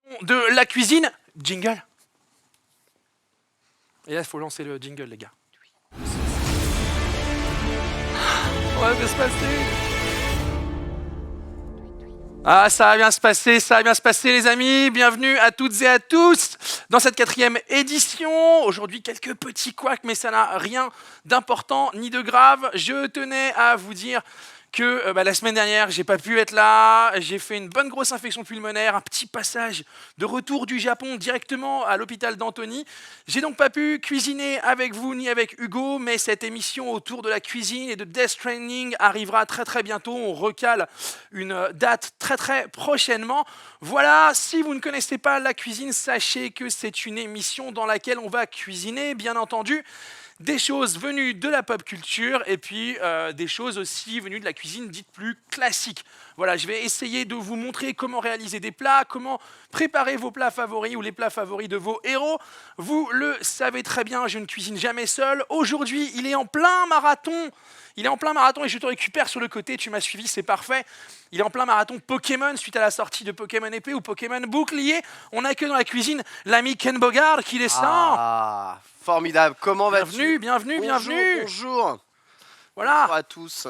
De la cuisine, jingle. Et là, il faut lancer le jingle, les gars. On va bien se passer. Ah, ça va bien se passer, ça va bien se passer, les amis. Bienvenue à toutes et à tous dans cette 4e édition. Aujourd'hui, quelques petits couacs, mais ça n'a rien d'important ni de grave. Je tenais à vous dire que la semaine dernière, j'ai pas pu être là. J'ai fait une bonne grosse infection pulmonaire, un petit passage de retour du Japon directement à l'hôpital d'Antony. J'ai donc pas pu cuisiner avec vous ni avec Hugo, mais cette émission autour de la cuisine et de Death Stranding arrivera très très bientôt. On recale une date très très prochainement. Voilà, si vous ne connaissez pas la cuisine, sachez que c'est une émission dans laquelle on va cuisiner, bien entendu, des choses venues de la pop culture et puis des choses aussi venues de la cuisine dite plus classique. Voilà, je vais essayer de vous montrer comment réaliser des plats, comment préparer vos plats favoris ou les plats favoris de vos héros. Vous le savez très bien, je ne cuisine jamais seul. Aujourd'hui, il est en plein marathon. Il est en plein marathon et je te récupère sur le côté, tu m'as suivi, c'est parfait. Il est en plein marathon Pokémon suite à la sortie de Pokémon épée ou Pokémon bouclier. On n'a que dans la cuisine l'ami Ken Bogard qui descend. Ah, formidable. Comment vas-tu? Bienvenue. Bonjour. Voilà. Bonjour à tous.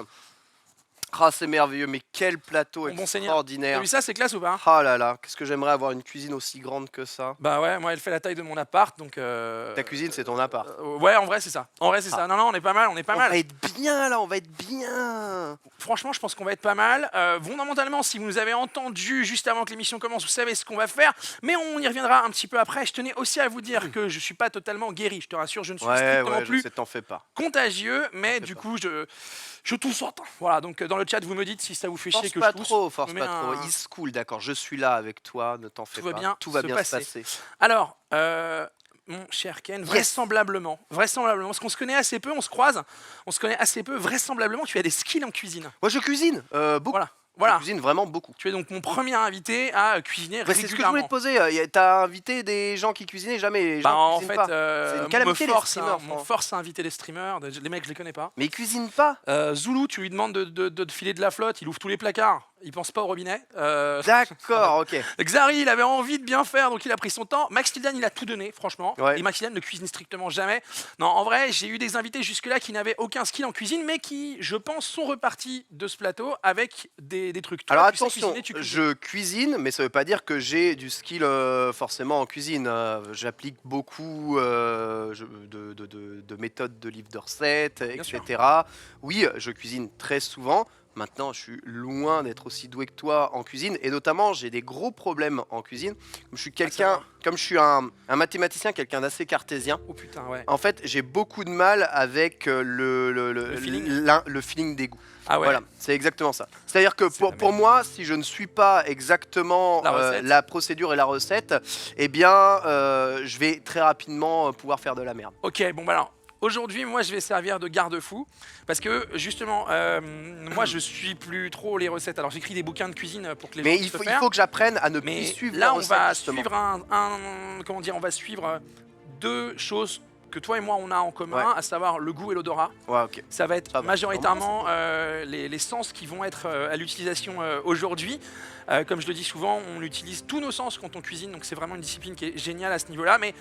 Ah, c'est merveilleux, mais quel plateau Bon seigneur. extraordinaire. T'as vu ça, c'est classe ou pas? Oh là là, qu'est-ce que j'aimerais avoir une cuisine aussi grande que ça. Bah ouais, moi elle fait la taille de mon appart, donc... Ta cuisine, c'est ton appart. Ouais, en vrai c'est ça. En vrai c'est ça. Non, on est pas mal, On va être bien là, on va être bien. Franchement, je pense qu'on va être pas mal. Fondamentalement, si vous nous avez entendu juste avant que l'émission commence, vous savez ce qu'on va faire. Mais on y reviendra un petit peu après. Je tenais aussi à vous dire que je suis pas totalement guéri. Je te rassure, je ne suis strictement plus Je sais, t'en fais pas. contagieux. Mais du coup, je tousse autant. Voilà, donc dans le chat, vous me dites si ça vous fait chier que Force je tousse. pas trop. Is cool, d'accord. Je suis là avec toi, ne t'en fais pas. Tout va bien se passer. Alors, mon cher Ken, vraisemblablement, parce qu'on se connaît assez peu, on se croise, on se connaît assez peu, vraisemblablement, tu as des skills en cuisine. Moi, je cuisine beaucoup. Voilà. Je cuisine vraiment beaucoup. Tu es donc mon premier invité à cuisiner régulièrement. C'est ce que je voulais te poser. T'as invité des gens qui cuisinaient jamais. En fait, c'est une calamité, les streamers. On force à inviter les streamers. Les mecs, je les connais pas. Mais ils cuisinent pas. Zulu, tu lui demandes de te filer de la flotte, il ouvre tous les placards. Il pense pas au robinet. D'accord, ok. Xari, il avait envie de bien faire, donc il a pris son temps. Max Tildan, il a tout donné, franchement. Ouais. Et Max Tildan ne cuisine strictement jamais. Non, en vrai, j'ai eu des invités jusque-là qui n'avaient aucun skill en cuisine, mais qui, je pense, sont repartis de ce plateau avec des trucs. Toi, alors tu sais attention, cuisiner, je cuisine, mais ça veut pas dire que j'ai du skill forcément en cuisine. J'applique beaucoup de méthodes de livres de recettes, etc. Oui, je cuisine très souvent. Maintenant, je suis loin d'être aussi doué que toi en cuisine, et notamment, j'ai des gros problèmes en cuisine. Comme je suis un mathématicien, quelqu'un d'assez cartésien. Oh putain, ouais. En fait, j'ai beaucoup de mal avec le feeling des goûts. Ah ouais. Voilà, c'est exactement ça. C'est-à-dire que pour moi, si je ne suis pas exactement la procédure et la recette, eh bien, je vais très rapidement pouvoir faire de la merde. Ok, bon bah alors. Aujourd'hui, moi, je vais servir de garde-fou parce que justement, moi, je suis plus trop les recettes. Alors, j'écris des bouquins de cuisine pour que les gens puissent le faire. Mais il faut que j'apprenne à ne plus mais suivre là, la on recette, va justement. suivre on va suivre deux choses que toi et moi on a en commun, à savoir le goût et l'odorat. Ouais, ok. Ça va être majoritairement les sens qui vont être à l'utilisation aujourd'hui. Comme je le dis souvent, on utilise tous nos sens quand on cuisine, donc c'est vraiment une discipline qui est géniale à ce niveau-là. Mais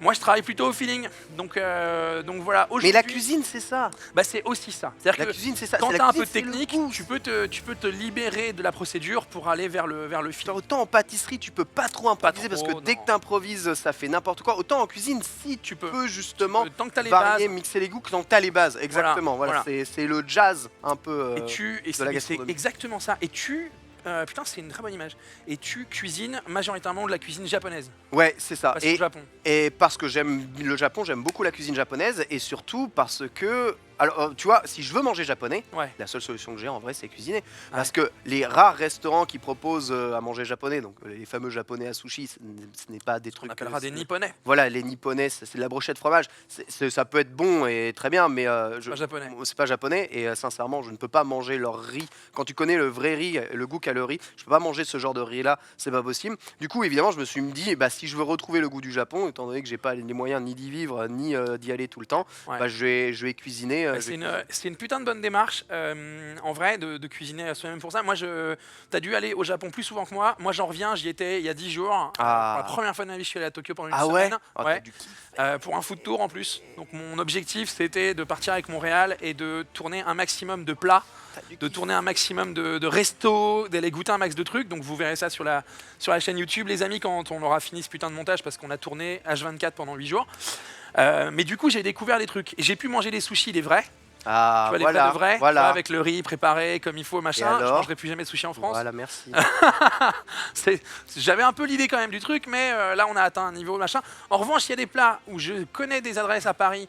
moi, je travaille plutôt au feeling, donc voilà. Mais la cuisine, c'est ça. Bah, c'est aussi ça. C'est-à-dire que cuisine, c'est ça. quand tu as un peu de technique, tu peux te libérer de la procédure pour aller vers le feeling. Autant en pâtisserie, tu peux pas trop improviser parce que dès que tu improvises, ça fait n'importe quoi. Autant en cuisine, si tu peux justement varier, mixer les goûts, tant que tu as les bases. Exactement. Voilà. C'est le jazz un peu de la gastronomie. C'est exactement ça. Et putain, c'est une très bonne image. Et tu cuisines majoritairement de la cuisine japonaise. Ouais, c'est ça. Parce que Japon. Et parce que j'aime le Japon, j'aime beaucoup la cuisine japonaise, et surtout parce que, alors tu vois, si je veux manger japonais, la seule solution que j'ai en vrai, c'est cuisiner. Parce que les rares restaurants qui proposent à manger japonais, donc les fameux japonais à sushi, ce n'est pas des trucs. On appellera des nipponnais. Voilà, les nipponnais, c'est de la brochette fromage. Ça peut être bon et très bien, mais c'est pas japonais. Et sincèrement, je ne peux pas manger leur riz. Quand tu connais le vrai riz, le goût qu'a le riz, je peux pas manger ce genre de riz là, c'est pas possible. Du coup, évidemment, je me suis dit, bah, si je veux retrouver le goût du Japon, étant donné que j'ai pas les moyens ni d'y vivre ni d'y aller tout le temps, bah, je vais cuisiner C'est une putain de bonne démarche, en vrai, de cuisiner soi-même pour ça. Moi, t'as dû aller au Japon plus souvent que moi. Moi, j'en reviens, j'y étais il y a 10 jours. Pour la première fois de ma vie, je suis allé à Tokyo pendant une semaine. Ouais. Pour un food tour en plus. Donc mon objectif, c'était de partir avec Montréal et de tourner un maximum de plats, de tourner un maximum de restos, d'aller goûter un max de trucs. Donc vous verrez ça sur la chaîne YouTube, les amis, quand on aura fini ce putain de montage, parce qu'on a tourné H24 pendant 8 jours. Mais du coup, j'ai découvert des trucs. J'ai pu manger des sushis, des vrais. Ah, tu vois, les plats de vrais, tu vois, avec le riz préparé comme il faut, machin. Je mangerai plus jamais de sushi en France. Voilà, merci. J'avais un peu l'idée quand même du truc, mais là, on a atteint un niveau, machin. En revanche, il y a des plats où je connais des adresses à Paris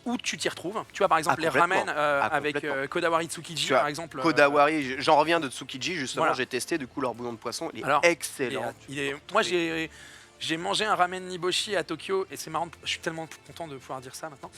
où tu t'y retrouves. Tu vois, par exemple, les ramen avec Kodawari Tsukiji, par exemple. Kodawari, j'en reviens de Tsukiji, justement, j'ai testé, du coup, leur bouillon de poisson, il est excellent. Moi, j'ai mangé un ramen Niboshi à Tokyo et c'est marrant, je suis tellement content de pouvoir dire ça maintenant.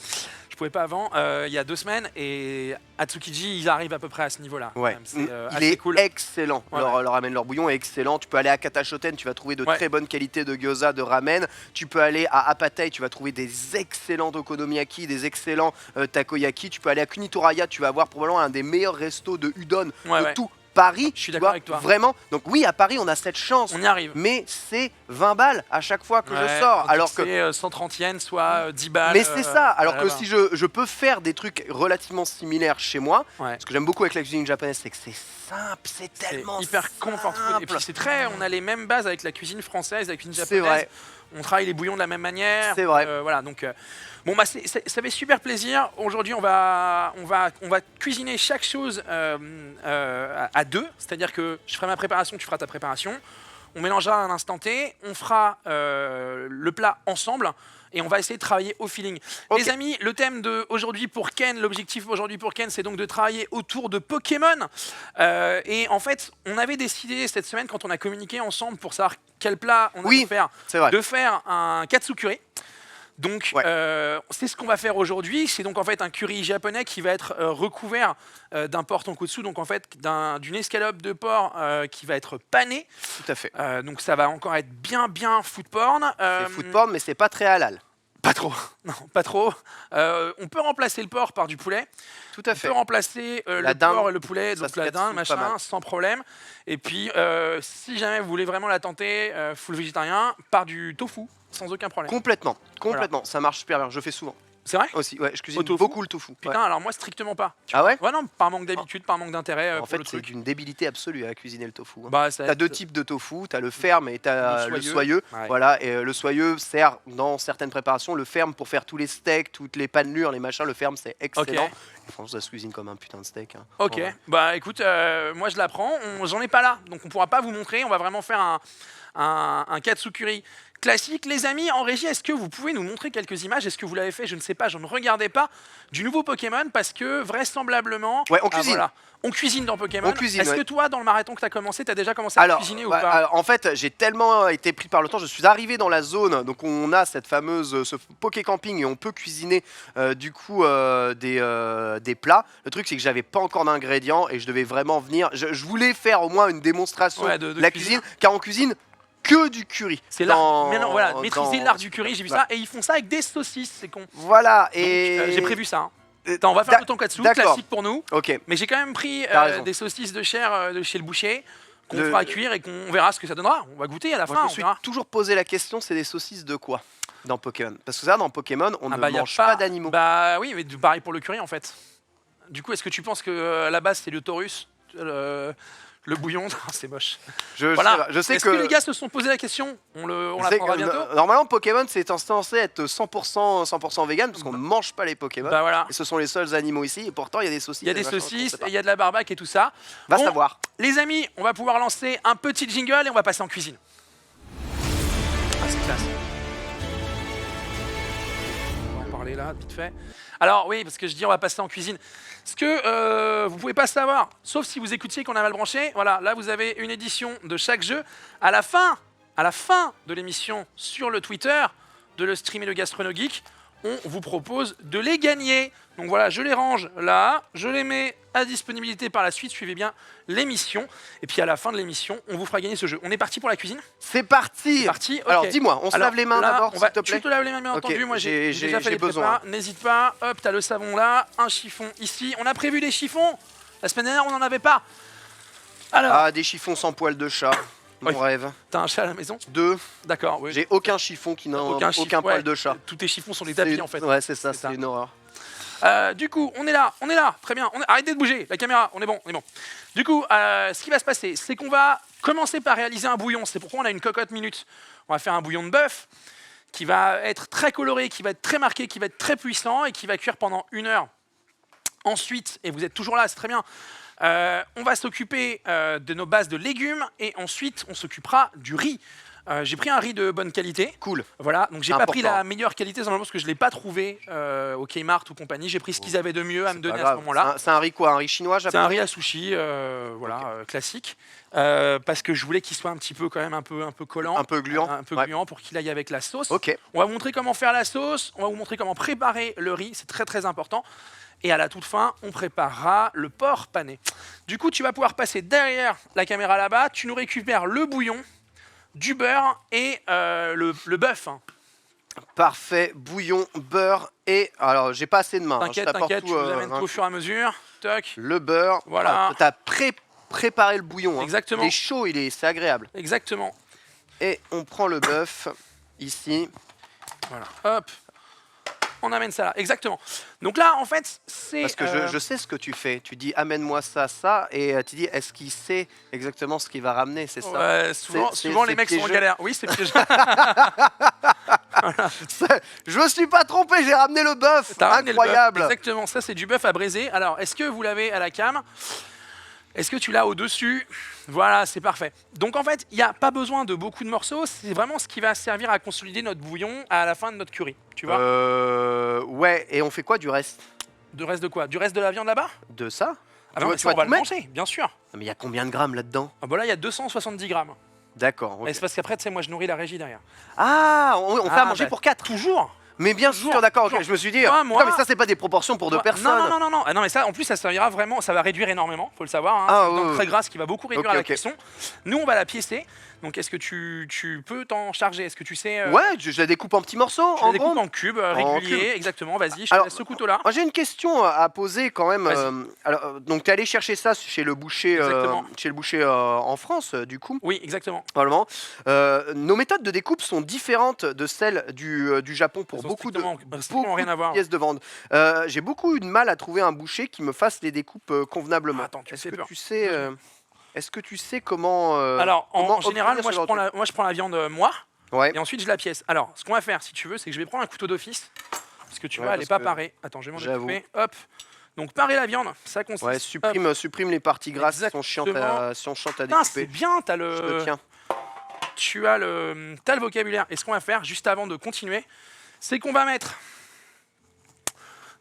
Je pouvais pas avant, il y a 2 semaines, et à Tsukiji, ils arrivent à peu près à ce niveau-là. Ouais, il est cool. Excellent. Leur ramen, leur bouillon est excellent. Tu peux aller à Katashoten, tu vas trouver de très bonnes qualités de gyoza, de ramen. Tu peux aller à Apatei, tu vas trouver des excellents okonomiyaki, des excellents takoyaki. Tu peux aller à Kunitoraya, tu vas avoir probablement un des meilleurs restos de udon de tout Paris. Je suis d'accord avec toi. Vraiment. Donc oui, à Paris, on a cette chance. On y arrive. Mais c'est 20 balles à chaque fois que je sors. Alors que c'est 130 yens, soit 10 balles. Mais c'est ça. Alors que si je peux faire des trucs relativement similaires chez moi, ce que j'aime beaucoup avec la cuisine japonaise, c'est que c'est simple, c'est tellement hyper comfort food. Et puis c'est très, on a les mêmes bases avec la cuisine française, la cuisine japonaise. C'est vrai. On travaille les bouillons de la même manière. C'est vrai. Voilà, donc bon bah ça fait super plaisir. Aujourd'hui, on va cuisiner chaque chose à 2, c'est-à-dire que je ferai ma préparation, tu feras ta préparation. On mélangera à un instant T, on fera le plat ensemble. Et on va essayer de travailler au feeling. Les amis, le thème d'aujourd'hui pour Ken, l'objectif aujourd'hui pour Ken, c'est donc de travailler autour de Pokémon. Et en fait, on avait décidé cette semaine, quand on a communiqué ensemble pour savoir quel plat on allait faire, de faire un katsukuri. Donc, c'est ce qu'on va faire aujourd'hui. C'est donc en fait un curry japonais qui va être recouvert d'un porc tonkotsu, donc en fait d'une escalope de porc qui va être panée. Tout à fait. Donc ça va encore être bien food porn. C'est food porn, mais c'est pas très halal. Pas trop, non, pas trop. On peut remplacer le porc par du poulet. Tout à fait. On peut remplacer le porc et le poulet, donc la dinde, machin, sans problème. Et puis, si jamais vous voulez vraiment la tenter, full végétarien, par du tofu, sans aucun problème. Complètement. Ça marche super bien, je fais souvent. C'est vrai? Aussi, ouais, je cuisine beaucoup le tofu. Putain, alors moi strictement pas. Ah ouais? Ouais, non, par manque d'habitude, par manque d'intérêt. En fait, c'est d'une débilité absolue à cuisiner le tofu. Bah, t'as 2 types de tofu, t'as le ferme et t'as le soyeux. Voilà, et le soyeux sert dans certaines préparations, le ferme pour faire tous les steaks, toutes les panelures, les machins, le ferme c'est excellent. Et franchement, ça se cuisine comme un putain de steak. Hein. Ok, bah écoute, moi je l'apprends, j'en ai pas là, donc on pourra pas vous montrer, on va vraiment faire un katsukuri classique. Les amis, en régie, est-ce que vous pouvez nous montrer quelques images? Est-ce que vous l'avez fait? Je ne sais pas, je ne regardais pas. Du nouveau Pokémon, parce que vraisemblablement... Ouais, on cuisine. Voilà. On cuisine dans Pokémon. Est-ce que toi, dans le marathon que tu as commencé, tu as déjà commencé à cuisiner ou pas? En fait, j'ai tellement été pris par le temps, je suis arrivé dans la zone, donc on a cette fameuse, ce Poké Camping, et on peut cuisiner du coup des plats. Le truc, c'est que j'avais pas encore d'ingrédients, et je devais vraiment venir... Je voulais faire au moins une démonstration de la cuisine, car on cuisine que du curry. C'est l'art. Voilà, maîtriser l'art du curry, j'ai vu ça. Et ils font ça avec des saucisses, c'est con. Voilà, et j'ai prévu ça. Hein. Attends, on va faire le tonkatsu, classique pour nous. Mais j'ai quand même pris des saucisses de chair de chez le boucher qu'on fera cuire et qu'on verra ce que ça donnera. On va goûter à la fin. Je me suis toujours posé la question, c'est des saucisses de quoi dans Pokémon? Parce que ça, dans Pokémon, on ne mange pas d'animaux. Bah oui, mais pareil pour le curry en fait. Du coup, est-ce que tu penses que à la base c'est le taurus, le bouillon? C'est moche. Je sais Est-ce que les gars se sont posé la question? On l'apprendra bientôt. Normalement, Pokémon, c'est censé être 100% vegan, parce qu'on ne mange pas les Pokémon. Bah voilà. Et ce sont les seuls animaux ici, et pourtant, il y a des saucisses. Il y a des saucisses, et il y a de la barbaque et tout ça. Va savoir. Les amis, on va pouvoir lancer un petit jingle et on va passer en cuisine. Ah, c'est classe. On va en parler là, vite fait. Alors oui, parce que je dis on va passer en cuisine. Ce que vous pouvez pas savoir, sauf si vous écoutiez qu'on a mal branché, voilà, là vous avez une édition de chaque jeu. À la fin de l'émission sur le Twitter de le stream et le Gastrono Geek, on vous propose de les gagner. Donc voilà, je les range là, je les mets à disponibilité par la suite, suivez bien l'émission. Et puis à la fin de l'émission, on vous fera gagner ce jeu. On est parti pour la cuisine? C'est parti. C'est parti, ok. Alors dis-moi, on se lave les mains d'abord, s'il te plaît. Tu te laves les mains bien Ok, entendu, moi j'ai déjà fait les besoin. prépas. N'hésite pas, hop, t'as le savon là, un chiffon ici. On a prévu des chiffons, la semaine dernière on n'en avait pas. Alors, Ah, des chiffons sans poil de chat, mon rêve. t'as un chat à la maison? 2. D'accord, oui. J'ai aucun chiffon qui n'a aucun chiffon, poil ouais. de chat. Tous tes chiffons sont des tapis en fait. Ouais, c'est ça, C'est ça. c'est une horreur. Du coup, on est là, très bien. Arrêtez de bouger, la caméra, on est bon. Du coup, ce qui va se passer, c'est qu'on va commencer par réaliser un bouillon. C'est pourquoi on a une cocotte minute. On va faire un bouillon de bœuf qui va être très coloré, qui va être très marqué, qui va être très puissant et qui va cuire pendant 1 heure. Ensuite, et vous êtes toujours là, c'est très bien, on va s'occuper de nos bases de légumes et ensuite on s'occupera du riz. J'ai pris un riz de bonne qualité. Cool. Voilà, donc j'ai pas Important. pris la meilleure qualité simplement parce que je l'ai pas trouvé au Kmart ou compagnie. J'ai pris ce qu'ils avaient de mieux à me donner à ce moment-là. C'est un riz quoi? Un riz chinois, C'est un riz à sushi, voilà, classique. Parce que je voulais qu'il soit un petit peu quand même un peu collant, Un peu gluant. un peu Ouais. gluant pour qu'il aille avec la sauce. Ok. On va vous montrer comment faire la sauce. On va vous montrer comment préparer le riz. C'est très très important. Et à la toute fin, on préparera le porc pané. Du coup, tu vas pouvoir passer derrière la caméra là-bas. Tu nous récupères le bouillon, du beurre et le bœuf. Hein. Parfait. Bouillon, beurre et... Alors, j'ai pas assez de main. T'inquiète, Je t'apporte t'inquiète, tu tout, nous amènes tout au fur et à mesure. Toc. Le beurre. Voilà. Ah, t'as préparé le bouillon. Hein. Exactement. Il est chaud, c'est agréable. Exactement. Et on prend le bœuf, ici. Voilà. Hop. On amène ça là. Exactement. Donc là, en fait, c'est... Parce que je sais ce que tu fais. Tu dis amène-moi ça, ça, et tu dis est-ce qu'il sait exactement ce qu'il va ramener, c'est ça? Ouais, souvent les mecs sont en piégeux. galère. Oui, c'est piégeux. Je me suis pas trompé, j'ai ramené le bœuf. T'as ramené le bœuf. Incroyable. Exactement, ça c'est du bœuf à braiser. Alors, est-ce que vous l'avez à la cam? Est-ce que tu l'as au-dessus? Voilà, c'est parfait. Donc en fait, il n'y a pas besoin de beaucoup de morceaux. C'est vraiment ce qui va servir à consolider notre bouillon à la fin de notre curry. Tu vois? Ouais, et on fait quoi du reste? Du reste de quoi? Du reste de la viande là-bas? De ça? Ah non, mais ça, on va le manger, bien sûr. Non, mais il y a combien de grammes là-dedans? Ah bah là, il y a 270 grammes. D'accord. Ok. Et c'est parce qu'après, tu sais, moi, je nourris la régie derrière. Ah, on fait à manger bah, pour 4. Toujours. Mais bien Toujours, sûr, d'accord, ok, toujours. je me suis dit, Moi, putain, mais ça c'est pas des proportions pour 2 Moi- personnes. Non. Ah non, mais ça, en plus, ça servira vraiment, ça va réduire énormément, faut le savoir. Hein. Ah, C'est une viande ouais. très grasse qui va beaucoup réduire Ok, la ok. cuisson. Nous, on va la piécer. Donc, est-ce que tu peux t'en charger? Est-ce que tu sais Ouais, je la découpe en petits morceaux, Je la en découpe gros. en cubes En réguliers, cubes. exactement. Vas-y, je te Alors, laisse ce couteau-là. Moi, j'ai une question à poser quand même. Vas-y. Alors, donc, tu es allé chercher ça chez le boucher, Exactement. en France, du coup, Oui, exactement. probablement. Nos méthodes de découpe sont différentes de celles du Japon pour Elles ont beaucoup de strictement rien à voir. pièces de vente. J'ai beaucoup eu de mal à trouver un boucher qui me fasse les découpes convenablement. Ah, attends, tu Est-ce fais que peur. tu sais Est-ce que tu sais comment Alors, comment en général, obtenir moi, ce genre je prends la viande moi, Ouais. et ensuite je la pièce. Alors, ce qu'on va faire, si tu veux, c'est que je vais prendre un couteau d'office, parce que tu Ouais, vois, elle n'est parce pas que parée. Attends, je vais m'en j'avoue. occuper. Hop. Donc, parer la viande, ça consiste. Ouais, supprime les parties grasses qui sont chiantes à Putain, c'est découper. bien, Je te tiens. tu as le vocabulaire. Et ce qu'on va faire, juste avant de continuer, c'est qu'on va mettre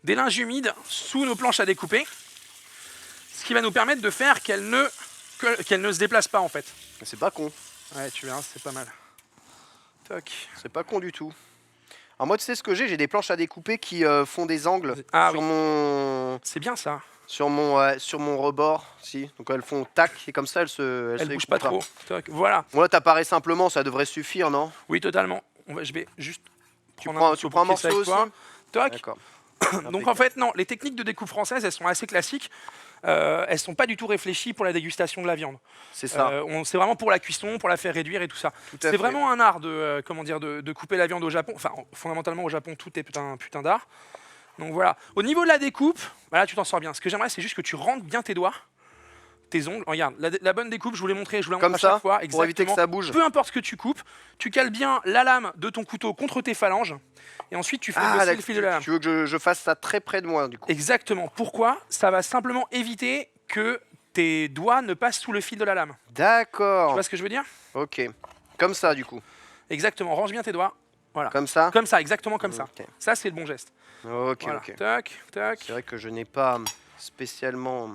des linges humides sous nos planches à découper, ce qui va nous permettre de faire qu'elles ne se déplacent pas, en fait. C'est pas con. Ouais, tu verras, c'est pas mal. Toc. C'est pas con du tout. Alors moi, tu sais ce que j'ai des planches à découper qui font des angles Ah sur oui. mon C'est bien ça. sur mon rebord, si. Donc elles font tac et comme ça elles se Elle se bouge pas découpent trop. Toc. Voilà. Bon là t'apparais simplement, ça devrait suffire, non? Oui, totalement. Je vais juste Tu prendre prends un pour piécer morceau avec toi. aussi? Toc. D'accord. Donc en fait, non, les techniques de découpe française, elles sont assez classiques. Elles sont pas du tout réfléchies pour la dégustation de la viande. C'est ça. C'est vraiment pour la cuisson, pour la faire réduire et tout ça. Tout à C'est fait. vraiment un art de, de couper la viande au Japon. Enfin, fondamentalement au Japon, tout est putain d'art. Donc voilà. Au niveau de la découpe, voilà, tu t'en sors bien. Ce que j'aimerais, c'est juste que tu rentres bien tes doigts, tes ongles. Regarde, la bonne découpe, je vous l'ai montré, je vous la montre Comme à chaque ça, fois. pour éviter que Exactement. ça bouge. Peu importe ce que tu coupes, tu cales bien la lame de ton couteau contre tes phalanges, et ensuite tu fais bosser le d'accord, fil de la lame. tu veux que je fasse ça très près de moi du coup. Exactement. Pourquoi? Ça va simplement éviter que tes doigts ne passent sous le fil de la lame. Tu D'accord. vois ce que je veux dire? Ok. Comme ça du coup. Exactement. Range bien tes doigts. Voilà. Comme ça. Comme ça, exactement comme ça. Ok. Ça, c'est le bon geste. Ok, Voilà. ok. Tac, tac. C'est vrai que je n'ai pas spécialement.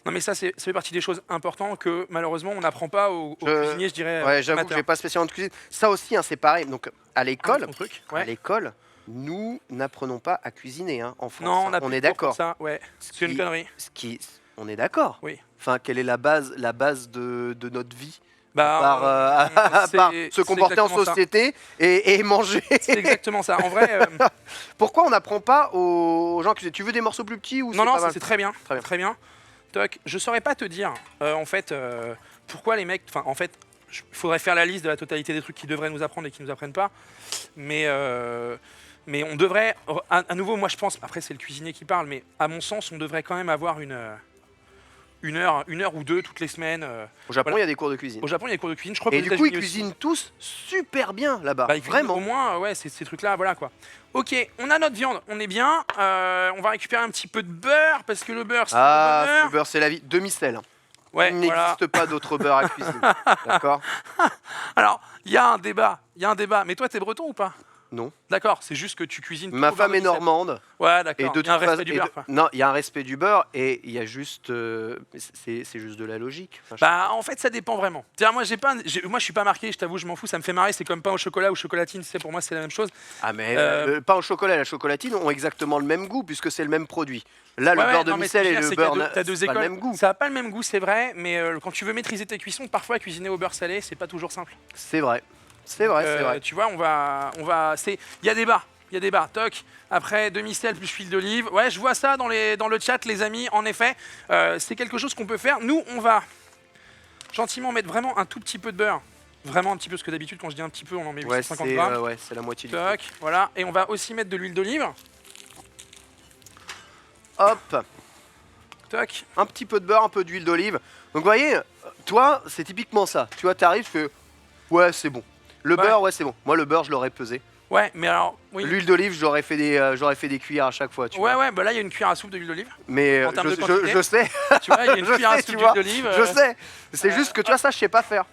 Non, mais ça fait partie des choses importantes que malheureusement on n'apprend pas aux cuisiniers, je dirais. Ouais, j'avoue que amateurs. j'ai pas spécialement de cuisine. Ça aussi, hein, c'est pareil. Donc à l'école, Ton truc. à Ouais. l'école, Nous n'apprenons pas à cuisiner hein, en France. Non, hein. On est d'accord. Ça, ouais. C'est une connerie. On est d'accord. Oui. Enfin, quelle est la base de notre vie Bah, à part se comporter en société et manger. C'est exactement ça. En vrai. Pourquoi on n'apprend pas aux gens que tu veux des morceaux plus petits ou Non, c'est très bien. Très bien. Toc, je saurais pas te dire, en fait, pourquoi les mecs. Enfin, en fait, il faudrait faire la liste de la totalité des trucs qu'ils devraient nous apprendre et qui nous apprennent pas. Mais on devrait. À nouveau, moi je pense. Après, c'est le cuisinier qui parle, mais à mon sens, on devrait quand même avoir une heure ou deux toutes les semaines. Au Japon, il y a des cours de cuisine. Au Japon, il y a des cours de cuisine. Je crois et du coup, ils cuisinent tous super bien là-bas. Bah, vraiment. Au moins, ouais, ces trucs-là, voilà quoi. Ok, on a notre viande, on est bien. On va récupérer un petit peu de beurre parce que le beurre, c'est le bonheur. Le beurre, c'est la vie. Demi-sel. Ouais, il n'existe pas d'autre beurre à cuisiner. D'accord. Alors, il y a un débat. Mais toi, t'es breton ou pas? Non. D'accord, c'est juste que tu cuisines. Ma femme est normande. Ouais, d'accord. Il y a un respect du beurre. Non, il y a un respect du beurre et il y a juste, c'est juste de la logique. Enfin, bah, en fait, ça dépend vraiment. Moi, moi, je suis pas marqué. Je t'avoue, je m'en fous. Ça me fait marrer. C'est comme pain au chocolat ou chocolatine. C'est pour moi, c'est la même chose. Ah mais le pain au chocolat et la chocolatine ont exactement le même goût puisque c'est le même produit. Là, le beurre demi-sel et le beurre, t'as deux écoles. Pas le même goût. Ça n'a pas le même goût, c'est vrai. Mais quand tu veux maîtriser tes cuissons, parfois cuisiner au beurre salé, c'est pas toujours simple. C'est vrai. C'est vrai. Tu vois, il y a débat. Toc. Après, demi-sel plus huile d'olive. Ouais, je vois ça dans le chat, les amis. En effet, c'est quelque chose qu'on peut faire. Nous, on va gentiment mettre vraiment un tout petit peu de beurre. Vraiment un petit peu, parce que d'habitude, quand je dis un petit peu, on en met 850 grammes. Ouais, c'est la moitié du Toc, voilà. Et on va aussi mettre de l'huile d'olive. Hop. Toc. Un petit peu de beurre, un peu d'huile d'olive. Donc, vous voyez, toi, c'est typiquement ça. Tu vois, t'arrives, tu fais ouais, c'est bon. Le beurre, ouais, c'est bon. Moi, le beurre, je l'aurais pesé. Ouais, mais alors, oui. L'huile d'olive, j'aurais fait des cuillères à chaque fois. Tu vois. Ouais, bah là, il y a une cuillère à soupe d'huile d'olive. Mais je sais. Tu vois, il y a une cuillère à soupe d'huile d'olive. Je sais. C'est juste que tu vois, ça, je sais pas faire.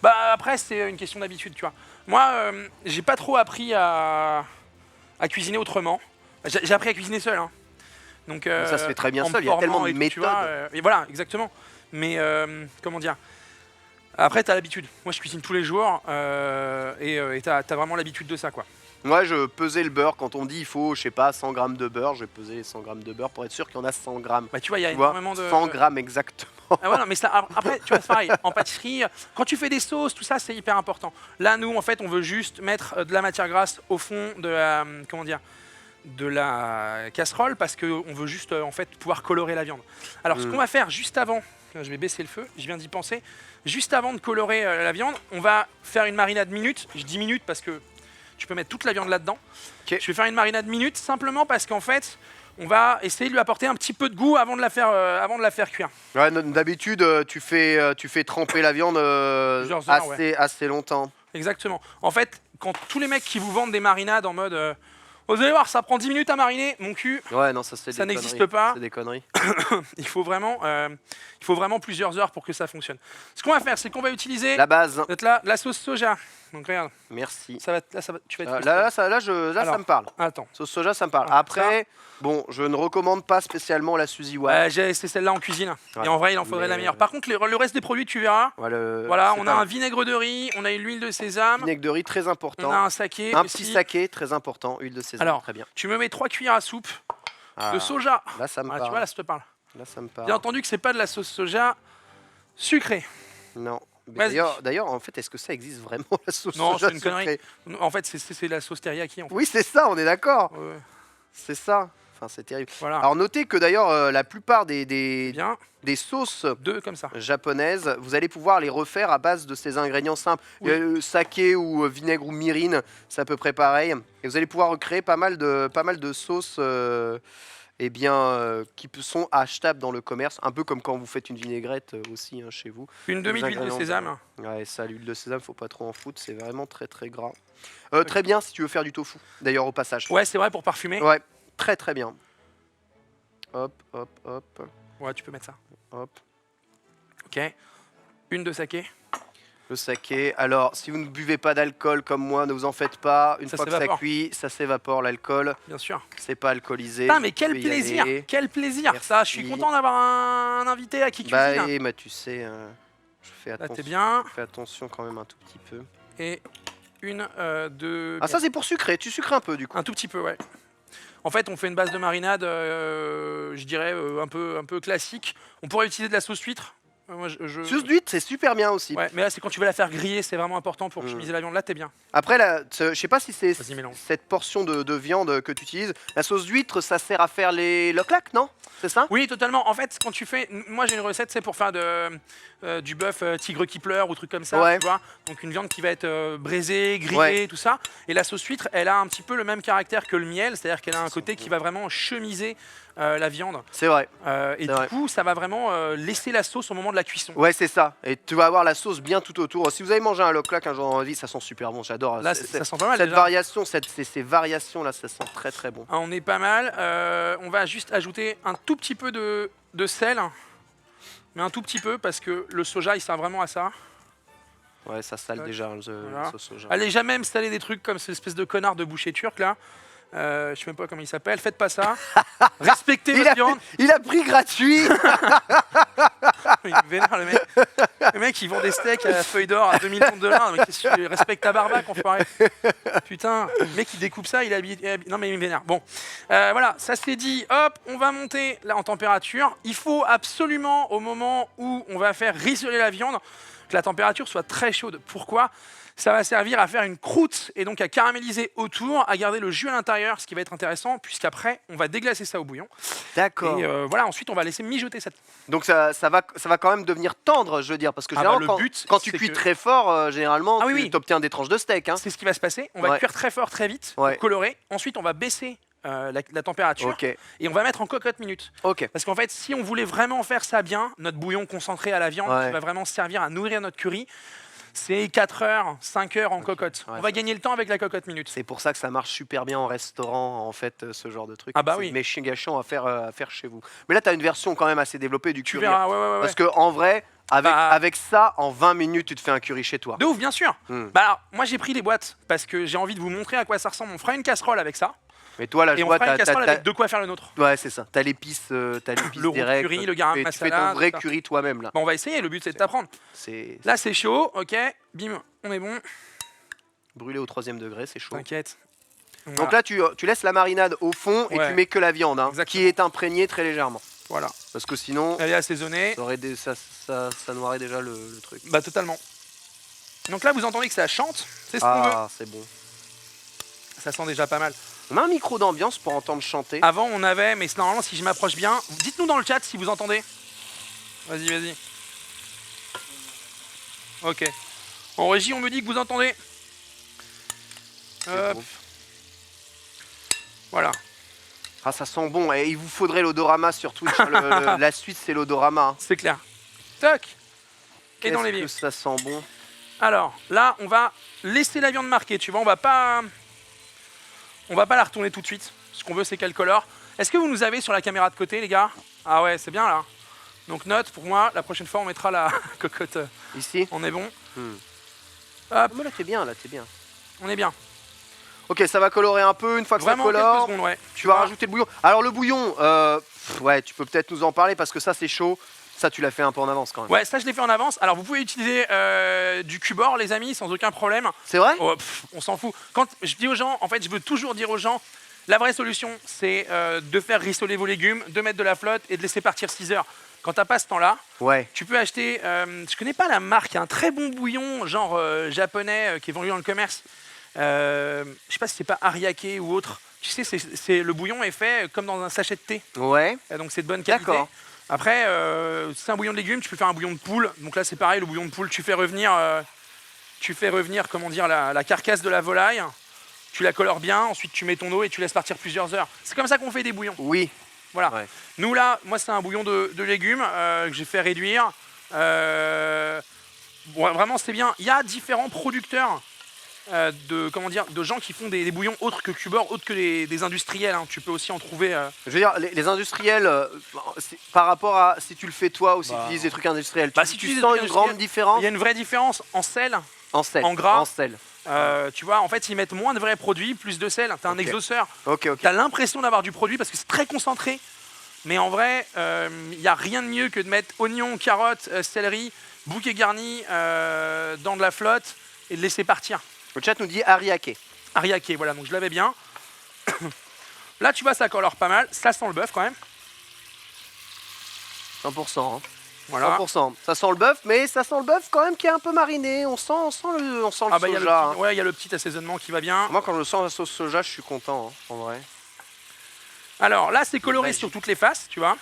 Bah, après, c'est une question d'habitude, tu vois. Moi, j'ai pas trop appris à cuisiner autrement. J'ai appris à cuisiner seul. Hein. Donc, ça se fait très bien seul, il y a tellement de méthodes. Et voilà, exactement. Mais, comment dire. Après, t'as l'habitude. Moi, je cuisine tous les jours et t'as vraiment l'habitude de ça, quoi. Moi, je pesais le beurre. Quand on dit il faut, je sais pas, 100 grammes de beurre, je vais peser les 100 grammes de beurre pour être sûr qu'il y en a 100 grammes. Bah, tu vois, il y a énormément de. 100 grammes exactement. Ah ouais, non, mais ça, après, tu vois, c'est pareil. En pâtisserie, quand tu fais des sauces, tout ça, c'est hyper important. Là, nous, en fait, on veut juste mettre de la matière grasse au fond de la. Comment dire, de la casserole parce qu'on veut juste en fait pouvoir colorer la viande. Alors ce qu'on va faire juste avant, je vais baisser le feu, je viens d'y penser, juste avant de colorer la viande, on va faire une marinade minute. Je dis minute parce que tu peux mettre toute la viande là-dedans. Okay. Je vais faire une marinade minute simplement parce qu'en fait on va essayer de lui apporter un petit peu de goût avant de la faire cuire. Ouais, d'habitude tu fais tremper la viande assez longtemps. Exactement. En fait, quand tous les mecs qui vous vendent des marinades en mode vous allez voir, ça prend 10 minutes à mariner, mon cul. Ouais, non, ça n'existe pas. C'est des conneries. il faut vraiment plusieurs heures pour que ça fonctionne. Ce qu'on va faire, c'est qu'on va utiliser la base. La sauce soja. Donc regarde. Merci. Ça va, tu vas être là, ça me parle. Attends. Sauce soja, ça me parle. Après, bon, je ne recommande pas spécialement la Suzy One. C'est celle-là en cuisine. Ouais. Et en vrai, il en faudrait la meilleure. Par contre, le reste des produits, tu verras. Voilà, on a un vinaigre de riz, on a une huile de sésame. Vinaigre de riz, très important. On a un saké. Un petit saké, très important. Huile de sésame, alors, très bien. Tu me mets 3 cuillères à soupe de soja. Là, ça me parle. Tu vois, là, ça te parle. Là, ça me parle. Bien entendu que c'est pas de la sauce soja sucrée. Non. D'ailleurs, en fait, est-ce que ça existe vraiment la sauce soja? Non, c'est une connerie. En fait, c'est la sauce teriyaki. En fait. Oui, c'est ça, on est d'accord. Ouais. C'est ça. Enfin, c'est terrible. Voilà. Alors, notez que d'ailleurs, la plupart des sauces comme ça. japonaises, vous allez pouvoir les refaire à base de ces ingrédients simples. Oui. Saké ou vinaigre ou mirin, c'est à peu près pareil. Et vous allez pouvoir recréer pas mal de sauces qui sont achetables dans le commerce, un peu comme quand vous faites une vinaigrette aussi chez vous. Une demi-d'huile de sésame. Ouais, ça, l'huile de sésame, faut pas trop en foutre, c'est vraiment très très gras. Très bien si tu veux faire du tofu, d'ailleurs au passage. Ouais, c'est vrai, pour parfumer. Ouais, très très bien. Hop, hop, hop. Ouais, tu peux mettre ça. Hop. Ok. Une de saké. Le saké. Alors, si vous ne buvez pas d'alcool comme moi, ne vous en faites pas. Une fois que ça cuit, ça s'évapore l'alcool. Bien sûr. C'est pas alcoolisé. Putain, mais quel plaisir! Quel plaisir! Merci. Ça, je suis content d'avoir un invité à qui cuisine. Bah, tu sais, je fais attention. Là, t'es bien. Je fais attention quand même un tout petit peu. Et Ah, ça c'est pour sucrer, tu sucres un peu du coup. Un tout petit peu, ouais. En fait, on fait une base de marinade, je dirais un peu classique. On pourrait utiliser de la sauce huître. Sauce d'huître, c'est super bien aussi. Ouais, mais là, c'est quand tu veux la faire griller, c'est vraiment important pour optimiser la viande. Là, t'es bien. Après, je sais pas si c'est Vas-y, mélange. cette portion de viande que tu utilises. La sauce d'huître, ça sert à faire les loclacs, non? C'est ça? Oui, totalement. En fait, quand tu fais... Moi, j'ai une recette, c'est pour faire du bœuf tigre qui pleure ou truc comme ça, Ouais. tu vois. Donc, une viande qui va être braisée, grillée, Ouais. tout ça. Et la sauce huître, elle a un petit peu le même caractère que le miel, c'est-à-dire qu'elle a un côté qui va vraiment chemiser la viande. C'est vrai. Et du coup, ça va vraiment laisser la sauce au moment de la cuisson. Ouais, c'est ça. Et tu vas avoir la sauce bien tout autour. Si vous avez mangé un loclac un jour dans la vie, ça sent super bon. J'adore. Là, ça sent pas mal Cette déjà. variation, ces variations là, ça sent très très bon. Ah, on est pas mal. On va juste ajouter un tout petit peu de sel. Mais un tout petit peu parce que le soja, il sert vraiment à ça. Ouais, ça sale déjà le Voilà. sauce soja. Allez jamais me saler des trucs comme cette espèce de connard de boucher turc là. Je sais même pas comment il s'appelle. Faites pas ça. Respectez votre viande. Il a pris gratuit. Il me vénère le mec. Le mec, il vend des steaks à la feuille d'or à 2 millions de dollars. Mais qu'est-ce que tu respectes ta barbaque, enfoiré. Putain, le mec, il découpe ça, il habille. Non, mais il me vénère. Bon, voilà, ça c'est dit. Hop, on va monter là en température. Il faut absolument, au moment où on va faire rissoler la viande, que la température soit très chaude. Pourquoi ? Ça va servir à faire une croûte et donc à caraméliser autour, à garder le jus à l'intérieur, ce qui va être intéressant, puisqu'après, on va déglacer ça au bouillon. D'accord. Et voilà, ensuite, on va laisser mijoter cette... Donc ça va quand même devenir tendre, je veux dire, parce que généralement, le but, quand tu c'est cuis que- très fort, généralement, Ah oui. tu obtiens des tranches de steak. Hein. C'est ce qui va se passer. On va Ouais. cuire très fort, très vite, Ouais. pour colorer. Ensuite, on va baisser la température Ok. et on va mettre en cocotte minute. Ok. Parce qu'en fait, si on voulait vraiment faire ça bien, notre bouillon concentré à la viande Ouais. qui va vraiment servir à nourrir notre curry, c'est 4 heures, 5 heures en cocotte. Ouais, On va gagner le temps avec la cocotte minute. C'est pour ça que ça marche super bien en restaurant, en fait, ce genre de truc. Ah bah C'est oui. méchant gâchant à faire chez vous. Mais là, tu as une version quand même assez développée du Tu curry. verras, ouais. Parce que en vrai, Bah- avec ça, en 20 minutes, tu te fais un curry chez toi. De ouf, bien sûr. Hmm. Bah alors, moi j'ai pris les boîtes parce que j'ai envie de vous montrer à quoi ça ressemble. On fera une casserole avec ça Mais toi, là, je et on vois, fera une casserole avec de quoi faire le nôtre. Ouais, c'est ça. T'as l'épice Le rond direct. curry, le garam Tu fais masala, ton vrai tout ça. curry toi-même, là. Bon, on va essayer, le but c'est de t'apprendre. C'est Là c'est chaud, ok, bim, on est bon, brûlé au 3e degré, c'est chaud. t'inquiète. Donc là, tu laisses la marinade au fond et Ouais. tu mets que la viande, hein, Exactement. qui est imprégnée très légèrement. Voilà, Parce que sinon, elle est assaisonnée. ça noirait déjà le truc. Bah totalement. Donc là vous entendez que ça chante, c'est ce qu'on veut. Ah, c'est bon. Ça sent déjà pas mal. On a un micro d'ambiance pour entendre chanter. Avant on avait, mais normalement si je m'approche bien, dites-nous dans le chat si vous entendez. Vas-y. Ok. En régie on me dit que vous entendez. C'est Hop. bon. Voilà. Ah, ça sent bon. Et il vous faudrait l'odorama sur Twitch. Hein. La suite, c'est l'odorama. Hein. C'est clair. Toc. Et dans les Qu'est-ce vies. que ça sent bon. Alors là, on va laisser la viande marquer. Tu vois, on va pas la retourner tout de suite. Ce qu'on veut, c'est qu'elle colore. Est-ce que vous nous avez sur la caméra de côté, les gars? Ah ouais, c'est bien là. Donc note pour moi. La prochaine fois, on mettra la cocotte. Ici. On est bon. Hmm. Hop, Mais là, t'es bien, là, t'es bien. on est bien. Ok, ça va colorer un peu. Une fois que Vraiment ça quelques colore, secondes, ouais. tu vas rajouter le bouillon. Alors, le bouillon, ouais, tu peux peut-être nous en parler parce que ça, c'est chaud. Ça, tu l'as fait un peu en avance quand même. Ouais, ça je l'ai fait en avance. Alors vous pouvez utiliser du cubord, les amis, sans aucun problème. C'est vrai? Oh, on s'en fout. Quand je dis aux gens, en fait, je veux toujours dire aux gens, la vraie solution, c'est de faire rissoler vos légumes, de mettre de la flotte et de laisser partir 6 heures. Quand t'as pas ce temps-là, Ouais. tu peux acheter, je connais pas la marque, un très bon bouillon, genre japonais, qui est vendu dans le commerce. Je sais pas si c'est pas Ariake ou autre. Tu sais, le bouillon est fait comme dans un sachet de thé. Ouais. Donc c'est de bonne qualité. D'accord. Après, si c'est un bouillon de légumes, tu peux faire un bouillon de poule. Donc là, c'est pareil, le bouillon de poule, tu fais revenir, comment dire, la carcasse de la volaille. Tu la colores bien, ensuite tu mets ton eau et tu laisses partir plusieurs heures. C'est comme ça qu'on fait des bouillons. Oui. Voilà. Ouais. Nous là, moi c'est un bouillon de légumes que j'ai fait réduire. Bon, vraiment c'est bien. Il y a différents producteurs de gens qui font des bouillons autres que Cubor, autres que des industriels. Hein. Tu peux aussi en trouver. Je veux dire, les industriels, par rapport à si tu le fais toi ou si tu utilises des trucs industriels, Bah, tu, si tu tu utilises sens des une trucs grande industriels, différence Il y a une vraie différence en sel. en sel. en gras. En sel. Tu vois, en fait, ils mettent moins de vrais produits, plus de sel. T'as un Ok. exhausteur. Ok. T'as l'impression d'avoir du produit parce que c'est très concentré. Mais en vrai, il n'y a rien de mieux que de mettre oignons, carottes, céleri, bouquet garni dans de la flotte et de laisser partir. Le chat nous dit ariake. Ariake, voilà, donc je l'avais bien. Là, tu vois, ça colore pas mal. Ça sent le bœuf quand même. 100%. Hein. Voilà. 100%. Ça sent le bœuf, mais ça sent le bœuf quand même qui est un peu mariné. On sent le soja. Hein. Ouais, il y a le petit assaisonnement qui va bien. Moi, quand je sens la sauce soja, je suis content, hein, en vrai. Alors là, c'est coloré sur toutes les faces, tu vois.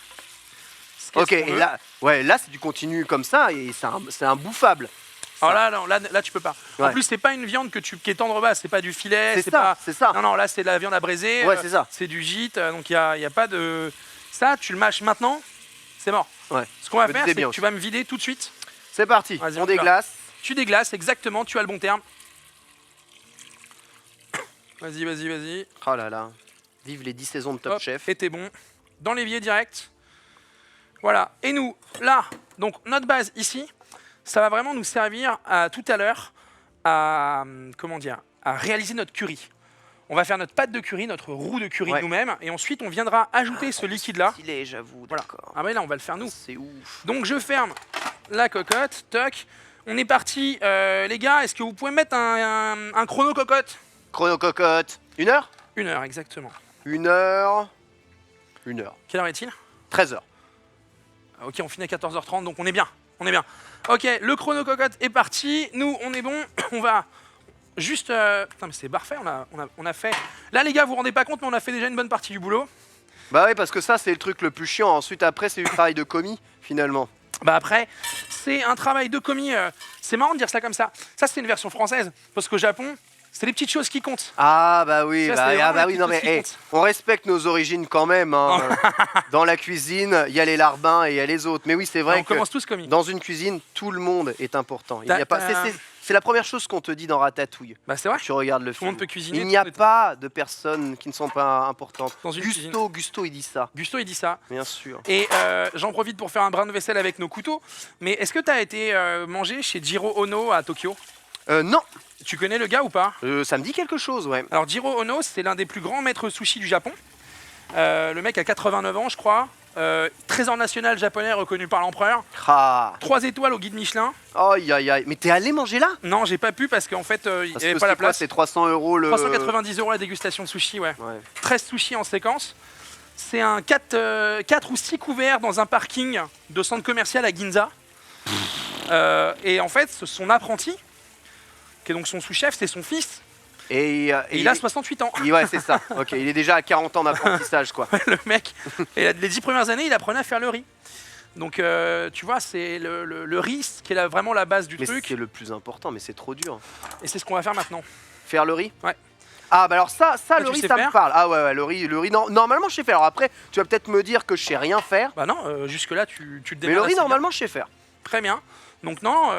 Ok, et là, là, si tu continues comme ça, c'est un bouffable. Alors là, tu peux pas. Ouais. En plus, c'est pas une viande qui est tendre basse, c'est pas du filet. C'est ça, c'est ça. Non, là, c'est de la viande à braiser. Ouais, c'est ça. C'est du gîte, donc il y a pas de. Ça, tu le mâches maintenant, c'est mort. Ouais. Ce qu'on va faire, c'est que tu vas me vider tout de suite. C'est parti, on déglace. Tu déglaces, exactement, tu as le bon terme. Vas-y. Oh là là, vive les 10 saisons de Top Hop, Chef. et t'es bon. Dans l'évier direct. Voilà. Et nous, là, donc notre base ici, ça va vraiment nous servir à tout à l'heure à, à réaliser notre curry. On va faire notre pâte de curry, notre roux de curry nous-mêmes, et ensuite on viendra ajouter ce liquide-là. Stylé, j'avoue, voilà. D'accord. Ah bah là, on va le faire nous. C'est ouf. Donc je ferme la cocotte, toc. On est parti, les gars, est-ce que vous pouvez mettre un chrono cocotte? Chrono cocotte. 1 heure? 1 heure, exactement. 1 heure. 1 heure. Quelle heure est-il? 13 heures. Ok, on finit à 14h30, donc on est bien. Ok, le chrono cocotte est parti. Nous, on est bon. On va juste... Putain, mais c'est parfait, on a fait... Là, les gars, vous vous rendez pas compte, mais on a fait déjà une bonne partie du boulot. Bah oui, parce que ça, c'est le truc le plus chiant. Ensuite, après, c'est du travail de commis, finalement. Bah après, c'est un travail de commis. C'est marrant de dire ça comme ça. Ça, c'est une version française. Parce qu'au Japon, c'est les petites choses qui comptent. Ah bah oui, non mais on respecte nos origines quand même. Hein. Dans la cuisine, il y a les larbins et il y a les autres. Mais oui, c'est vrai que commence tous commis. Dans une cuisine, tout le monde est important. Il y a pas, c'est la première chose qu'on te dit dans Ratatouille. Bah c'est vrai. Tu regardes le film. Tout le monde peut cuisiner. Il n'y a pas de personnes qui ne sont pas importantes. Dans une Gusto, il dit ça. Gusto, il dit ça. Bien sûr. Et j'en profite pour faire un brin de vaisselle avec nos couteaux. Mais est-ce que tu as été manger chez Jiro Ono à Tokyo? Non. Tu connais le gars ou pas? Ça me dit quelque chose, ouais. Alors Jiro Ono, c'est l'un des plus grands maîtres sushi du Japon. Le mec a 89 ans, je crois. Trésor national japonais reconnu par l'empereur. 3 étoiles au guide Michelin. Aïe aïe aïe. Mais t'es allé manger là? Non, j'ai pas pu parce qu'en fait, il n'y avait pas la place. C'est 300 € le... 390 € la dégustation de sushi, ouais. 13 sushis en séquence. C'est un 4 ou 6 couverts dans un parking de centre commercial à Ginza. Et en fait, son apprenti, qui est donc son sous-chef, c'est son fils. Et il a 68 ans. Ouais, c'est ça. Ok, il est déjà à 40 ans d'apprentissage, quoi. Le mec, et les 10 premières années, il apprenait à faire le riz. Donc, tu vois, c'est le riz qui est vraiment la base du truc. Mais c'est le plus important, mais c'est trop dur. Et c'est ce qu'on va faire maintenant. Faire le riz? Ouais. Ah, bah alors ça le riz, ça me parle. Ah ouais, le riz, normalement, je sais faire. Alors après, tu vas peut-être me dire que je sais rien faire. Bah non, jusque-là, tu te démerdes. Mais le riz, normalement, je sais faire. Très bien. Donc non,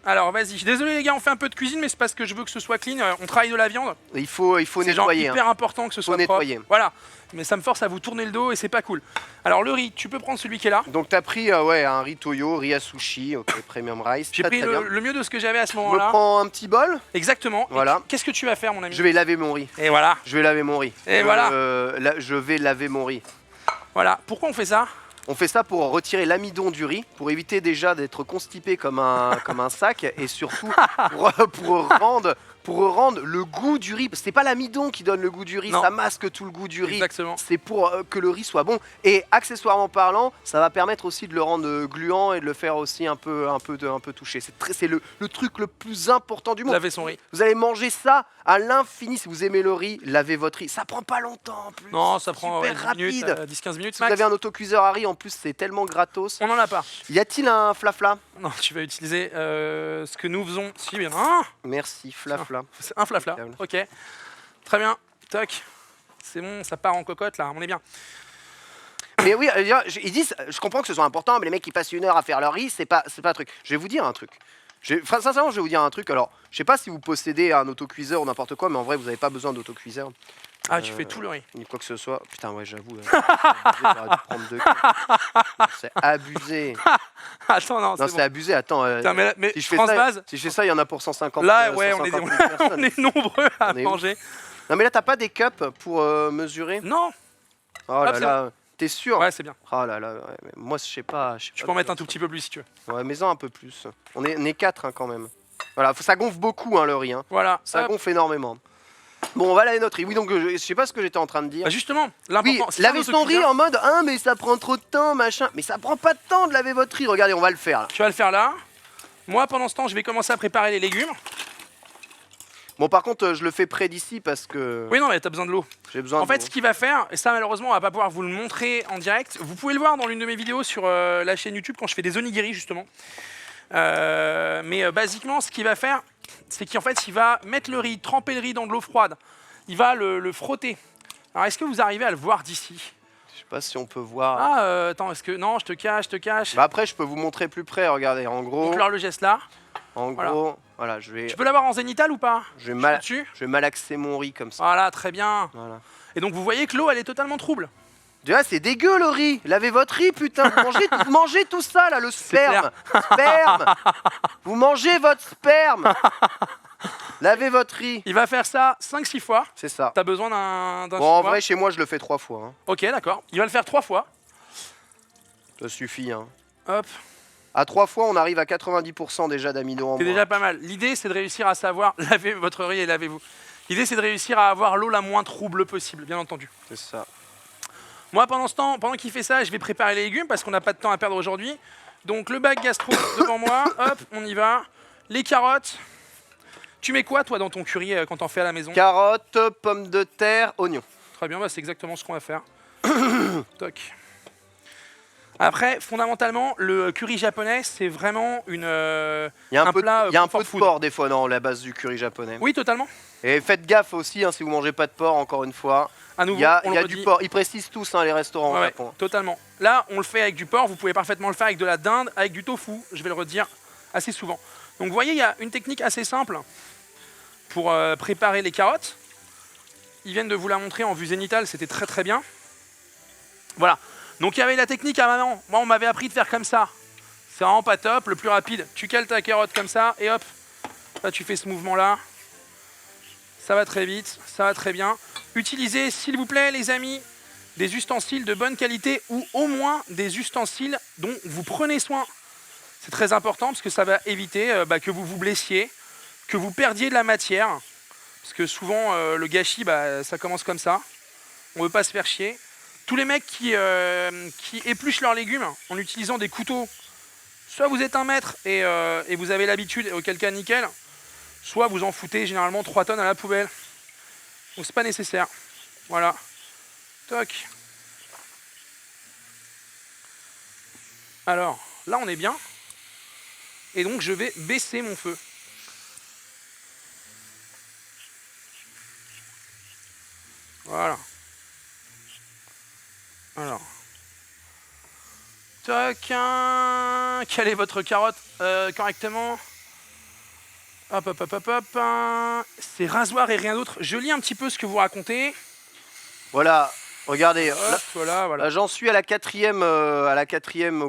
alors vas-y, je suis désolé les gars, on fait un peu de cuisine, mais c'est parce que je veux que ce soit clean. On travaille de la viande. Il faut nettoyer. C'est hyper important que ce soit nettoyer. propre. Voilà, mais ça me force à vous tourner le dos et c'est pas cool. Alors le riz, tu peux prendre celui qui est là. Donc t'as pris un riz Toyo, riz à sushi, ok, premium rice. J'ai pris le mieux de ce que j'avais à ce moment-là. Je prends un petit bol. Exactement. Voilà. Qu'est-ce que tu vas faire mon ami? Je vais laver mon riz. Et voilà. Je vais laver mon riz. Et voilà. Je vais laver mon riz. Voilà. Pourquoi on fait ça? On fait ça pour retirer l'amidon du riz, pour éviter déjà d'être constipé comme un sac, et surtout pour rendre le goût du riz. C'est pas l'amidon qui donne le goût du riz, ça masque tout le goût du riz. Exactement. C'est pour que le riz soit bon. Et accessoirement parlant, ça va permettre aussi de le rendre gluant et de le faire aussi un peu touché. C'est le truc le plus important du monde. Laver son riz. Vous allez manger ça à l'infini. Si vous aimez le riz, lavez votre riz. Ça prend pas longtemps en plus. Non, ça prend 10-15 minutes. Si vous avez un autocuiseur à riz, en plus c'est tellement gratos. On en a pas. Y a-t-il un flafla? Non, tu vas utiliser ce que nous faisons. Si, bien. Ah, merci, flafla. c'est un flafla. Ok. Très bien. Toc. C'est bon, ça part en cocotte là, on est bien. Mais oui, ils disent, je comprends que ce soit important, mais les mecs qui passent 1 heure à faire leur riz, c'est pas un truc. Je vais vous dire un truc. Sincèrement, je vais vous dire un truc. Alors, je sais pas si vous possédez un autocuiseur ou n'importe quoi, mais en vrai, vous n'avez pas besoin d'autocuiseur. Ah, tu fais tout le riz. Ni quoi que ce soit. Putain, ouais, j'avoue. J'aurais dû prendre 2 kilos. C'est abusé. Attends, non, c'est abusé. Attends. Putain, mais si je fais ça, il y en a pour 150. Là, ouais, on est nombreux à manger. Non, mais là, t'as pas des cups pour mesurer? Non. Oh là là. T'es sûr? Ouais, c'est bien. Oh là là. Ouais, moi, je sais pas. Je peux en mettre un tout petit peu plus si tu veux. Ouais, mets-en un peu plus. On est 4 hein, quand même. Voilà, ça gonfle beaucoup hein, le riz. Hein. Voilà. Ça Hop. gonfle énormément. Bon, on va laver notre riz. Oui, donc je sais pas ce que j'étais en train de dire. Bah justement, Oui, l'important, c'est laver un son riz autocuiseur. en mode ah mais ça prend trop de temps, machin. Mais ça prend pas de temps de laver votre riz. Regardez, on va le faire là. Tu vas le faire là. Moi, pendant ce temps, je vais commencer à préparer les légumes. Bon, par contre, je le fais près d'ici parce que Oui, non, mais t'as besoin de l'eau. j'ai besoin En de fait, ce qu'il va faire, et ça malheureusement on va pas pouvoir vous le montrer en direct, vous pouvez le voir dans l'une de mes vidéos sur la chaîne YouTube quand je fais des onigiri justement. Basiquement, ce qu'il va faire, c'est qu'en fait il va mettre le riz, tremper le riz dans de l'eau froide, il va le frotter. Alors est-ce que vous arrivez à le voir d'ici? Je sais pas si on peut voir. Ah, attends, est-ce que... Non, je te cache. Bah après, je peux vous montrer plus près. Regardez, en gros, Donc là, le geste là. voilà. Voilà, je vais Tu peux l'avoir en zénital ou pas? je vais Dessus. malaxer mon riz comme ça. Voilà, très bien. Voilà. Et donc vous voyez que l'eau elle est totalement trouble. Déjà, c'est dégueu le riz. Lavez votre riz, putain. Mangez tout ça là, le sperme. Sperme. Vous mangez votre sperme. Lavez votre riz. Il va faire ça 5-6 fois. C'est ça. T'as besoin d'un Bon, en support. vrai, chez moi, je le fais 3 fois. Hein. Ok, d'accord. Il va le faire 3 fois. Ça suffit. Hein. Hop, À 3 fois, on arrive à 90% déjà d'amidon en c'est moins. déjà pas mal. L'idée, c'est de réussir à savoir laver votre riz et lavez-vous. L'idée, c'est de réussir à avoir l'eau la moins trouble possible, bien entendu. C'est ça. Moi, pendant ce temps, pendant qu'il fait ça, je vais préparer les légumes parce qu'on n'a pas de temps à perdre aujourd'hui. Donc, le bac gastro devant moi. Hop, on y va. Les carottes. Tu mets quoi, toi, dans ton curry quand t'en fais à la maison? Carottes, pommes de terre, oignons. Très bien, bah, c'est exactement ce qu'on va faire. Toc. Après, fondamentalement, le curry japonais, c'est vraiment Il y a un peu plat de comfort food. porc des fois dans la base du curry japonais. Oui, totalement. Et faites gaffe aussi hein, si vous mangez pas de porc, encore une fois. À nouveau, Il y a, on il le y a redit. du porc. Ils précisent tous hein, les restaurants Ouais, au ouais, Japon. totalement. Là, on le fait avec du porc. Vous pouvez parfaitement le faire avec de la dinde, avec du tofu. Je vais le redire assez souvent. Donc, vous voyez, il y a une technique assez simple pour préparer les carottes. Ils viennent de vous la montrer en vue zénitale. C'était très, très bien. Voilà. Donc, il y avait la technique à maman. Moi, on m'avait appris de faire comme ça. C'est vraiment pas top. Le plus rapide, tu cales ta carotte comme ça et hop. Là, tu fais ce mouvement-là. Ça va très vite, ça va très bien. Utilisez, s'il vous plaît, les amis, des ustensiles de bonne qualité ou au moins des ustensiles dont vous prenez soin. C'est très important parce que ça va éviter que vous vous blessiez, que vous perdiez de la matière. Parce que souvent, le gâchis, ça commence comme ça. On ne veut pas se faire chier. Tous les mecs qui épluchent leurs légumes en utilisant des couteaux, soit vous êtes un maître et vous avez l'habitude, auquel cas nickel, soit vous en foutez généralement 3 tonnes à la poubelle. Donc c'est pas nécessaire. Voilà. Toc. Alors, là on est bien. Et donc je vais baisser mon feu. Voilà. Alors. Toc. Calez votre carotte correctement. Hop, hop, hop, hop, hop. C'est rasoir et rien d'autre. Je lis un petit peu ce que vous racontez. Voilà, regardez. Hop, Là, voilà. là, j'en suis à la au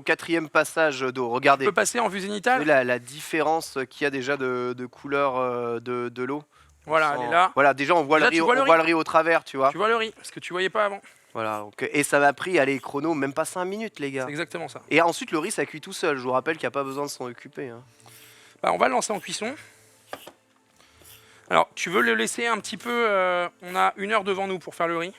quatrième passage d'eau. On Regardez. peut passer en vue zénitale. Vous voyez la différence qu'il y a déjà de couleur de l'eau. Voilà, elle est là. Voilà, déjà on voit, Là, le riz, tu vois le on voit le riz au travers, tu vois. Tu vois le riz, parce que tu voyais pas avant. Voilà, donc, et ça m'a pris, allez, chrono, même pas 5 minutes, les gars. C'est exactement ça. Et ensuite, le riz, ça cuit tout seul. Je vous rappelle qu'il n'y a pas besoin de s'en occuper. Hein. On va le lancer en cuisson. Alors, tu veux le laisser un petit peu... on a 1 heure devant nous pour faire le riz.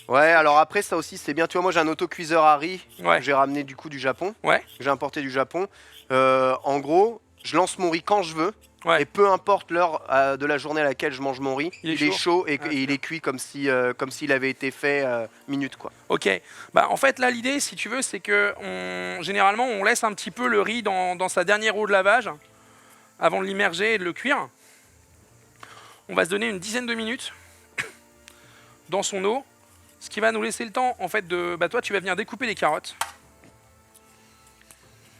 Ouais, alors après, ça aussi, c'est bien. Tu vois, moi, j'ai un autocuiseur à riz Ouais. que j'ai ramené du coup du Japon. Ouais. Que j'ai importé du Japon. En gros, je lance mon riz quand je veux. Ouais. Et peu importe l'heure de la journée à laquelle je mange mon riz, Il est est chaud et, Ah, et il est cuit comme si, comme s'il avait été fait minute, quoi. Ok. En fait, là, l'idée, si tu veux, c'est que généralement, on laisse un petit peu le riz dans sa dernière eau de lavage avant de l'immerger et de le cuire. On va se donner une dizaine de minutes dans son eau, ce qui va nous laisser le temps, en fait, de... toi, tu vas venir découper les carottes.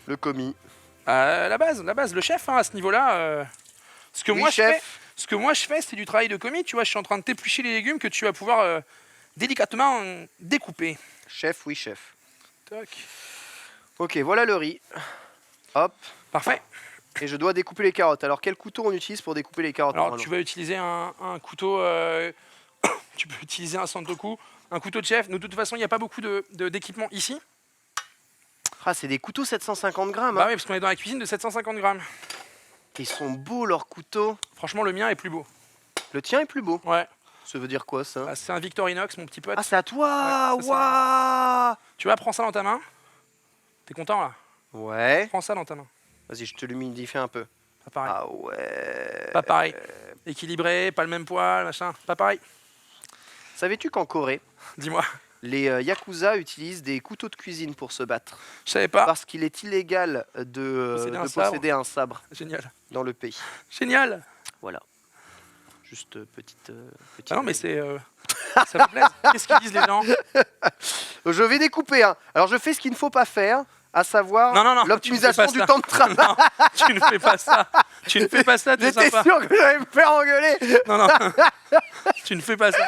Le commis. La base, le chef, hein, à ce niveau-là. Ce que Oui, moi chef. ce que moi je fais, c'est du travail de commis. Tu vois, je suis en train de t'éplucher les légumes que tu vas pouvoir délicatement découper. Chef, oui, chef. Toc. Ok, voilà le riz. Hop. Parfait. Et je dois découper les carottes. Alors, quel couteau on utilise pour découper les carottes Alors, normalement tu vas utiliser un couteau. Tu peux utiliser un santoku, un couteau de chef. Nous, de toute façon, il n'y a pas beaucoup d'équipement ici. Ah, c'est des couteaux 750 grammes. Bah Hein. oui, parce qu'on est dans la cuisine de 750 grammes. Ils sont beaux leurs couteaux. Franchement, le mien est plus beau. Le tien est plus beau. Ouais. Ça veut dire quoi ça? Bah, c'est un Victorinox, mon petit pote. Ah, c'est à toi. Ouais, ça, Waouh. Tu vois, prends ça dans ta main. T'es content là? Ouais. Prends ça dans ta main. Vas-y, je te l'humidifie un peu. Pas pareil. Ah ouais. Pas pareil. Équilibré, pas le même poil, machin. Pas pareil. Savais-tu qu'en Corée, Dis-moi. les Yakuza utilisent des couteaux de cuisine pour se battre? Je savais pas. Parce qu'il est illégal de posséder un sabre Génial. dans le pays. Génial. Voilà. Juste petite... Ah non, mais c'est... ça me plaît. Qu'est-ce qu'ils disent les gens? Je vais découper. Hein. Alors, je fais ce qu'il ne faut pas faire, à savoir Non, l'optimisation du temps de travail. Non, tu ne fais pas ça. Tu ne fais pas ça, t'es J'étais sympa. sûr que j'allais me faire engueuler. Non. Tu ne fais pas ça.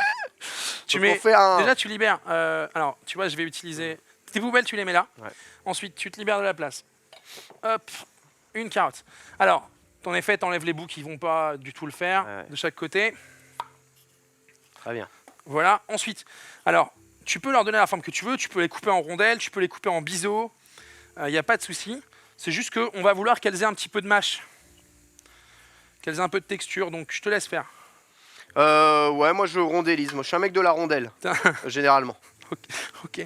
Tu Donc, mets... on fait un... Déjà, tu libères. Alors, tu vois, je vais utiliser... Tes poubelles, tu les mets là. Ouais. Ensuite, tu te libères de la place. Hop, une carotte. Alors, en effet, t'enlèves les bouts qui vont pas du tout le faire, Ouais. de chaque côté. Très bien. Voilà. Ensuite, alors, tu peux leur donner la forme que tu veux. Tu peux les couper en rondelles, tu peux les couper en biseaux. Il n'y a pas de souci. C'est juste qu'on va vouloir qu'elles aient un petit peu de mâche. Qu'elles aient un peu de texture. Donc, je te laisse faire. Ouais, moi je rondellise. Moi, je suis un mec de la rondelle, généralement. Ok.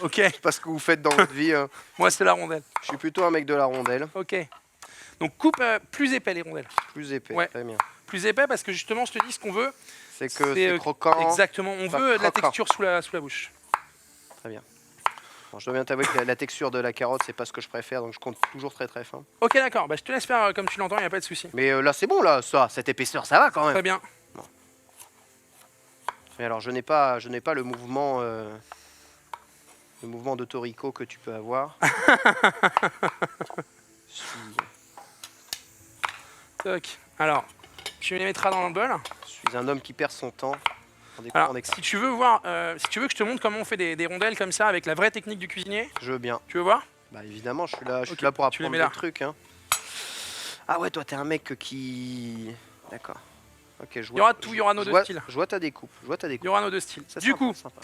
Ok. C'est pas ce que vous faites dans votre vie. Hein. Moi, c'est la rondelle. Je suis plutôt un mec de la rondelle. Ok. Donc, coupe plus épais les rondelles. Plus épais, Ouais. très bien. Plus épais parce que justement, je te dis ce qu'on veut. C'est que c'est croquant. Exactement. On pas veut de la croquant. texture sous la bouche. Très bien. Bon, je dois bien t'avouer que la texture de la carotte, c'est pas ce que je préfère, donc je compte toujours très très fin. Ok, d'accord. Bah, je te laisse faire comme tu l'entends, il n'y a pas de souci. Mais là, c'est bon, là, ça, cette épaisseur, ça va quand même. Très bien. Mais alors, je n'ai pas le mouvement de Toriko que tu peux avoir. Toc. Alors, tu les mettras dans le bol. Je suis un homme qui perd son temps en découpant Alors, des si tu veux voir, si tu veux que je te montre comment on fait des rondelles comme ça avec la vraie technique du cuisinier, Je veux bien. tu veux voir? Bah évidemment, je suis là, Ok, pour tu les apprendre mets des là. trucs. Hein. Ah ouais, toi, t'es un mec qui... D'accord. Ok, je vois. Il y aura tout, il y aura nos deux styles. Je vois ta découpe. Il y aura nos deux styles. Ça, Du sympa, coup, sympa.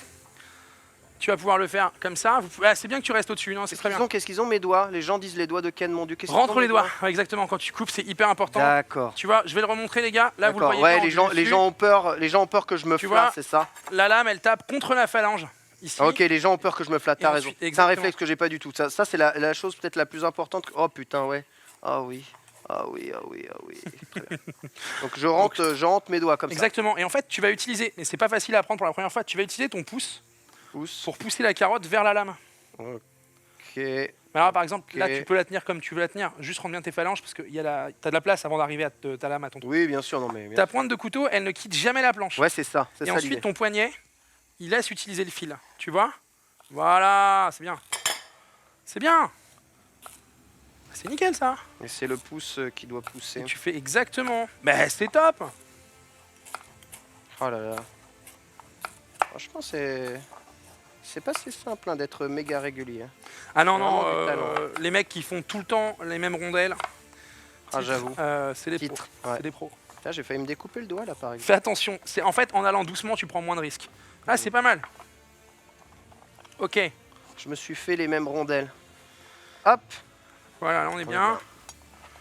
tu vas pouvoir le faire comme ça. Ah, c'est bien que tu restes au-dessus, non? C'est très bien. Qu'est-ce qu'ils ont mes doigts? Les gens disent les doigts de Ken, mon dieu. Qu'est-ce qu'ils Rentre ont, les mes doigts. Ouais, exactement. Quand tu coupes, c'est hyper important. D'accord. Tu vois, je vais le remontrer, les gars. Là, vous le D'accord. voyez Ouais, pas, les gens ont peur. Les gens ont peur que je me Tu flatte, vois c'est ça? La lame, elle tape contre la phalange. Ici. Ah, ok, les gens ont peur que je me flatte. Et T'as ensuite, raison. C'est un exactement. réflexe que j'ai pas du tout. Ça c'est la chose peut-être la plus importante. Oh putain, ouais. Ah oui. Ah oui. Très bien. Donc je rentre mes doigts comme Exactement. Et en fait, tu vas utiliser, et c'est pas facile à apprendre pour la première fois, tu vas utiliser ton pouce ça. Pouce. pour pousser la carotte vers la lame. Ok. Alors, par exemple, là, Ok. tu peux la tenir comme tu veux la tenir. Juste rends bien tes phalanges parce que t'as de la place avant d'arriver à ta lame à ton truc. Oui, bien sûr, non mais. Ta pointe de couteau, elle ne quitte jamais la planche. Ouais, c'est ça. C'est Et ça ensuite, l'idée. ton poignet, il laisse utiliser le fil. Tu vois? Voilà, c'est bien. C'est bien. C'est nickel ça. Et c'est le pouce qui doit pousser. Et tu fais exactement. Mais c'est top. Oh là là. Franchement, c'est pas si simple hein, d'être méga régulier. Hein. Ah non, Vraiment non, du talent. les mecs qui font tout le temps les mêmes rondelles, Ah, j'avoue. c'est des Titre, pros. ouais. C'est des pros. Là, j'ai failli me découper le doigt là, par exemple. Fais attention. En fait, en allant doucement, tu prends moins de risques. Ah, c'est pas mal. Ok. Je me suis fait les mêmes rondelles. Hop. Voilà, là on est bien.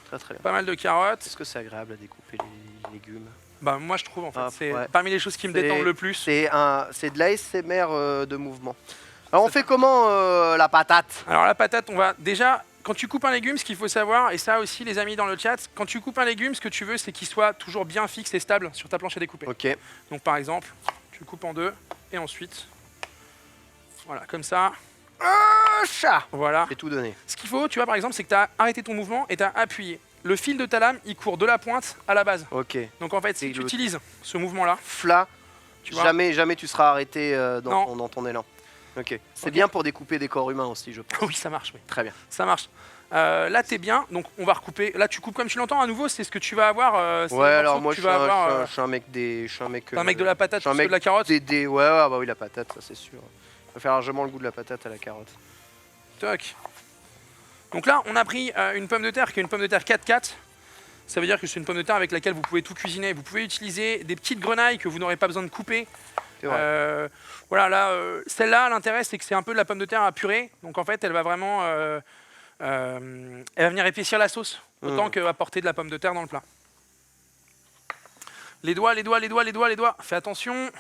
Très très bien. Pas mal de carottes. Est-ce que c'est agréable à découper les légumes? Bah moi je trouve en fait. Ah, C'est ouais. parmi les choses qui me détendent le plus. C'est de l'ASMR de mouvement. Alors on fait comment la patate? Alors la patate, on va déjà... Quand tu coupes un légume, ce qu'il faut savoir, et ça aussi les amis dans le chat, quand tu coupes un légume, ce que tu veux c'est qu'il soit toujours bien fixe et stable sur ta planche à découper. Ok. Donc par exemple, tu le coupes en deux et ensuite, voilà, comme ça, Chat. voilà. J'ai tout donné. Ce qu'il faut, tu vois par exemple, c'est que tu as arrêté ton mouvement et tu as appuyé. Le fil de ta lame, il court de la pointe à la base. Ok. Donc en fait, si Et tu le- utilises ce mouvement-là, Fla. tu vois, Jamais tu seras arrêté Non. dans ton élan. Ok. C'est Ok. bien pour découper des corps humains aussi, je pense. oui ça marche, oui. Très bien. Ça marche. Là, t'es bien, donc on va recouper. Là, tu coupes comme tu l'entends à nouveau, c'est ce que tu vas avoir. C'est Ouais, les alors morceaux moi que je tu suis, vas avoir. je suis un mec des. Je suis un mec. T'es un mec de la patate je suis un plus que mec de la carotte. Ouais, bah oui, la patate, ça c'est sûr. Je préfère largement le goût de la patate à la carotte. Toc. Donc là, on a pris une pomme de terre qui est une pomme de terre 4x4. Ça veut dire que c'est une pomme de terre avec laquelle vous pouvez tout cuisiner. Vous pouvez utiliser des petites grenailles que vous n'aurez pas besoin de couper. C'est vrai. Voilà, là, celle-là, l'intérêt, c'est que c'est un peu de la pomme de terre à purée. Donc en fait, elle va vraiment Elle va venir épaissir la sauce, autant qu'apporter de la pomme de terre dans le plat. Les doigts, les doigts, les doigts, les doigts, les doigts. Fais attention.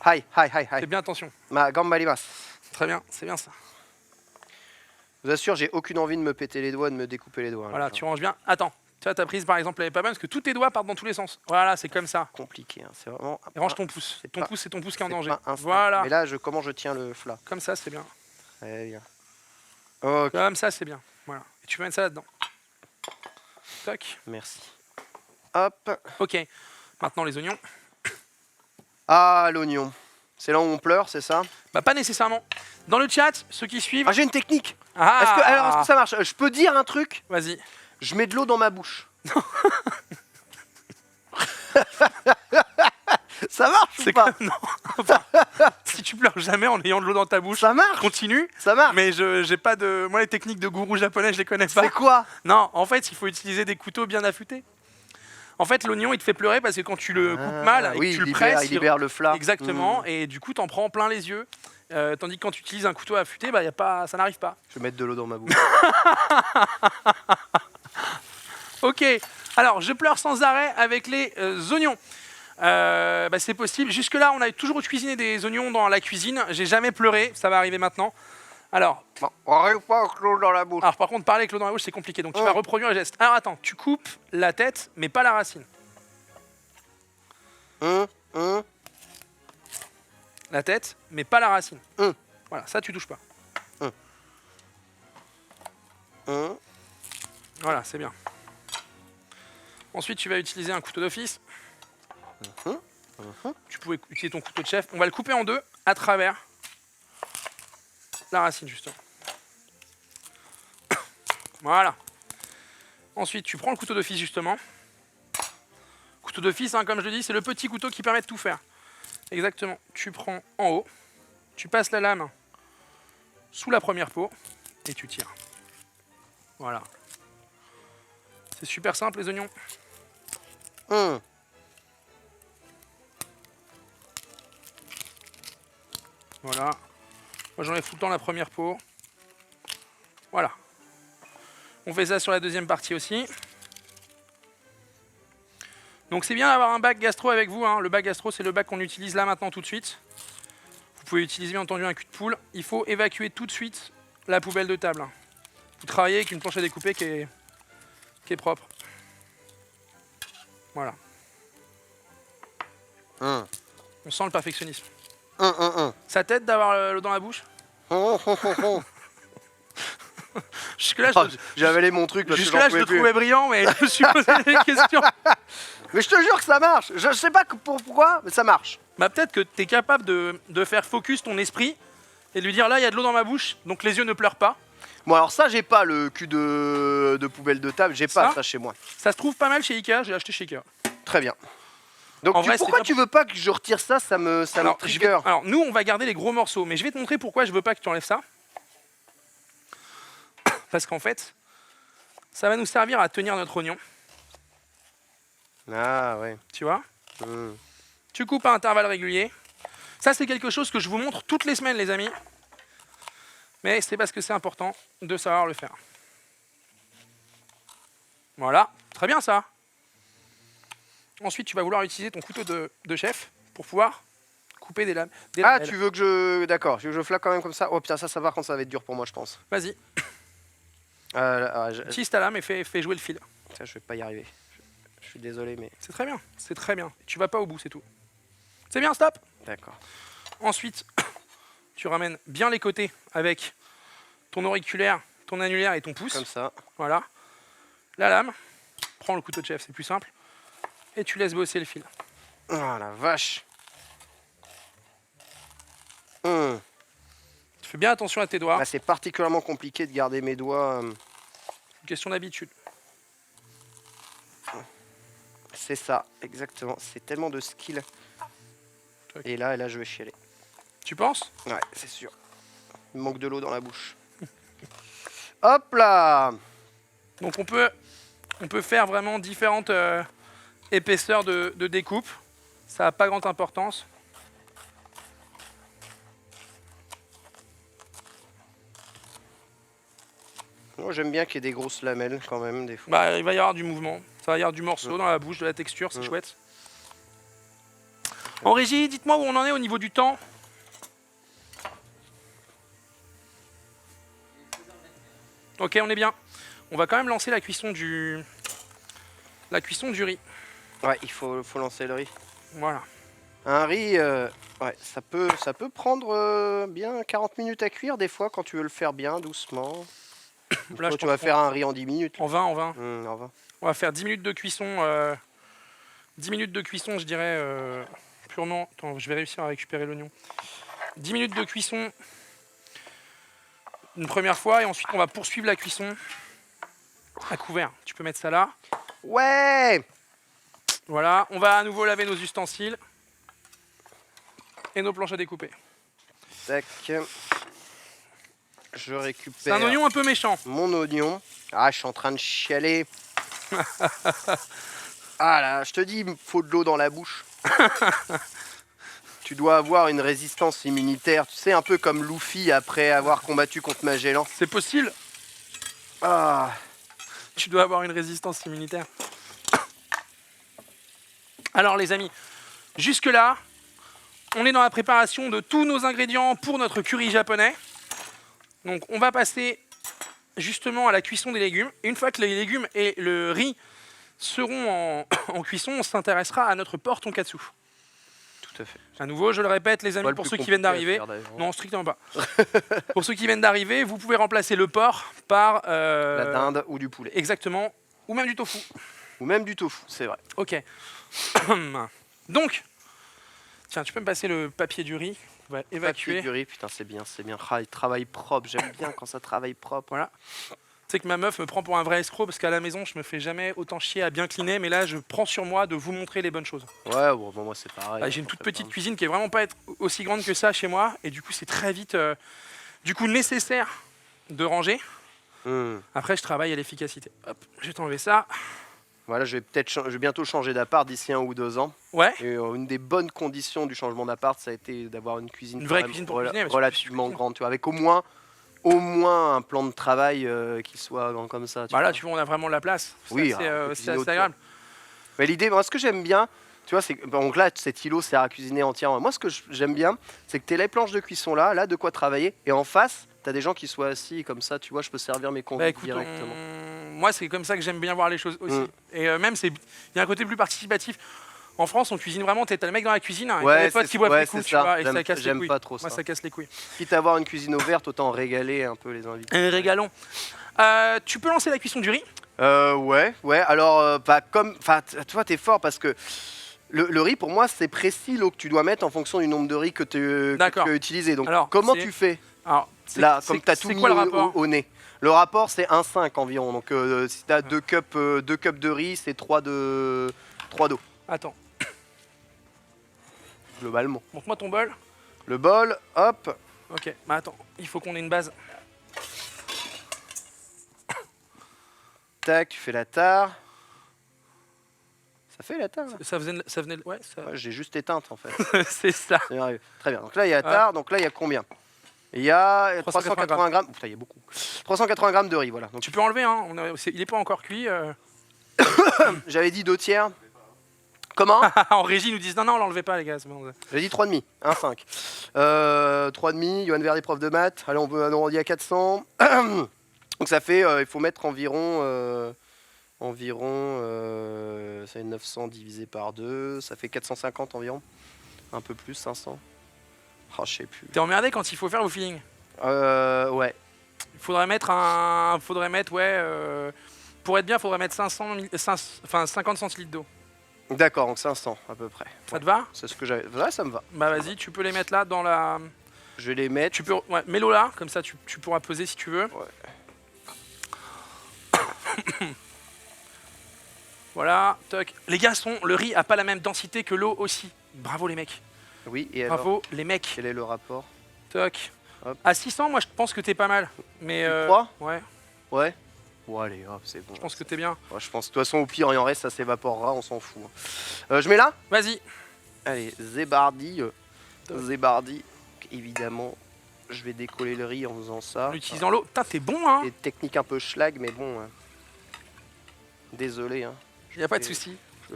Hi. Fais bien attention. Ma gambarimas. Très bien, c'est bien ça. Je vous assure, j'ai aucune envie de me péter les doigts, de me découper les doigts. Voilà, là. tu ranges bien. Attends, tu vois, ta prise par exemple, elle est pas bonne parce que tous tes doigts partent dans tous les sens. Voilà, c'est comme ça. Compliqué, hein. C'est vraiment. Et range ton pouce. c'est Ton pas- pouce, c'est ton pouce qui est en c'est danger. pas instinct. Voilà. Mais là, comment je tiens le flat? Comme ça, c'est bien. Très bien. Ok, Comme ça, c'est bien. Voilà. Et tu peux mettre ça là-dedans. Toc. merci. Hop. Ok. Maintenant, les oignons. Ah, l'oignon. C'est là où on pleure, c'est ça? Bah, pas nécessairement. Dans le chat, ceux qui suivent. Ah, j'ai une technique. Ah, Est-ce que ça marche? Je peux dire un truc? Vas-y. Je mets de l'eau dans ma bouche. Ça marche ou C'est pas? comme... Non. Enfin, si tu pleures jamais en ayant de l'eau dans ta bouche, Ça marche. continue. Ça marche. Mais j'ai pas de. Moi, les techniques de gourou japonais, je les connais pas. C'est quoi? Non, en fait, il faut utiliser des couteaux bien affûtés. En fait, l'oignon, il te fait pleurer parce que quand tu le coupes mal et oui, que tu le il presses, libère, il libère le flat. exactement, et du coup, t'en prends plein les yeux. Tandis que quand tu utilises un couteau affûté, bah, ça n'arrive pas. Je vais mettre de l'eau dans ma bouche. Ok, alors je pleure sans arrêt avec les oignons. Bah, c'est possible. Jusque-là, on a toujours cuisiné des oignons dans la cuisine. J'ai jamais pleuré, ça va arriver maintenant. Alors, Bon, on arrive pas avec l'eau dans la bouche. par contre, parler avec l'eau dans la bouche, c'est compliqué. Donc tu vas reproduire le geste. Alors attends, tu coupes la tête, mais pas la racine. La tête, mais pas la racine. Voilà, ça tu touches pas. Voilà, c'est bien. Ensuite, tu vas utiliser un couteau d'office. Tu pouvais utiliser ton couteau de chef. On va le couper en deux à travers la racine, justement. Voilà. Ensuite, tu prends le couteau d'office, justement. Couteau d'office, hein, comme je le dis, c'est le petit couteau qui permet de tout faire. Exactement. Tu prends en haut, tu passes la lame sous la première peau et tu tires. Voilà. C'est super simple, les oignons. Voilà. Moi, j'enlève tout le temps la première peau. Voilà. On fait ça sur la deuxième partie aussi. Donc c'est bien d'avoir un bac gastro avec vous, hein. Le bac gastro, c'est le bac qu'on utilise là maintenant tout de suite. Vous pouvez utiliser bien entendu un cul de poule. Il faut évacuer tout de suite la poubelle de table. Vous travaillez avec une planche à découper qui est propre. Voilà. On sent le perfectionnisme. Ça t'aide d'avoir l'eau dans la bouche? Jusque-là, J'ai avalé mon truc parce que j'en je pouvais le plus. trouvais brillant, mais je me suis posé des questions. Mais je te jure que ça marche. Je sais pas pourquoi, mais ça marche. Bah, peut-être que tu es capable de faire focus ton esprit et de lui dire là, il y a de l'eau dans ma bouche, donc les yeux ne pleurent pas. Bon, alors ça, j'ai pas le cul de poubelle de table. J'ai pas ça chez moi. Ça se trouve pas mal chez Ikea, j'ai acheté chez Ikea. Très bien. Donc En vrai, pourquoi c'est tu veux pas que je retire ça? Ça me trigger. Alors, nous, on va garder les gros morceaux, mais je vais te montrer pourquoi je veux pas que tu enlèves ça. Parce qu'en fait, ça va nous servir à tenir notre oignon. Ah ouais. Tu vois? Tu coupes à intervalles réguliers. Ça, c'est quelque chose que je vous montre toutes les semaines, les amis. Mais c'est parce que c'est important de savoir le faire. Voilà, très bien ça. Ensuite, tu vas vouloir utiliser ton couteau de chef pour pouvoir couper des lames. Ah, tu veux que je... D'accord, tu veux que je flaque quand même comme ça? Oh putain, ça par contre, ça va être dur pour moi, je pense. Vas-y, utilise ta lame et fais jouer le fil. Ça, je vais pas y arriver. Je suis désolé, mais... C'est très bien, c'est très bien. Tu vas pas au bout, c'est tout. C'est bien, stop. D'accord. Ensuite, tu ramènes bien les côtés avec ton auriculaire, ton annulaire et ton pouce. Comme ça. Voilà. La lame. Prends le couteau de chef, c'est plus simple. Et tu laisses bosser le fil. Oh la vache. Fais bien attention à tes doigts. Là, c'est particulièrement compliqué de garder mes doigts. Une question d'habitude. C'est ça, exactement. C'est tellement de skill. Et là, je vais chialer. Tu penses? Ouais, c'est sûr. Il me manque de l'eau dans la bouche. Hop là. Donc on peut faire vraiment différentes épaisseurs de découpe. Ça n'a pas grande importance. Moi, j'aime bien qu'il y ait des grosses lamelles quand même, des fois. Bah, il va y avoir du mouvement. Ça va y avoir du morceau dans la bouche, de la texture, c'est chouette. En régie, dites-moi où on en est au niveau du temps. Ok, on est bien. On va quand même lancer la cuisson du riz. Ouais, il faut lancer le riz. Voilà. Un riz, ouais, ça peut prendre bien 40 minutes à cuire des fois quand tu veux le faire bien, doucement. Là, Toi, tu vas faire un riz en 10 minutes. En 20, en 20. En 20. On va faire 10 minutes de cuisson. 10 minutes de cuisson, je dirais, purement... Attends, je vais réussir à récupérer l'oignon. 10 minutes de cuisson une première fois, et ensuite on va poursuivre la cuisson à couvert. Tu peux mettre ça là. Ouais! Voilà, on va à nouveau laver nos ustensiles et nos planches à découper. Tac. Je récupère... C'est un oignon un peu méchant. Mon oignon. Ah, je suis en train de chialer. Ah là, je te dis, il me faut de l'eau dans la bouche. Tu dois avoir une résistance immunitaire, tu sais, un peu comme Luffy après avoir combattu contre Magellan. C'est possible. Ah. Tu dois avoir une résistance immunitaire. Alors les amis, jusque-là, on est dans la préparation de tous nos ingrédients pour notre curry japonais. Donc on va passer justement à la cuisson des légumes. Et une fois que les légumes et le riz seront en cuisson, on s'intéressera à notre porc tonkatsu. Tout à fait. À nouveau, je le répète, les amis, pour ceux qui viennent d'arriver. Non, strictement pas. Pour ceux qui viennent d'arriver, vous pouvez remplacer le porc par... la dinde ou du poulet. Exactement. Ou même du tofu. Ou même du tofu, c'est vrai. Ok. Donc, tiens, tu peux me passer le papier du riz. On va évacuer. Papier du riz, putain, c'est bien, c'est bien. Ah, il travaille propre, j'aime bien quand ça travaille propre. Voilà. Tu sais que ma meuf me prend pour un vrai escroc parce qu'à la maison, je me fais jamais autant chier à bien cleaner, mais là, je prends sur moi de vous montrer les bonnes choses. Ouais, bon, moi c'est pareil. J'ai une toute petite cuisine qui est vraiment pas aussi grande que ça chez moi, et du coup, c'est très vite nécessaire de ranger. Après, je travaille à l'efficacité. Hop, je vais t'enlever ça. Voilà, je vais bientôt changer d'appart d'ici 1 ou 2 ans. Ouais. Et une des bonnes conditions du changement d'appart, ça a été d'avoir une cuisine, vraie cuisine pour cuisiner, relativement grande, tu vois, avec au moins un plan de travail qui soit grand comme ça. Là, tu vois, on a vraiment de la place. Oui, c'est assez agréable. Mais l'idée, moi, ce que j'aime bien, tu vois, c'est donc là, cet îlot sert à cuisiner entièrement. Moi, ce que j'aime bien, c'est que tu as les planches de cuisson là, de quoi travailler, et en face, tu as des gens qui soient assis comme ça, tu vois, je peux servir mes convives directement. Moi, c'est comme ça que j'aime bien voir les choses aussi. Et même, il y a un côté plus participatif. En France, on cuisine vraiment, t'as le mec dans la cuisine, et t'as des potes qui boivent les coups, tu vois, et ça casse les couilles. Pas trop ça. Moi, ça casse les couilles. Quitte à avoir une cuisine ouverte, autant régaler un peu les invités. Régalons. Tu peux lancer la cuisson du riz? Ouais. Alors, toi, t'es fort parce que le riz, pour moi, c'est précis l'eau que tu dois mettre en fonction du nombre de riz que tu as utilisé. Donc, alors, comment tu fais? Là, comme tu as tout mis au nez. Le rapport, c'est 1,5 environ. Donc, si tu as 2 cups de riz, c'est 3 d'eau. Attends. Globalement. Montre-moi ton bol. Le bol, hop. Ok, bah attends, il faut qu'on ait une base. Tac, tu fais la tare. Ça fait la tare là. Ça venait, ouais, ça... Ouais, j'ai juste éteinte en fait. C'est ça. Très bien. Donc là, il y a la tare. Donc là, il y a combien? Il y a 380 grammes. Putain, il y a beaucoup. 380 grammes de riz, voilà. Donc, tu peux enlever, hein. Il n'est pas encore cuit. J'avais dit 2 tiers. Comment? En régie, ils nous disent non, on l'enlevait pas, les gars. Bon. J'ai dit 3,5. 1,5. 3,5. Johan Vert, prof de maths. Allez, on arrondit à 400. Donc ça fait, il faut mettre environ, ça fait 900 divisé par 2. Ça fait 450 environ. Un peu plus, 500. Oh, je sais plus. T'es emmerdé quand il faut faire au feeling? Ouais. Il faudrait mettre pour être bien, il faudrait mettre 50 centilitres d'eau. D'accord, donc 500 à peu près. Ça te va? C'est ce que j'avais. Ouais, ça me va. Bah vas-y, tu peux les mettre là dans la... Je vais les mettre. Tu peux... Ouais, mets-le là, comme ça tu pourras peser si tu veux. Ouais. Voilà, toc. Les gars, le riz a pas la même densité que l'eau aussi. Bravo les mecs. Oui, et bravo alors, les mecs. quel est le rapport? Toc. Hop. À 600, moi je pense que t'es pas mal. Mais tu crois? Ouais. Ouais. Bon allez, hop, c'est bon. Je pense que t'es bien. Ouais, je pense de toute façon au pire il en reste, ça s'évaporera, on s'en fout. Je mets là? Vas-y. Allez, Zébardi. Zébardi, évidemment. je vais décoller le riz en faisant ça. En utilisant l'eau. Putain, t'es bon, hein. C'est technique un peu schlag, mais bon. Désolé. Hein. Y a pas de souci. Je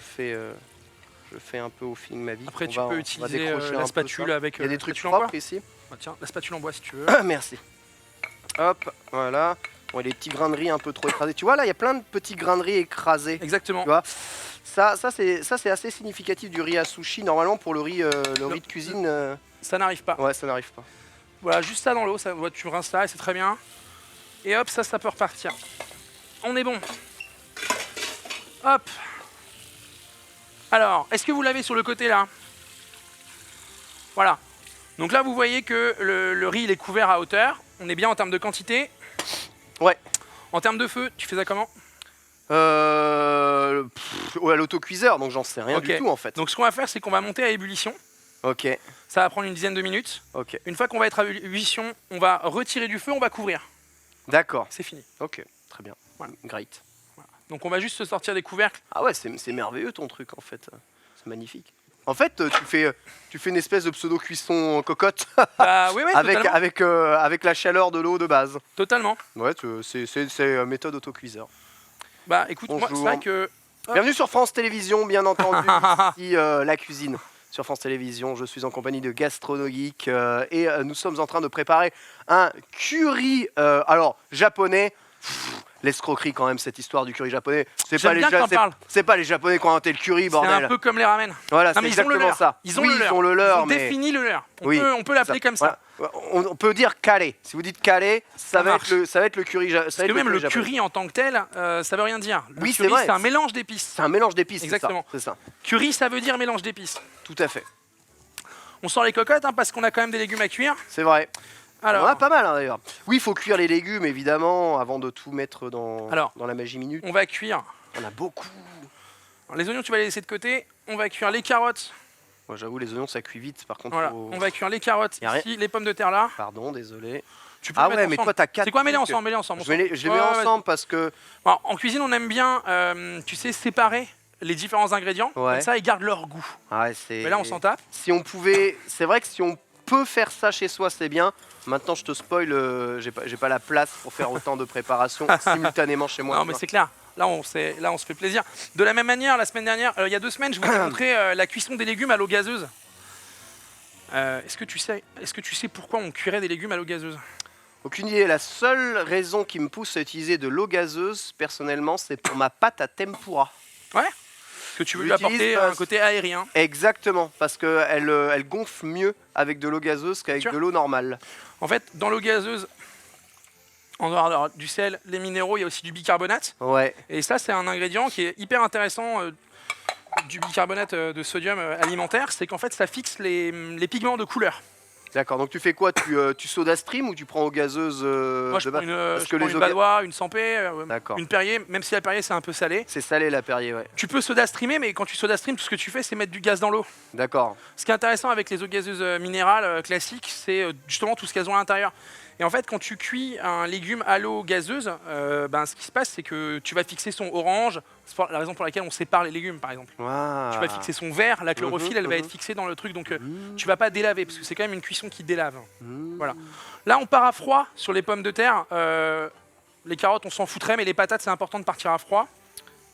fais un peu au feeling ma vie. Après, tu peux utiliser la spatule avec. Il y a des trucs propres ici. Ah, tiens, la spatule en bois si tu veux. Merci. Hop, voilà. Bon, les petits grains de riz un peu trop écrasés. Tu vois, là, il y a plein de petits grains de riz écrasés. Exactement. Tu vois, ça c'est assez significatif du riz à sushi. Normalement, pour le riz de cuisine... Ça n'arrive pas. Ouais, ça n'arrive pas. Voilà, juste ça dans l'eau, tu rinces ça et c'est très bien. Et hop, ça peut repartir. On est bon. Hop. Alors, est-ce que vous l'avez sur le côté là? Voilà. Donc là, vous voyez que le riz il est couvert à hauteur. On est bien en termes de quantité. Ouais. En termes de feu, tu fais ça comment? Ouais, à l'autocuiseur, donc j'en sais rien du tout en fait. Donc ce qu'on va faire, c'est qu'on va monter à ébullition. Ok. Ça va prendre une dizaine de minutes. Ok. Une fois qu'on va être à ébullition, on va retirer du feu, on va couvrir. D'accord. C'est fini. Ok, très bien. Voilà. Great. Voilà. Donc on va juste se sortir des couvercles. Ah ouais, c'est merveilleux ton truc en fait. C'est magnifique. En fait, tu fais une espèce de pseudo-cuisson cocotte Bah, oui, avec la chaleur de l'eau de base. Totalement. Ouais, c'est méthode autocuiseur. Bah écoute, moi c'est vrai que... Bienvenue sur France Télévisions, bien entendu, ici la cuisine. Sur France Télévisions, je suis en compagnie de Gastronogeek et nous sommes en train de préparer un curry, alors japonais. L'escroquerie quand même, cette histoire du curry japonais. C'est pas les Japonais qui ont inventé le curry, bordel. C'est un peu comme les ramen. Voilà, c'est exactement ça. Ils ont le leur. Ils ont défini le leur. On peut l'appeler comme ça. Voilà. On peut dire calé. Si vous dites calé, ça va être le curry japonais. Parce que même le curry en tant que tel, ça veut rien dire. Le oui, curry, c'est un mélange d'épices. C'est un mélange d'épices, exactement. C'est ça. Curry, ça veut dire mélange d'épices. Tout à fait. On sort les cocottes parce qu'on a quand même des légumes à cuire. C'est vrai. Alors, on en a pas mal d'ailleurs. Oui, il faut cuire les légumes évidemment avant de tout mettre dans la magie minute. On va cuire. On a beaucoup. Alors, les oignons, tu vas les laisser de côté. On va cuire les carottes. Moi, j'avoue, les oignons ça cuit vite. Par contre, voilà. On va cuire les carottes ici, les pommes de terre là. Pardon, désolé. Tu peux mais toi t'as 4. C'est quoi, mêler ensemble, Je les mets ensemble parce que. Alors, en cuisine, on aime bien, tu sais, séparer les différents ingrédients. Ouais. Comme ça, ils gardent leur goût. Ouais, mais là, on s'en tape. Si on pouvait, c'est vrai que si on peut faire ça chez soi, c'est bien. Maintenant, je te spoil, j'ai pas la place pour faire autant de préparation simultanément chez moi. Non, mais c'est clair. Là, on se fait plaisir. De la même manière, la semaine dernière, il y a 2 semaines, je vous ai montré la cuisson des légumes à l'eau gazeuse. Est-ce que tu sais pourquoi on cuirait des légumes à l'eau gazeuse? Aucune idée. La seule raison qui me pousse à utiliser de l'eau gazeuse, personnellement, c'est pour ma pâte à tempura. Ouais. Que tu veux lui apporter un côté aérien. Exactement, parce qu'elle gonfle mieux avec de l'eau gazeuse qu'avec de l'eau normale. En fait, dans l'eau gazeuse, en dehors du sel, les minéraux, il y a aussi du bicarbonate. Ouais. Et ça, c'est un ingrédient qui est hyper intéressant du bicarbonate de sodium alimentaire, c'est qu'en fait, ça fixe les pigments de couleur. D'accord, donc tu fais quoi? Tu soda stream ou tu prends eau gazeuse Moi, je prends une Badois, une Sampé, une Perrier, même si la Perrier c'est un peu salé. C'est salé la Perrier, ouais. Tu peux soda streamer, mais quand tu soda stream, tout ce que tu fais, c'est mettre du gaz dans l'eau. D'accord. Ce qui est intéressant avec les eaux gazeuses minérales classiques, c'est justement tout ce qu'elles ont à l'intérieur. Et en fait, quand tu cuis un légume à l'eau gazeuse, ce qui se passe, c'est que tu vas fixer son orange. C'est la raison pour laquelle on sépare les légumes, par exemple. Wow. Tu vas fixer son vert, la chlorophylle, elle va être fixée dans le truc. Donc, tu vas pas délaver, parce que c'est quand même une cuisson qui délave. Voilà. Là, on part à froid sur les pommes de terre. Les carottes, on s'en foutrait, mais les patates, c'est important de partir à froid.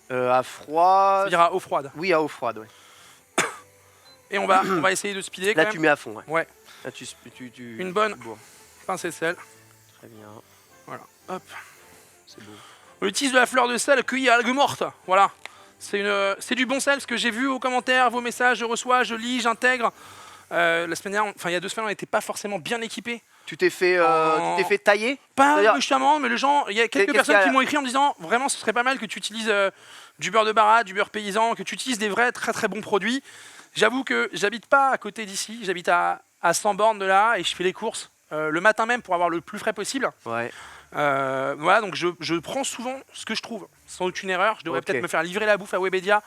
À froid. C'est-à-dire à eau froide. Oui, à eau froide, oui. Et on va essayer de speeder. Là, tu mets à fond, ouais. Ouais. Là, une bonne pincée de sel. Très bien. Voilà. Hop. C'est beau. On utilise de la fleur de sel cueillie à algues mortes. Voilà. C'est du bon sel, parce que j'ai vu aux commentaires, vos messages, je reçois, je lis, j'intègre. La semaine dernière, il y a 2 semaines, on n'était pas forcément bien équipés. Tu t'es fait tailler? Pas méchamment, mais il y a quelques personnes qui m'ont écrit en me disant vraiment ce serait pas mal que tu utilises du beurre de baratte, du beurre paysan, que tu utilises des vrais très très bons produits. J'avoue que j'habite pas à côté d'ici, j'habite à 100 bornes de là et je fais les courses le matin même pour avoir le plus frais possible. Ouais. Voilà, donc je prends souvent ce que je trouve, sans aucune erreur. Je devrais peut-être me faire livrer la bouffe à Webedia.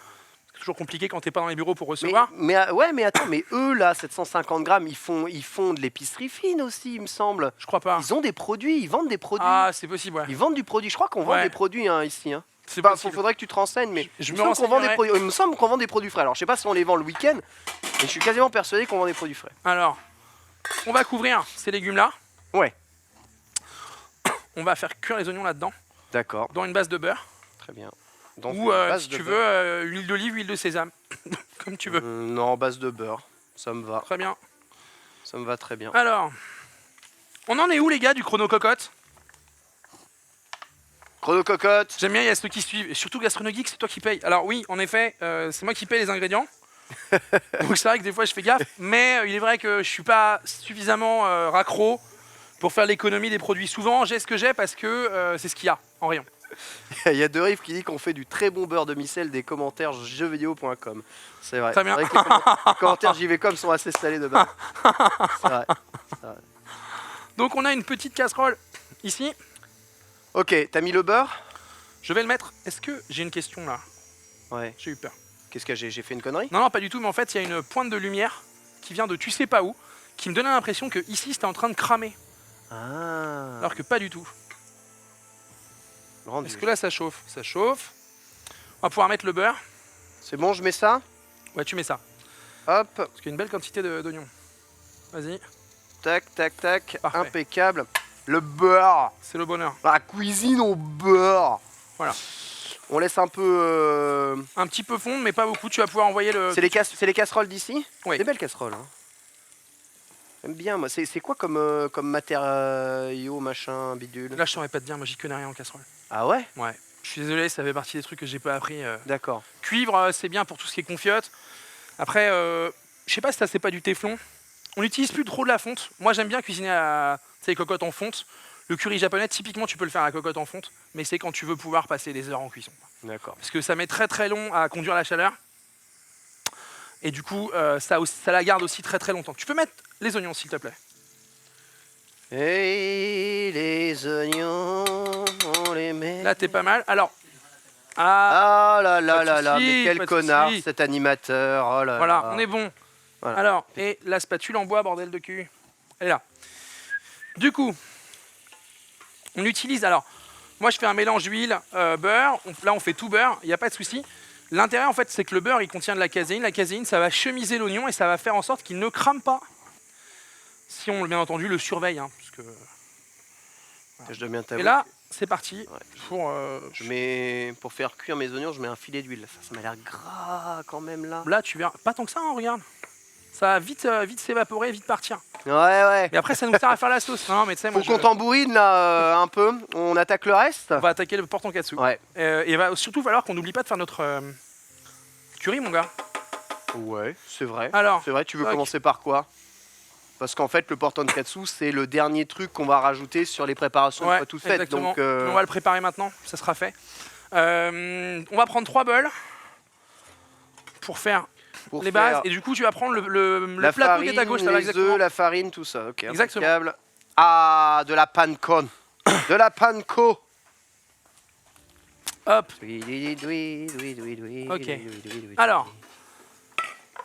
C'est toujours compliqué quand t'es pas dans les bureaux pour recevoir. Mais attends, mais eux là, 750 grammes, ils font de l'épicerie fine aussi, il me semble. Je crois pas. Ils ont des produits, ils vendent des produits. Ah, c'est possible, ouais. Ils vendent du produit. Je crois qu'on vend des produits ici. Hein. C'est possible. Faudrait que tu te renseignes, mais il me semble qu'on vend des produits frais. Alors je sais pas si on les vend le week-end, mais je suis quasiment persuadé qu'on vend des produits frais. Alors, on va couvrir ces légumes là. Ouais, On va faire cuire les oignons là-dedans, d'accord, dans une base de beurre. très bien. Donc, Ou base si de tu beurre. veux, huile d'olive, huile de sésame. Comme tu veux. Non, base de beurre, ça me va. Très bien. Ça me va très bien. Alors, on en est où les gars du chrono cocotte? Chrono cocotte. J'aime bien, il y a ceux qui suivent. Et surtout Gastronogeek, c'est toi qui paye. Alors oui, en effet, c'est moi qui paye les ingrédients. Donc c'est vrai que des fois je fais gaffe. Mais il est vrai que je suis pas suffisamment raccro pour faire l'économie des produits. Souvent, j'ai ce que j'ai parce que c'est ce qu'il y a en rayon. Il y a De Rive qui dit qu'on fait du très bon beurre de micelle des commentaires jeuxvideo.com. C'est vrai. Très bien. C'est vrai que les commentaires JVcom sont assez salés de base. C'est vrai. Donc on a une petite casserole ici. Ok, t'as mis le beurre? Je vais le mettre. Est-ce que j'ai une question là? Ouais. J'ai eu peur. Qu'est-ce que j'ai fait une connerie? Non, non, pas du tout. Mais en fait, il y a une pointe de lumière qui vient de tu sais pas où, qui me donnait l'impression que ici c'était en train de cramer. Ah. Alors que pas du tout. Grand Est-ce Dieu. que là ça chauffe? Ça chauffe. On va pouvoir mettre le beurre. C'est bon, je mets ça? Ouais, tu mets ça. Hop, Parce qu'il y a une belle quantité d'oignons. Vas-y, tac, tac, tac. Parfait. Impeccable. Le beurre. c'est le bonheur. La cuisine au beurre. Voilà. On laisse un peu. Un petit peu fondre, mais pas beaucoup. Tu vas pouvoir envoyer le. C'est les casseroles d'ici? Oui. Des belles casseroles. Hein. J'aime bien, moi. C'est quoi comme matériau, machin, bidule? Là, je saurais pas te dire, moi j'y connais rien en casserole. Ah ouais? Ouais. Je suis désolé, ça fait partie des trucs que j'ai pas appris. D'accord. Cuivre, c'est bien pour tout ce qui est confiote. Après, je sais pas si ça c'est pas du téflon. On n'utilise plus trop de la fonte. Moi, j'aime bien cuisiner les cocottes en fonte. Le curry japonais, typiquement, tu peux le faire à la cocotte en fonte, mais c'est quand tu veux pouvoir passer des heures en cuisson. D'accord. Parce que ça met très très long à conduire la chaleur. Et du coup, ça la garde aussi très très longtemps. Tu peux mettre les oignons, s'il te plaît. Et les oignons, on les met. Là, t'es pas mal. Alors, ah, Ah là là pas de là là, soucis, mais pas quel de connard soucis. cet animateur. Oh là voilà, là. on est bon. Voilà. Alors, et la spatule en bois, bordel de cul. Elle est là. Du coup, on utilise, alors, moi je fais un mélange huile, beurre. Là, on fait tout beurre, il n'y a pas de souci. L'intérêt, en fait, c'est que le beurre, il contient de la caséine. La caséine, ça va chemiser l'oignon et ça va faire en sorte qu'il ne crame pas. Si on, bien entendu, le surveille. Hein, parce que... Je dois bien Et t'avouer. là, c'est parti. Ouais. Pour, Pour faire cuire mes oignons, je mets un filet d'huile. Ça m'a l'air gras quand même là. là, tu verras. Pas tant que ça, hein, regarde. Ça va vite, vite s'évaporer, vite partir. Ouais, ouais. Et après, ça nous sert à faire la sauce. Non, mais tu sais, moi, Faut qu'on tambourine là un peu. On attaque le reste. on va attaquer le portonkatsu. Ouais. Et il va surtout falloir qu'on n'oublie pas de faire notre curry, mon gars. Ouais, c'est vrai. Alors, C'est vrai, tu veux toc. commencer par quoi? Parce qu'en fait, le portonkatsu, c'est le dernier truc qu'on va rajouter sur les préparations une ouais, fois toutes faites. exactement. Donc, On va le préparer maintenant, ça sera fait. On va prendre 3 bols pour faire pour les faire bases. Et du coup, tu vas prendre le la plateau qui farine, est à gauche, là, les exactement. œufs, la farine, tout ça. Ok, Exactement. impeccable. Ah, de la pancone. De la panko. Hop. Ok. Ok. Alors,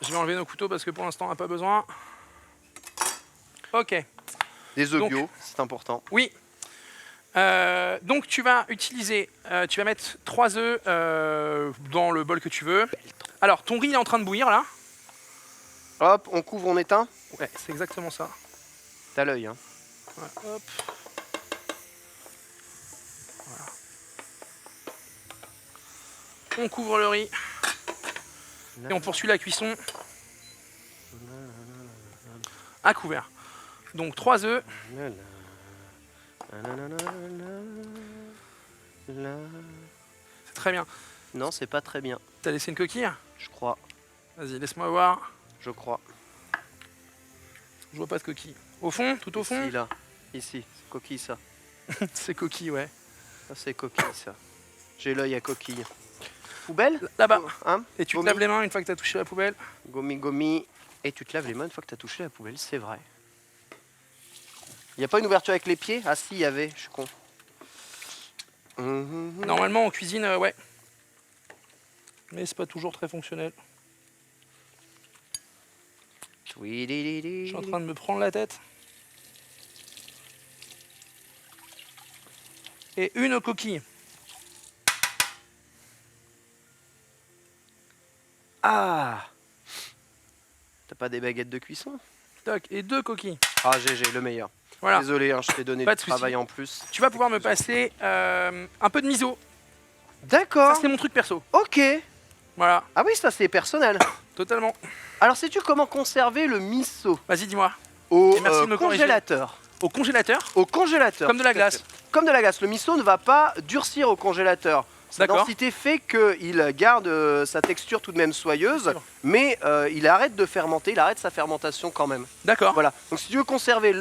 je vais enlever nos couteaux parce que pour l'instant, on n'a pas besoin. Ok. Des œufs Donc- bio, c'est important. Oui. Donc tu vas utiliser, tu vas mettre 3 œufs dans le bol que tu veux. Alors ton riz est en train de bouillir là. Hop, on couvre, on éteint. Ouais, c'est exactement ça. T'as l'œil, hein. Ouais, hop. Voilà. On couvre le riz et on poursuit la cuisson à couvert. Donc 3 œufs. C'est très bien. Non, c'est pas très bien, T'as laissé une coquille? je crois. Vas-y, laisse-moi voir. Je crois. Je vois pas de coquille. Au fond, tout au fond. Ici, là. Ici, c'est coquille, ça. C'est coquille, ouais. Ça, c'est coquille, ça. J'ai l'œil à coquille. Poubelle? Là-bas. Hein? Et tu te Gomi. laves les mains une fois que t'as touché la poubelle. Gomi, gomi. Et tu te laves les mains une fois que t'as touché la poubelle, c'est vrai. Il n'y a pas une ouverture avec les pieds? Ah si, il y avait, je suis con. Normalement en cuisine, ouais. Mais c'est pas toujours très fonctionnel. Je suis en train de me prendre la tête. Et une coquille. Ah! T'as pas des baguettes de cuisson? Toc, et 2 coquilles. Ah, GG, le meilleur. Voilà. Désolé, hein, je t'ai donné Pas du de souci. travail en plus. Tu vas pouvoir me passer un peu de miso. D'accord. Ça, c'est mon truc perso. Ok. Voilà, Ah oui, ça c'est personnel. totalement. Alors, sais-tu comment conserver le miso? Vas-y, dis-moi. Au Et merci de me corriger. congélateur. Au congélateur, Au congélateur. comme de la tout à glace. fait. Comme de la glace. Le miso ne va pas durcir au congélateur. Sa D'accord. densité fait qu'il garde sa texture tout de même soyeuse, Bien sûr. mais il arrête de fermenter, il arrête sa fermentation quand même. D'accord. Voilà. Donc si tu veux conserver,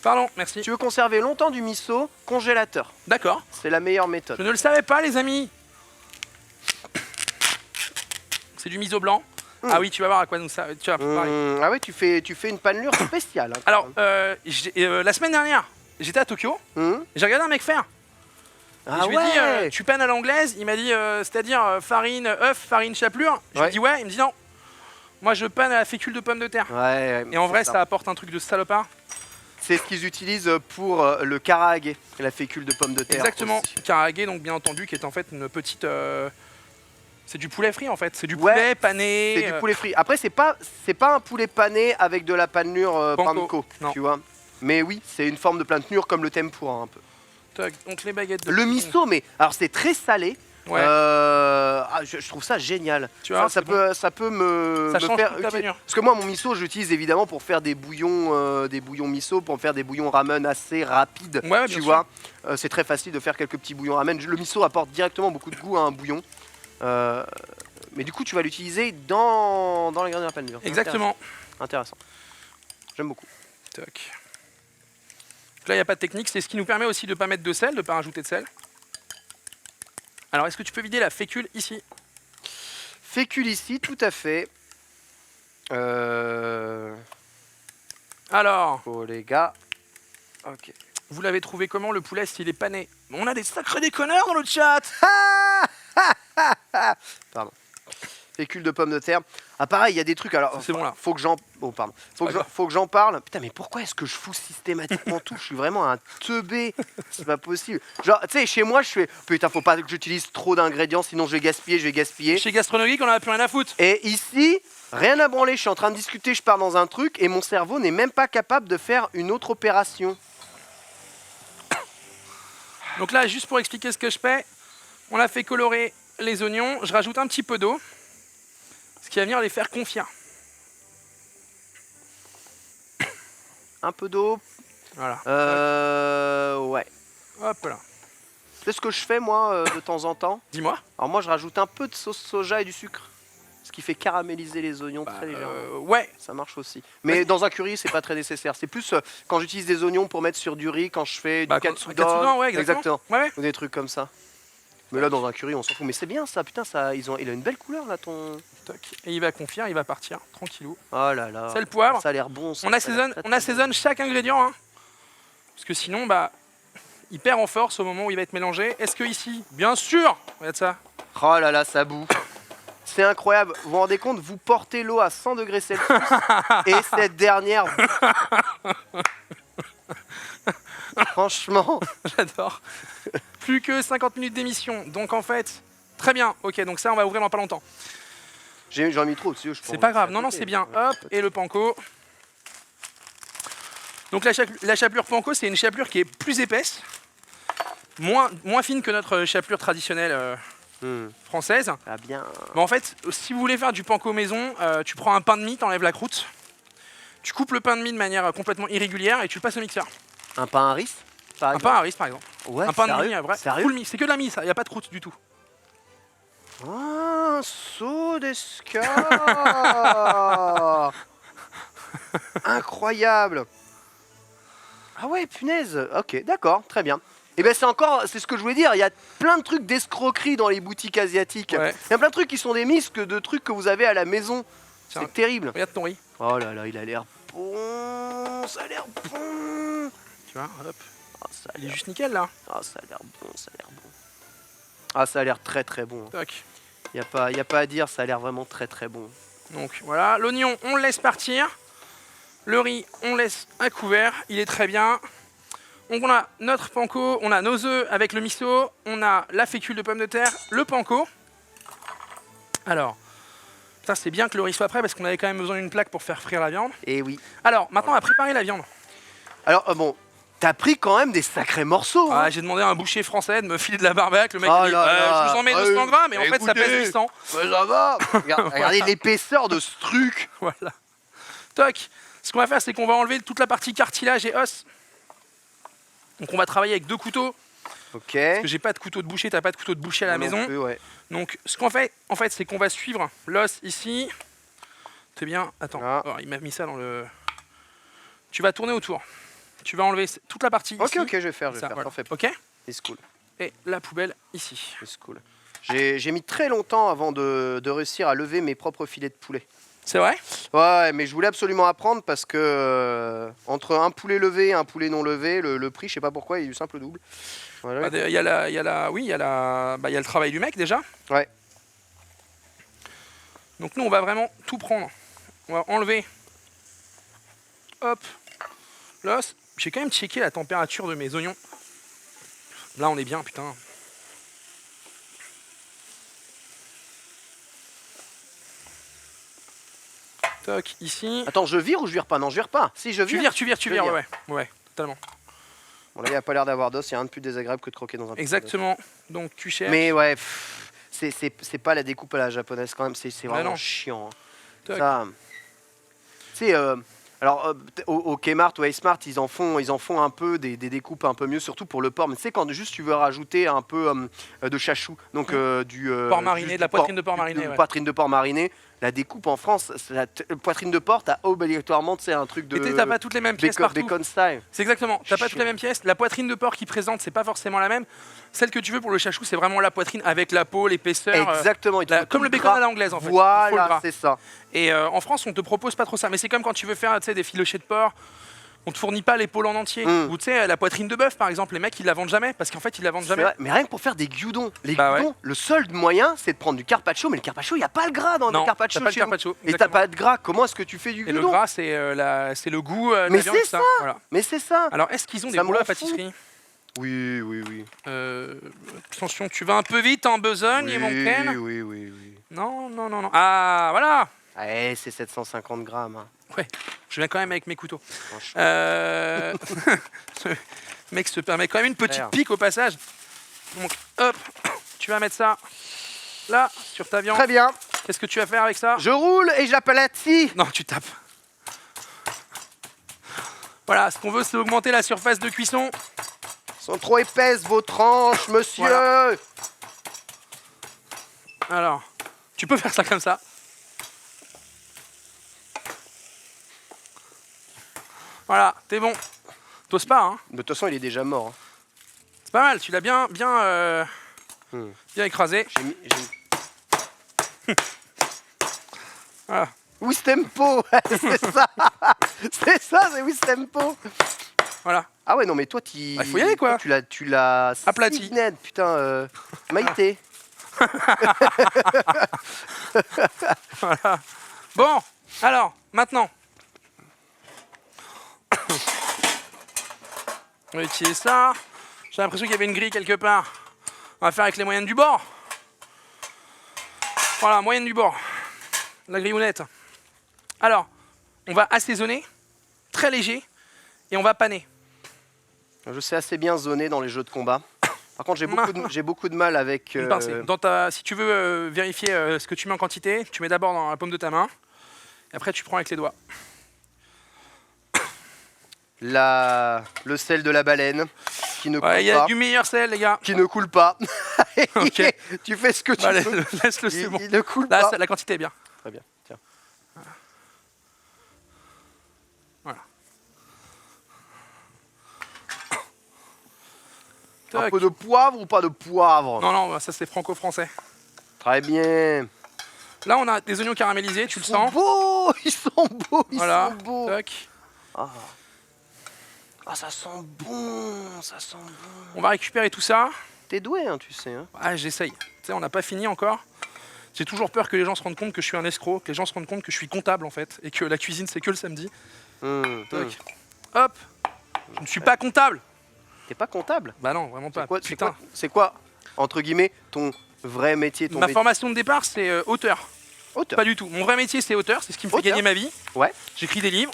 Pardon, merci. tu veux conserver longtemps du miso, congélateur. D'accord. C'est la meilleure méthode. Je ne le savais pas, les amis. C'est du miso blanc. Ah oui, tu vas voir à quoi nous ça. Tu vas pareil. Ah oui, tu fais une panelure spéciale. Hein, quand Alors, même. la semaine dernière, j'étais à Tokyo. J'ai regardé un mec faire. Ah Je lui ai ouais. dit, tu pannes à l'anglaise. Il m'a dit, c'est-à-dire farine, œuf, farine, chapelure. Je lui Ouais. ai dit ouais. Il me dit non. Moi, je panne à la fécule de pommes de terre. Ouais, Et en c'est vrai, ça apporte un truc de salopard. C'est ce qu'ils utilisent pour le karaage, la fécule de pommes de terre. Exactement. aussi. Karage, donc bien entendu, qui est en fait une petite. C'est du poulet frit en fait. C'est du Ouais, poulet pané. C'est du poulet frit. Après, c'est pas un poulet pané avec de la panure Panko. panko, Non. tu vois. Mais oui, c'est une forme de panure comme le tempura un peu. Toc, donc les baguettes. De Le miso, mais alors c'est très salé. Ouais. Je trouve ça génial. Tu vois, ça peut me, Ça me change faire toute la utiliser- panure. Parce que moi, mon miso, j'utilise évidemment pour faire des bouillons miso, pour faire des bouillons ramen assez rapides. Ouais, tu bien vois, c'est très facile de faire quelques petits bouillons ramen. Le miso apporte directement beaucoup de goût à un bouillon. Mais du coup, tu vas l'utiliser dans la graine de la panure. Exactement. Intéressant. J'aime beaucoup. Toc. Donc là, il n'y a pas de technique. C'est ce qui nous permet aussi de ne pas mettre de sel, de ne pas rajouter de sel. Alors, est-ce que tu peux vider la fécule ici? Fécule ici, tout à fait. Alors, Oh les gars. Ok. vous l'avez trouvé comment le poulet s'il est pané? On a des sacrés déconneurs dans le chat. Pardon. Fécule de pommes de terre. Ah pareil, il y a des trucs. Alors, C'est bon, là. faut que j'en. Oh pardon. pas grave. Faut que j'en parle. Putain, mais pourquoi est-ce que je fous systématiquement tout? Je suis vraiment un teubé. C'est pas possible. Genre, tu sais, chez moi, je fais. Putain, faut pas que j'utilise trop d'ingrédients, sinon je vais gaspiller. Chez Gastronomique, on n'a plus rien à foutre. Et ici, rien à branler. Je suis en train de discuter, je pars dans un truc et mon cerveau n'est même pas capable de faire une autre opération. Donc là, juste pour expliquer ce que je fais, on a fait colorer les oignons. Je rajoute un petit peu d'eau, ce qui va venir les faire confire. Un peu d'eau. Voilà. Ouais. Hop là. C'est ce que je fais moi de temps en temps. Dis-moi. Alors moi je rajoute un peu de sauce soja et du sucre. Ce qui fait caraméliser les oignons très légèrement. Ouais. Ça marche aussi. Mais dans un curry c'est pas très nécessaire. C'est plus quand j'utilise des oignons pour mettre sur du riz, quand je fais du katsudon. Ouais, exactement. Ouais, ouais. Ou des trucs comme ça. Mais là dans un curry on s'en fout. Mais c'est bien ça, putain, il a une belle couleur là ton... Toc. Et il va confire, il va partir, tranquillou. Oh là là. C'est le poivre. Ça a l'air bon ça. On assaisonne chaque ingrédient, hein. Parce que sinon, bah, il perd en force au moment où il va être mélangé. Est-ce que ici, bien sûr, regarde ça. Oh là là, ça boue. C'est incroyable. Vous vous rendez compte, vous portez l'eau à 100 degrés Celsius et cette dernière... Franchement... J'adore. Plus que 50 minutes d'émission. Donc en fait, très bien. Ok, donc ça, on va ouvrir dans pas longtemps. J'en ai mis trop dessus, je pense. C'est pas grave. Non, non, c'est bien. Hop, et le panko. Donc la chapelure panko, c'est une chapelure qui est plus épaisse, moins fine que notre chapelure traditionnelle française. Ah bien. Mais en fait, si vous voulez faire du panko maison, tu prends un pain de mie, t'enlèves la croûte, tu coupes le pain de mie de manière complètement irrégulière et tu le passes au mixeur. Un pain à riz par Un exemple. pain à riz par exemple. Ouais, Un pain de sérieux mie, vrai. Sérieux Full mie. C'est que de la mie, ça. Il n'y a pas de croûte du tout. Ah, so desu Incroyable. Ah ouais, punaise. Ok, d'accord, très bien. Et ben c'est ce que je voulais dire. Il y a plein de trucs d'escroquerie dans les boutiques asiatiques. Ouais. Il y a plein de trucs qui sont des misques de trucs que vous avez à la maison. Tiens. C'est terrible. Regarde ton riz. Oh là là, il a l'air bon. Ça a l'air bon. Tu vois, hop. Ah, ça a Il est l'air juste nickel là. ça a l'air bon, ça a l'air bon. Ah, ça a l'air très très bon. Toc. Y a pas à dire, ça a l'air vraiment très très bon. Donc voilà, l'oignon, on le laisse partir. Le riz, on laisse à couvert. Il est très bien. Donc on a notre panko, on a nos œufs avec le miso, on a la fécule de pommes de terre, le panko. Alors, Ça, c'est bien que le riz soit prêt parce qu'on avait quand même besoin d'une plaque pour faire frire la viande. Et oui. Alors, maintenant, on va préparer la viande. Alors, bon, t'as pris quand même des sacrés morceaux. Hein. Ah, j'ai demandé à un boucher français de me filer de la barbac. Le mec Oh il dit là là. je vous en mets 200 grammes, mais en fait, ça Écoutez. pèse 800. Ouais, ça va. Regardez l'épaisseur de ce truc. Voilà. Toc. Ce qu'on va faire, c'est qu'on va enlever toute la partie cartilage et os. Donc, on va travailler avec 2 couteaux. Ok. Parce que j'ai pas de couteau de boucher, t'as pas de couteau de boucher à la Moi non maison. plus, ouais. Donc, ce qu'on fait, en fait, c'est qu'on va suivre l'os ici. C'est bien. Attends, Ah. oh, il m'a mis ça dans le. Tu vas tourner autour. Tu vas enlever toute la partie Ok, ici. ok, je vais faire, Ça, t'en voilà. fais pas. Ok. C'est cool. Et la poubelle ici. C'est cool. J'ai mis très longtemps avant de réussir à lever mes propres filets de poulet. C'est vrai? Ouais, mais je voulais absolument apprendre parce que entre un poulet levé et un poulet non levé, le prix, je sais pas pourquoi, il est du simple double. Voilà. Il y a le travail du mec déjà. Ouais. Donc nous, on va vraiment tout prendre. On va enlever. Hop. L'os. J'ai quand même checké la température de mes oignons. Là, on est bien, putain. Toc, ici. Attends, je vire ou je vire pas? Non, je vire pas. Si, je vire. Tu vires, ouais, totalement. Bon, là, il n'y a pas l'air d'avoir d'os, il n'y a rien de plus désagréable que de croquer dans un Exactement. Donc tu cherches. Mais ouais, c'est pas la découpe à la japonaise quand même, c'est vraiment non. chiant. Hein. Toc. Ça, tu sais, alors au Kmart ou Smart, ils en font un peu des découpes un peu mieux, surtout pour le porc. Mais tu sais, quand juste tu veux rajouter un peu de chachou, donc du porc mariné, de la poitrine de porc mariné. Ouais. Poitrine de porc mariné. La découpe en France, poitrine de porc, t'as obligatoirement un truc de. Et t'as pas toutes les mêmes pièces bacon, partout. bacon style. C'est exactement. T'as pas toutes Chiant. les mêmes pièces. La poitrine de porc qui présente, c'est pas forcément la même. Celle que tu veux pour le chachou, c'est vraiment la poitrine avec la peau, l'épaisseur. Exactement. il te faut comme tout le bacon gras. à l'anglaise en fait. Il faut le Voilà, gras. c'est ça. Et en France, on te propose pas trop ça. Mais c'est comme quand tu veux faire des filochés de porc. On te fournit pas l'épaule en entier. Ou tu sais, la poitrine de bœuf par exemple, les mecs ils la vendent jamais parce qu'en fait ils la vendent jamais. Vrai. Mais rien que pour faire des gyudons. Les Bah gyudons, le seul moyen, c'est de prendre du carpaccio, mais le carpaccio, il n'y a pas le gras dans Non, le carpaccio. t'as pas le chez nous. carpaccio. Et t'as pas de gras, comment est-ce que tu fais du Et le gyudon? gras, c'est le goût de Mais la viande, c'est tout ça. ça. Voilà. Mais c'est ça. Alors, est-ce qu'ils ont des Ça me rouleaux à rend fou. pâtisserie? Oui, oui, oui. Attention, tu vas un peu vite en besogne, Oui, mon Ken. oui, oui, oui. Non, non, non, non. Ah, voilà. Ouais, c'est 750 grammes. Hein. Ouais, je viens quand même avec mes couteaux. Franchement. Le mec se permet quand même une petite Claire. pique au passage. Donc, hop, tu vas mettre ça là, sur ta viande. Très bien. Qu'est-ce que tu vas faire avec ça? Je roule et j'aplatis. Non, tu tapes. Voilà, ce qu'on veut, c'est augmenter la surface de cuisson. Sont trop épaisses vos tranches, monsieur. Voilà. Alors, tu peux faire ça comme ça. Voilà, t'es bon. T'oses pas, hein. De toute façon, il est déjà mort. Hein. C'est pas mal, tu l'as bien écrasé. J'ai mis... Voilà. Wistempo, c'est ça. C'est ça, c'est Wistempo. Voilà. Ah ouais, non, mais toi, il faut y aller, quoi. Tu l'as Aplati. signé, putain, Maïté. Voilà. Bon, alors, maintenant. On va utiliser ça. J'ai l'impression qu'il y avait une grille quelque part. On va faire avec les moyennes du bord. Voilà, moyenne du bord. La grillonnette. Alors, on va assaisonner, très léger, et on va paner. Je sais assez bien zoner dans les jeux de combat. Par contre, j'ai beaucoup de mal avec... Une pincée. Si tu veux vérifier ce que tu mets en quantité, tu mets d'abord dans la paume de ta main, et après tu prends avec les doigts. Le sel de la baleine, qui ne coule Il y a pas. du meilleur sel, les gars. Qui ne coule pas. Ok. Tu fais ce que tu Bah, veux. laisse-le, c'est bon. Il ne coule Là, pas. la quantité est bien. Très bien, tiens. Voilà. Un Tac. peu de poivre ou pas de poivre? Non, non, ça c'est franco-français. Très bien. Là, on a des oignons caramélisés, tu le sens. Beaux, ils sont beaux, ils Voilà. sont beaux. Tac. Ah, ça sent bon, ça sent bon. On va récupérer tout ça. T'es doué, hein, tu sais. Hein. Ah, j'essaye. Tu sais, on n'a pas fini encore. J'ai toujours peur que les gens se rendent compte que je suis un escroc, que les gens se rendent compte que je suis comptable en fait, et que la cuisine c'est que le samedi. Tac. Hop. Je ne suis pas comptable. T'es pas comptable? Bah non, vraiment pas. C'est quoi, entre guillemets, ton vrai métier, ton Ma métier? formation de départ, c'est auteur. Auteur. Pas du tout. Mon vrai métier, c'est auteur. C'est ce qui me fait Auteur. gagner ma vie. Ouais. J'écris des livres.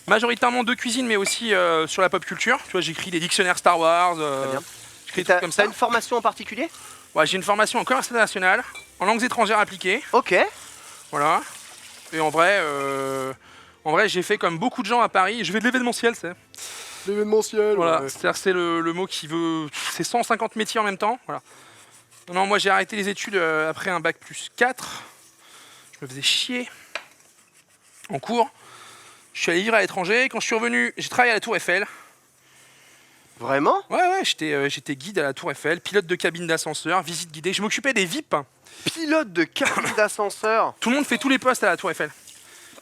Majoritairement de cuisine, mais aussi sur la pop culture. Tu vois, j'écris des dictionnaires Star Wars. Très bien. J'écris des trucs comme ça. T'as une formation en particulier? Ouais, j'ai une formation en commerce international, en langues étrangères appliquées. Ok. Voilà. Et en vrai, j'ai fait comme beaucoup de gens à Paris. Je fais de l'événementiel, c'est. L'événementiel. Voilà. Ouais. C'est-à-dire, c'est le mot qui veut. C'est 150 métiers en même temps. Voilà. Non, moi j'ai arrêté les études après un bac plus 4. Je me faisais chier en cours. Je suis allé vivre à l'étranger. Quand je suis revenu, j'ai travaillé à la Tour Eiffel. Vraiment? Ouais, j'étais guide à la Tour Eiffel, pilote de cabine d'ascenseur, visite guidée. Je m'occupais des VIP. Pilote de cabine d'ascenseur. Tout le monde fait tous les postes à la Tour Eiffel.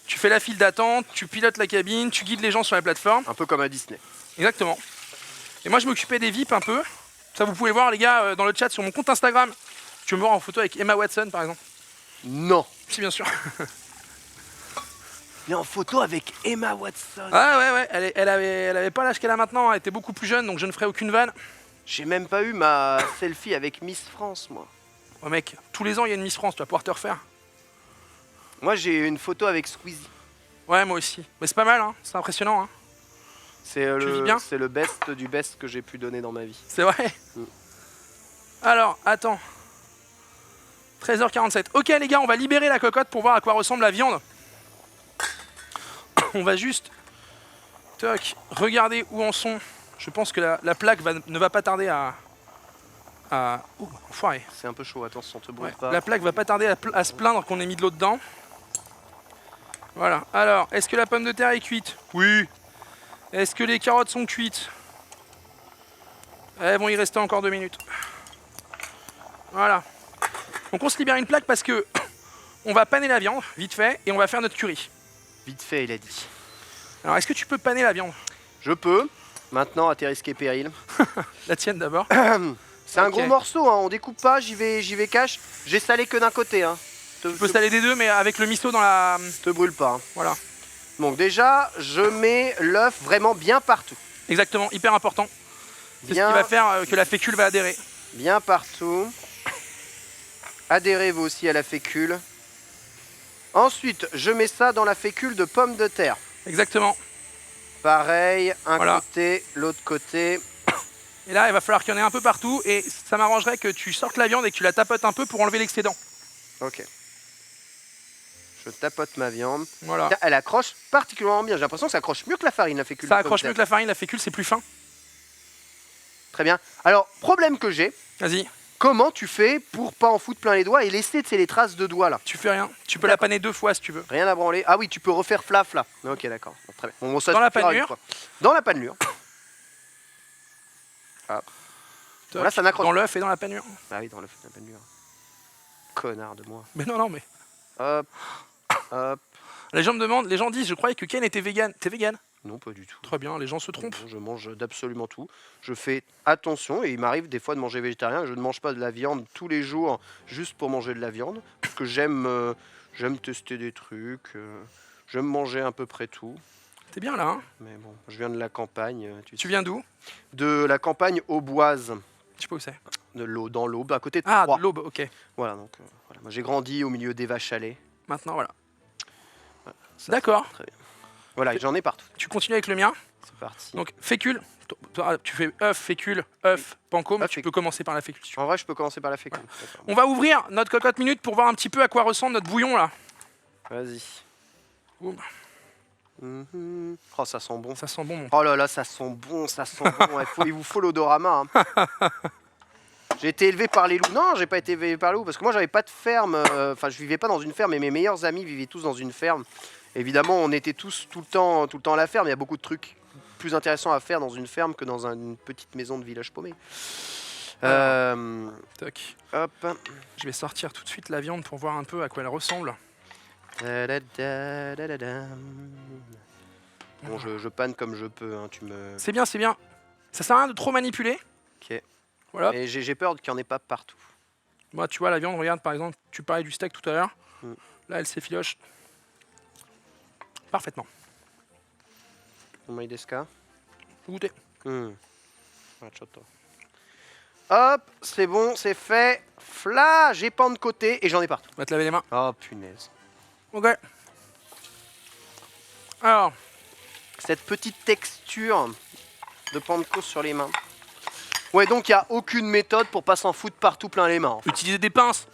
Tu fais la file d'attente, tu pilotes la cabine, tu guides les gens sur la plateforme. Un peu comme à Disney. Exactement. Et moi, je m'occupais des VIP un peu. Ça, vous pouvez voir, les gars, dans le chat sur mon compte Instagram. Tu veux me voir en photo avec Emma Watson, par exemple? Non. Si, bien sûr. Il est en photo avec Emma Watson. Ah ouais, elle avait pas l'âge qu'elle a maintenant. Elle était beaucoup plus jeune, donc je ne ferai aucune vanne. J'ai même pas eu ma selfie avec Miss France, moi. Oh mec, tous les ans, il y a une Miss France, tu vas pouvoir te refaire. Moi, j'ai une photo avec Squeezie. Ouais, moi aussi. Mais c'est pas mal, hein. C'est impressionnant, hein. C'est vis bien le best du best que j'ai pu donner dans ma vie. C'est vrai. Alors, attends. 13h47. Ok les gars, on va libérer la cocotte pour voir à quoi ressemble la viande. On va juste toc, regarder où en sont. Je pense que la plaque ne va pas tarder à... Oh, enfoiré. C'est un peu chaud, attention, te brûle Ouais, pas. la plaque va pas tarder à se plaindre qu'on ait mis de l'eau dedans. Voilà. Alors, est-ce que la pomme de terre est cuite? Oui. Est-ce que les carottes sont cuites? Elles vont y rester encore 2 minutes. Voilà. Donc on se libère une plaque parce que on va paner la viande, vite fait, et on va faire notre curry. Vite fait, il a dit. Alors, est-ce que tu peux paner la viande? Je peux. Maintenant, à tes risques et périls. La tienne d'abord. C'est un Ok. gros morceau, hein. On découpe pas, j'y vais cash. J'ai salé que d'un côté. Hein. Tu peux saler des deux, mais avec le miso dans la... Te brûle pas. Hein. Voilà. Donc déjà, je mets l'œuf vraiment bien partout. Exactement, hyper important. C'est ce Bien, qui va faire que la fécule va adhérer. bien partout. Adhérez vous aussi à la fécule. Ensuite, je mets ça dans la fécule de pommes de terre. Exactement. Pareil, un Voilà. côté, l'autre côté. Et là, il va falloir qu'il y en ait un peu partout. Et ça m'arrangerait que tu sortes la viande et que tu la tapotes un peu pour enlever l'excédent. Ok. Je tapote ma viande. Voilà. Elle accroche particulièrement bien. J'ai l'impression que ça accroche mieux que la farine, la fécule. Ça de pommes accroche de mieux que la farine, la fécule, c'est plus fin. Très bien. Alors, problème que j'ai, Vas-y, comment tu fais pour pas en foutre plein les doigts et laisser les traces de doigts là? tu fais rien. Tu peux la paner 2 fois si tu veux. Rien à branler. Ah oui, tu peux refaire flaf là. Ok, d'accord. Bon, très bien. Bon, ça Dans la suffira une panure. fois. Dans la panure. Ah. Toc, Là, ça n'accroche dans pas. l'œuf et dans la panure. Ah oui, dans la panure. Connard de moi. Mais non, mais... Hop. Hop. Les gens me demandent, les gens disent, je croyais que Ken était vegan. T'es vegan? Non, pas du tout. Très bien, les gens se trompent. Non, je mange d'absolument tout. Je fais attention et il m'arrive des fois de manger végétarien. Je ne mange pas de la viande tous les jours juste pour manger de la viande. Parce que j'aime tester des trucs. J'aime manger à peu près tout. T'es bien là, hein? Mais bon, je viens de la campagne. Tu viens d'où? De la campagne auboise. Je sais pas où c'est. De l'eau, dans l'Aube, à côté de Ah, Troyes. de l'Aube, ok. Voilà, donc voilà. Moi, j'ai grandi au milieu des vaches à lait. Maintenant, voilà. Ça, D'accord. c'est très bien. Voilà, et j'en ai partout. Tu continues avec le mien. C'est parti. Donc, fécule. Tu fais œuf, fécule, œuf, panko, mais Œuf, tu fécule. peux commencer par la fécule. si tu veux. En vrai, je peux commencer par la fécule. D'accord. On va ouvrir notre cocotte minute pour voir un petit peu à quoi ressemble notre bouillon là. Vas-y. Boum. Mhm. Oh, ça sent bon. Ça sent bon. Mon... Oh là là, ça sent bon, ça sent bon. Il vous faut l'odorama. Hein. J'ai été élevé par les loups. Non, j'ai pas été élevé par les loups parce que moi, j'avais pas de ferme. Enfin, je vivais pas dans une ferme, mais mes meilleurs amis vivaient tous dans une ferme. Évidemment, on était tous tout le temps à la ferme. Il y a beaucoup de trucs plus intéressants à faire dans une ferme que dans une petite maison de village paumé. Toc. Hop. Je vais sortir tout de suite la viande pour voir un peu à quoi elle ressemble. Bon, je panne comme je peux. Hein, tu me. C'est bien, c'est bien. Ça sert à rien de trop manipuler. Ok. Voilà. Et j'ai peur qu'il n'y en ait pas partout. Moi, tu vois, la viande, regarde par exemple, tu parlais du steak tout à l'heure. Là, elle s'effiloche parfaitement. Omaï desu ka? Faut goûter. Hmm. Ah, chotto. Hop, c'est bon, c'est fait. Fla, j'ai pan de côté et j'en ai partout. On va te laver les mains. Oh punaise. Ok. Alors, Cette petite texture de pan de côte sur les mains. Ouais, donc il n'y a aucune méthode pour pas s'en foutre partout plein les mains. En fait. utiliser des pinces.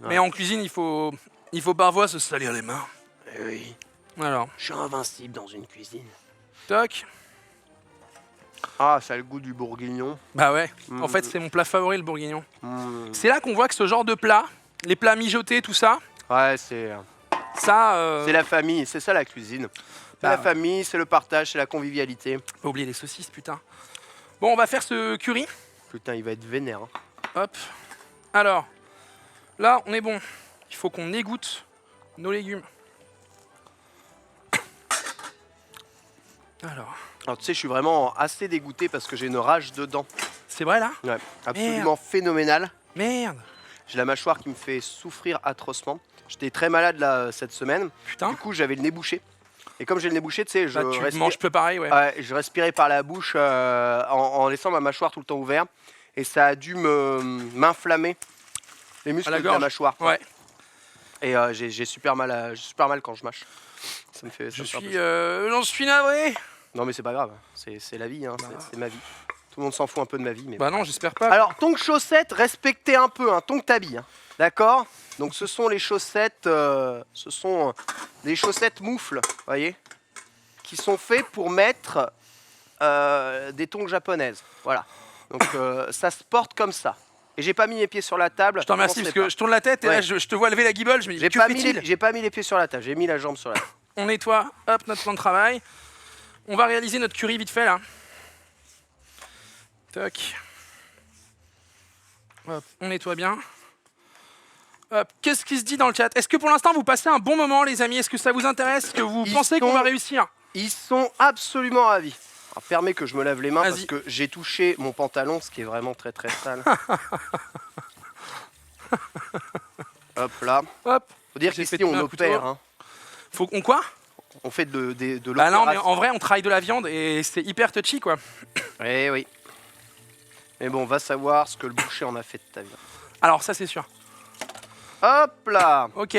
Ouais. Mais en cuisine, il faut parfois se salir les mains. Eh oui, Alors, je suis invincible dans une cuisine. toc. Ah, ça a le goût du bourguignon. Bah ouais. Mm. En fait, c'est mon plat favori, le bourguignon. Mm. C'est là qu'on voit que ce genre de plat, les plats mijotés, tout ça, Ouais, c'est ça... la famille, c'est ça la cuisine. C'est Bah, la famille, c'est le partage, c'est la convivialité. Pas oublier les saucisses, putain. Bon, on va faire ce curry. Putain, il va être vénère. Hein. Hop. Alors, là, on est bon. Il faut qu'on égoutte nos légumes. Alors tu sais, je suis vraiment assez dégoûté parce que j'ai une rage dedans. C'est vrai là? Ouais, absolument phénoménal. Merde. J'ai la mâchoire qui me fait souffrir atrocement. J'étais très malade là cette semaine. Putain. Du coup, j'avais le nez bouché. Et comme j'ai le nez bouché, tu sais, Bah, tu manges peu pareil, ouais. ouais, je respirais par la bouche en laissant ma mâchoire tout le temps ouverte. Et ça a dû m'inflammer les muscles la de la gorge. mâchoire. Ouais. Et j'ai super mal quand je mâche. Ça me fait. Ça me fait un peu J'en suis navré. Non mais c'est pas grave, c'est la vie, hein. C'est ma vie. Tout le monde s'en fout un peu de ma vie. Mais... Bah non, j'espère pas. Alors, tongs chaussettes, respectez un peu, hein, tongs t'habille, hein. D'accord? Donc ce sont les chaussettes, des chaussettes moufles, voyez, qui sont faits pour mettre des tongs japonaises. Voilà. Donc ça se porte comme ça. Et j'ai pas mis les pieds sur la table. Je t'en remercie parce que je tourne la tête et Ouais. là je te vois lever la guibole, je me dis J'ai que pas, fait-il? j'ai pas mis les pieds sur la table, j'ai mis la jambe sur la table. On nettoie, hop, notre plan de travail. On va réaliser notre curry vite fait là. Toc. Hop, on nettoie bien. Hop, qu'est-ce qui se dit dans le chat? Est-ce que pour l'instant vous passez un bon moment les amis? Est-ce que ça vous intéresse? Est-ce que vous Ils pensez qu'on sont- va réussir? Ils sont absolument ravis. Alors, permets que je me lave les mains parce Vas-y. que j'ai touché mon pantalon, ce qui est vraiment très très sale. Hop là. Hop, Faut dire J'ai qu'ici fait on tomber un opère. couteau. Hein. faut qu'on quoi? On fait de Bah non, mais l'opération. en vrai on travaille de la viande et c'est hyper touchy quoi. Eh oui. Mais bon, on va savoir ce que le boucher en a fait de ta vie. Alors ça c'est sûr. Hop là. Ok.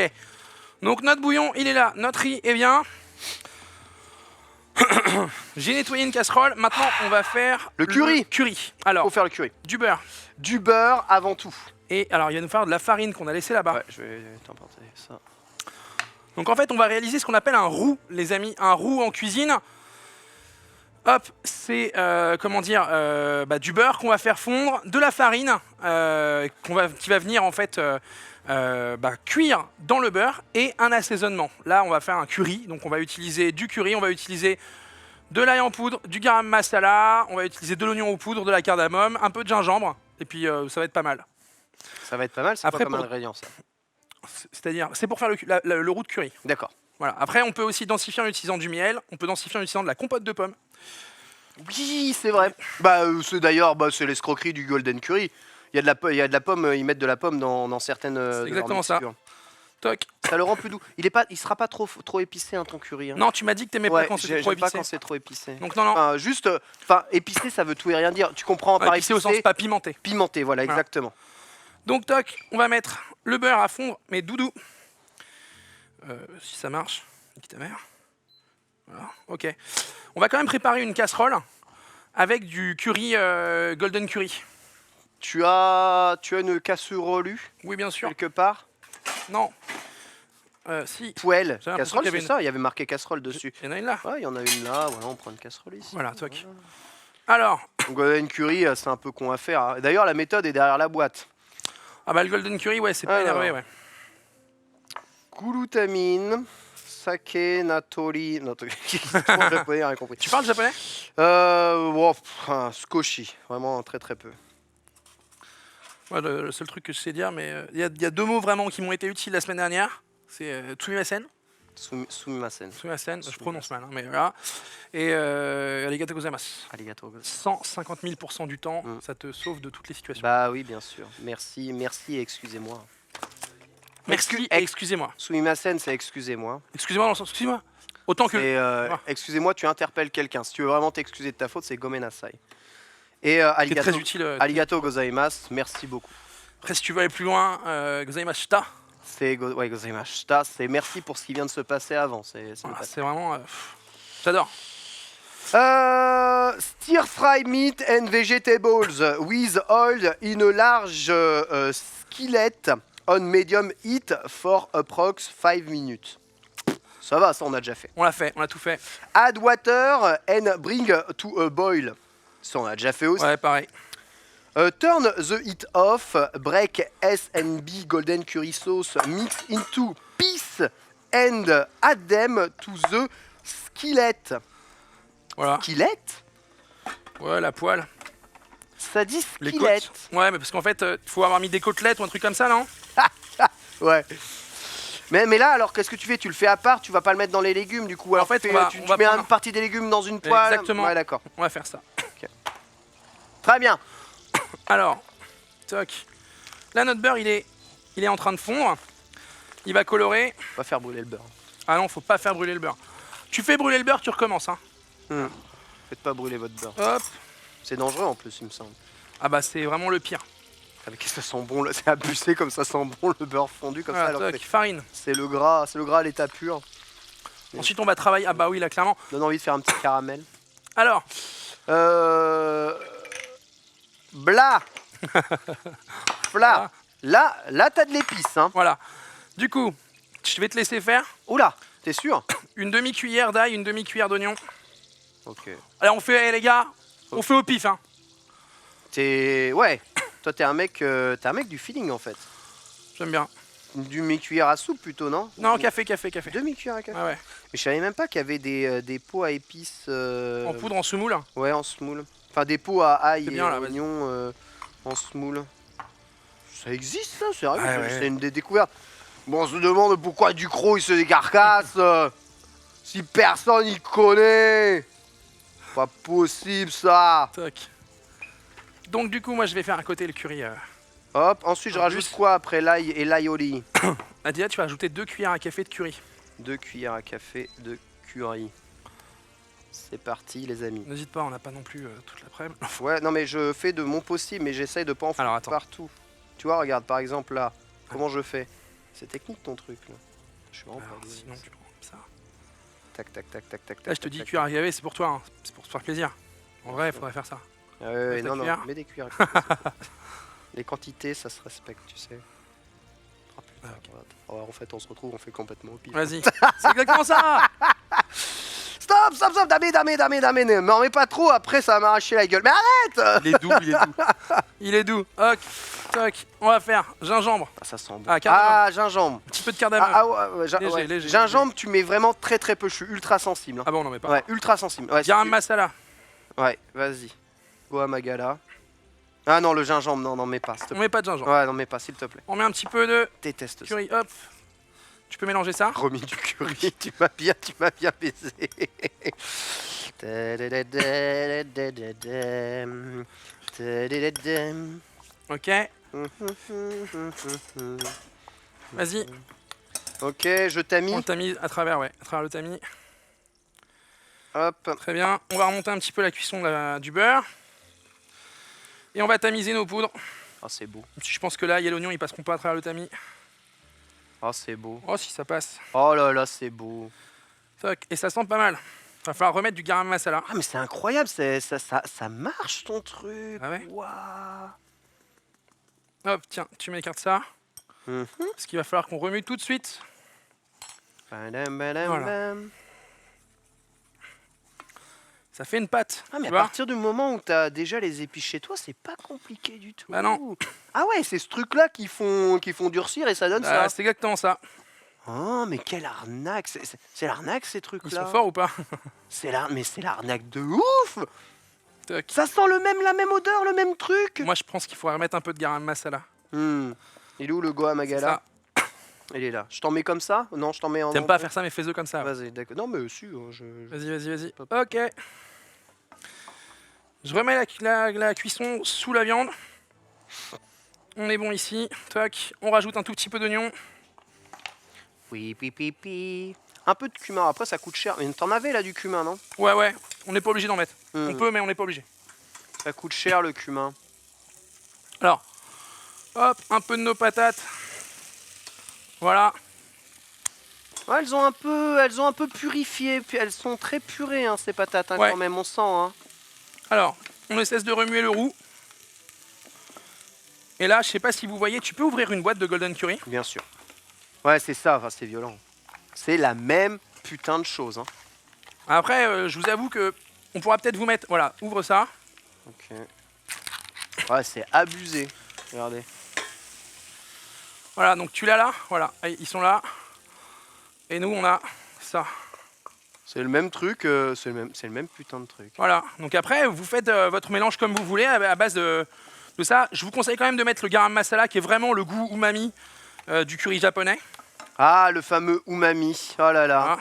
Donc notre bouillon il est là, notre riz est bien. J'ai nettoyé une casserole, maintenant on va faire Le curry. curry. Alors, Faut faire le curry. du beurre. Du beurre avant tout. Et alors il va nous faire de la farine qu'on a laissée là-bas. Ouais, je vais t'emporter ça. Donc en fait on va réaliser ce qu'on appelle un roux les amis. Un roux en cuisine. Hop, c'est comment dire du beurre qu'on va faire fondre, de la farine qui va venir en fait cuire dans le beurre et un assaisonnement. Là on va faire un curry, donc on va utiliser du curry, on va utiliser de l'ail en poudre, du garam masala, on va utiliser de l'oignon en poudre, de la cardamome, un peu de gingembre et puis ça va être pas mal. Ça va être pas mal, c'est Après, pas comme pour- ingrédient ça. C'est-à-dire, c'est pour faire le roux de curry. D'accord. Voilà. Après on peut aussi densifier en utilisant du miel, on peut densifier en utilisant de la compote de pommes. Oui, c'est vrai. C'est d'ailleurs c'est l'escroquerie du Golden Curry. Il y a de la pomme, ils mettent de la pomme dans certaines. de leurs exactement ça. mixtures. Toc. Ça le rend plus doux. Il sera pas trop épicé, hein, ton curry. Hein. Non, tu m'as dit que t'aimais ouais, pas quand c'était trop j'aime pas épicé. quand c'est trop épicé. Donc non, non. Enfin, épicé, ça veut tout et rien dire. Tu comprends par Épicé au sens épicé, pas pimenté. pimenté, voilà, Voilà. exactement. Donc toc, on va mettre le beurre à fondre, mais doudou. Si ça marche, nique ta mère. Voilà, ok. On va quand même préparer une casserole avec du curry golden curry. Tu as une casserole Oui, bien sûr. quelque part? Non. Si. Poêle. J'ai l'impression Casserole, qu'il y avait c'est une- ça, il y avait marqué casserole dessus. Il y en a une là. Ouais, il y en a une là, voilà, on prend une casserole ici. Voilà, toc. Alors, Donc, Golden Curry, c'est un peu con à faire. Hein. D'ailleurs, la méthode est derrière la boîte. le golden curry, ouais, c'est pas Alors. énervé, ouais. Glutamine, sake, natori. Non, trop japonais, rien compris. Tu parles japonais? Skoshi, vraiment très très peu. Ouais, le seul truc que je sais dire, mais il y a deux mots vraiment qui m'ont été utiles la semaine dernière. C'est tsumimasen. Sumimasen. Tsumimasen, je prononce mal, hein, mais voilà. Et arigatou gozaimasu. Arigato. 150 000% du temps, Mm. ça te sauve de toutes les situations. Bah oui, bien sûr. Merci et excusez-moi. Merci et excusez-moi. Sumimasen, c'est excusez-moi. Excusez-moi dans le sens, excusez-moi. Autant que... Et Ah. excusez-moi, tu interpelles quelqu'un. Si tu veux vraiment t'excuser de ta faute, c'est gomenasai. Et qui est arigato, très utile. arigato gozaimasu, merci beaucoup. Après, si tu veux aller plus loin, gozaimashita. C'est ouais, gozaimashita, c'est merci pour ce qui vient de se passer avant. C'est Voilà, le c'est vraiment... J'adore. Stir fry meat and vegetables with oil in a large skillet on medium heat for approx 5 minutes. Ça va, ça on a déjà fait. On l'a fait, on a tout fait. Add water and bring to a boil. Ça on a déjà fait aussi. Ouais, pareil. Turn the heat off, break S&B golden curry sauce, mix into piece and add them to the skillet. Voilà. Skillet? Ouais, la poêle. Ça dit Les skillet. côtes. Ouais, mais parce qu'en fait, il faut avoir mis des côtelettes ou un truc comme ça, non? Ouais. Mais là, alors qu'est-ce que tu fais? Tu le fais à part, tu vas pas le mettre dans les légumes du coup. Alors En fait, tu on va mets prendre une partie des légumes dans une poêle. Exactement. Ouais, d'accord. On va faire ça. Très bien. Alors, toc. Là, notre beurre, il est en train de fondre. Il va colorer. On va faire brûler le beurre. Ah non, faut pas faire brûler le beurre. Tu fais brûler le beurre, tu recommences. Hein. Faites pas brûler votre beurre. Hop. C'est dangereux en plus, il me semble. Ah bah, c'est vraiment le pire. Ah, mais qu'est-ce que ça sent bon là? C'est abusé comme ça sent bon le beurre fondu comme Voilà, ça. Alors toc, que farine. c'est le gras à l'état pur. Ensuite, on va travailler. Ah bah oui, là, clairement. Donne envie de faire un petit caramel. Alors, Bla. Fla. Là t'as de l'épice, hein. voilà. Du coup, je vais te laisser faire Oula, t'es sûr? une demi-cuillère d'ail, une demi-cuillère d'oignon. Ok. Alors, on fait, les gars, on fait au pif. Hein. Ouais. Toi t'es un mec du feeling en fait. J'aime bien. Une demi-cuillère à soupe plutôt, non? Non, café. Demi-cuillère à café. Ah ouais. Mais je savais même pas qu'il y avait des pots à épices. En poudre, en semoule. Ouais, en semoule. Enfin, des pots à ail C'est et bien, là, vas-y. oignons en semoule. Ça existe, ça, sérieux? Ouais, ouais. C'est une des découvertes. Bon, on se demande pourquoi Ducrot il se décarcasse si personne y connaît. Pas possible, ça. Toc. Donc, du coup, moi, je vais faire à côté le curry. Hop, ensuite je En rajoute plus. quoi après l'ail et l'aioli? Nadia, tu vas ajouter 2 cuillères à café de curry. 2 cuillères à café de curry. C'est parti, les amis. N'hésite pas, on n'a pas non plus toute l'après-midi. Ouais, non mais je fais de mon possible, mais j'essaye de pas en Alors, foutre attends. partout. Tu vois, regarde, par exemple là, comment je fais? C'est technique ton truc là. Je suis vraiment Alors, pas doué. sinon, tu prends comme ça. Tac, tac, tac, tac, tac. Là, je te dis cuillère à café, c'est pour toi. Hein. C'est pour te faire plaisir. En vrai, il faudrait faire ça. Ouais, ta non, non, cuillère. mets des cuillères. à café, s'il te plaît. Les quantités, ça se respecte, tu sais. Oh, putain, Ah, ok. ouais, en fait, on se retrouve, on fait complètement au pif. Vas-y. C'est exactement ça. Stop, damé. Ne m'en mets pas trop, après ça va m'arracher la gueule. Mais arrête! Il est doux. Il est doux. Ok. Toc. On va faire gingembre. Ah, ça sent bon. Ah, cardamome. Ah, gingembre. Un petit peu de cardamome. Léger. Gingembre, tu mets vraiment très très peu. Je suis ultra sensible. Hein. Ah bon, on n'en met pas. Ouais, ultra sensible. Ouais, Garam masala. Ouais, vas-y. Goa Magala. Ah non, le gingembre, non, n'en mets pas, s'il te On plaît. met pas de gingembre. Ouais, n'en mets pas, s'il te plaît. On met un petit peu de Déteste ça. curry. Hop. Tu peux mélanger ça. Remis du curry, tu m'as bien baisé. Ok. Vas-y. Ok, je tamis. On le tamise à travers, ouais. À travers le tamis. Hop. Très bien. On va remonter un petit peu la cuisson du beurre. Et on va tamiser nos poudres. Oh, c'est beau. Même si je pense que là, il y a l'oignon, ils passeront pas à travers le tamis. Oh, c'est beau. Oh, si ça passe. Oh là là, c'est beau. Toc. Et ça sent pas mal. Va falloir remettre du garam masala. Ah, mais c'est incroyable, ça marche ton truc. Ah ouais. Waouh. Hop, tiens, tu m'écartes ça. Mhm. Parce qu'il va falloir qu'on remue tout de suite. Badam, badam, Voilà. bam. Ça fait une pâte. Ah, mais tu à vois. partir du moment où t'as déjà les épices chez toi, c'est pas compliqué du tout. Bah non. Ah ouais, c'est ce truc-là qui font durcir et ça donne Bah, ça. c'est exactement ça. Oh, mais quelle arnaque. C'est l'arnaque ces Ils trucs-là. sont forts ou pas? Mais c'est l'arnaque de ouf. Toc. Ça sent la même odeur, le même truc. Moi, je pense qu'il faudrait remettre un peu de garam masala. Il est où le Goa C'est Magala? ça. Il est là. Je t'en mets comme ça? Non, je t'en mets en. T'aimes pas faire ça, mais fais-le comme ça. Vas-y, d'accord. Non, mais si, Vas-y. Ok. Je remets la cuisson sous la viande. On est bon ici. Toc. On rajoute un tout petit peu d'oignon. Oui, pipi. Un peu de cumin, après ça coûte cher. Mais t'en avais là du cumin, non? Ouais. On n'est pas obligé d'en mettre. Mhm. On peut, mais on n'est pas obligé. Ça coûte cher le cumin. Alors, hop, un peu de nos patates. Voilà. Ouais, elles ont un peu purifié, puis elles sont très purées ces patates Ouais. quand même, on sent. Hein. Alors, on ne cesse de remuer le roux. Et là, je sais pas si vous voyez, tu peux ouvrir une boîte de Golden Curry. Bien sûr. Ouais, c'est ça, enfin, c'est violent. C'est la même putain de chose. Hein. Après, je vous avoue que on pourra peut-être vous mettre... Voilà, ouvre ça. Ok. Ouais, c'est abusé. Regardez. Voilà, donc tu l'as là. Voilà, ils sont là. Et nous, on a ça. C'est le même truc, c'est le même putain de truc. Voilà, donc après, vous faites votre mélange comme vous voulez à base de ça. Je vous conseille quand même de mettre le garam masala qui est vraiment le goût umami du curry japonais. Ah, le fameux umami. Oh là là. Voilà.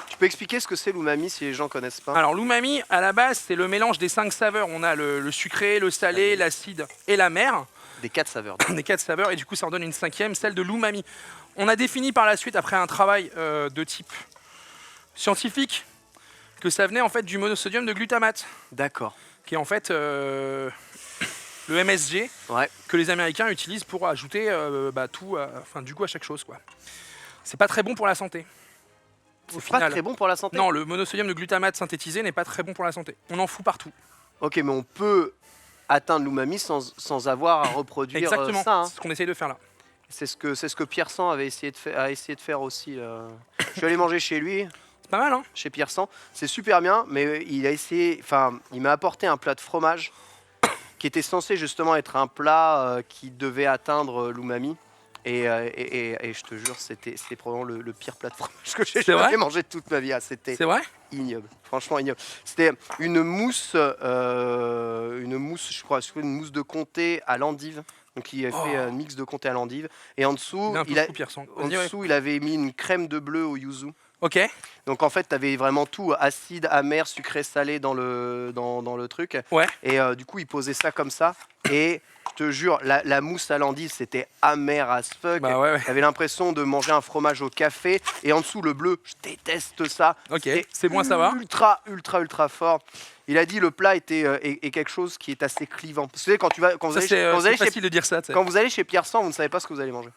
Tu peux expliquer ce que c'est l'umami si les gens connaissent pas? Alors l'umami, à la base, c'est le mélange des 5 saveurs. On a le sucré, le salé, l'acide et la mer. Des 4 saveurs. Des 4 saveurs, et du coup ça en donne une 5e, celle de l'umami. On a défini par la suite, après un travail de type scientifique, que ça venait en fait du monosodium de glutamate, D'accord. qui est en fait le MSG Ouais. que les Américains utilisent pour ajouter tout, enfin du coup à chaque chose quoi. C'est pas très bon pour la santé. Au C'est pas final. très bon pour la santé? Non, le monosodium de glutamate synthétisé n'est pas très bon pour la santé. On en fout partout. Ok, mais on peut atteindre l'umami sans avoir à reproduire Exactement, ça. Hein. c'est ce qu'on essaye de faire là. C'est ce que Pierre Sang avait essayé de faire aussi. Je suis allé manger chez lui, C'est pas mal, hein? chez Pierre Sang. C'est super bien, mais il a essayé. Enfin, il m'a apporté un plat de fromage qui était censé justement être un plat qui devait atteindre l'umami. Et je te jure, c'était probablement le pire plat de fromage que j'ai C'est vrai jamais mangé de toute ma vie. Ah, c'était C'est vrai? ignoble, franchement ignoble. C'était une mousse, je crois, une mousse de comté à l'endive. Donc il a fait un mix de comté à l'endive. Et en dessous, il avait mis une crème de bleu au yuzu. Ok. Donc en fait, tu avais vraiment tout, acide, amer, sucré, salé dans le truc. Ouais. Et du coup, il posait ça comme ça. Et je te jure, la mousse à l'endive, c'était amer as fuck. Bah ouais. T'avais l'impression de manger un fromage au café. Et en dessous, le bleu, je déteste ça. Ok, c'est bon à savoir. Ultra fort. Il a dit le plat est quelque chose qui est assez clivant. Parce que quand vous allez C'est chez facile de dire ça. Tu sais. quand vous allez chez Pierre Sang, vous ne savez pas ce que vous allez manger.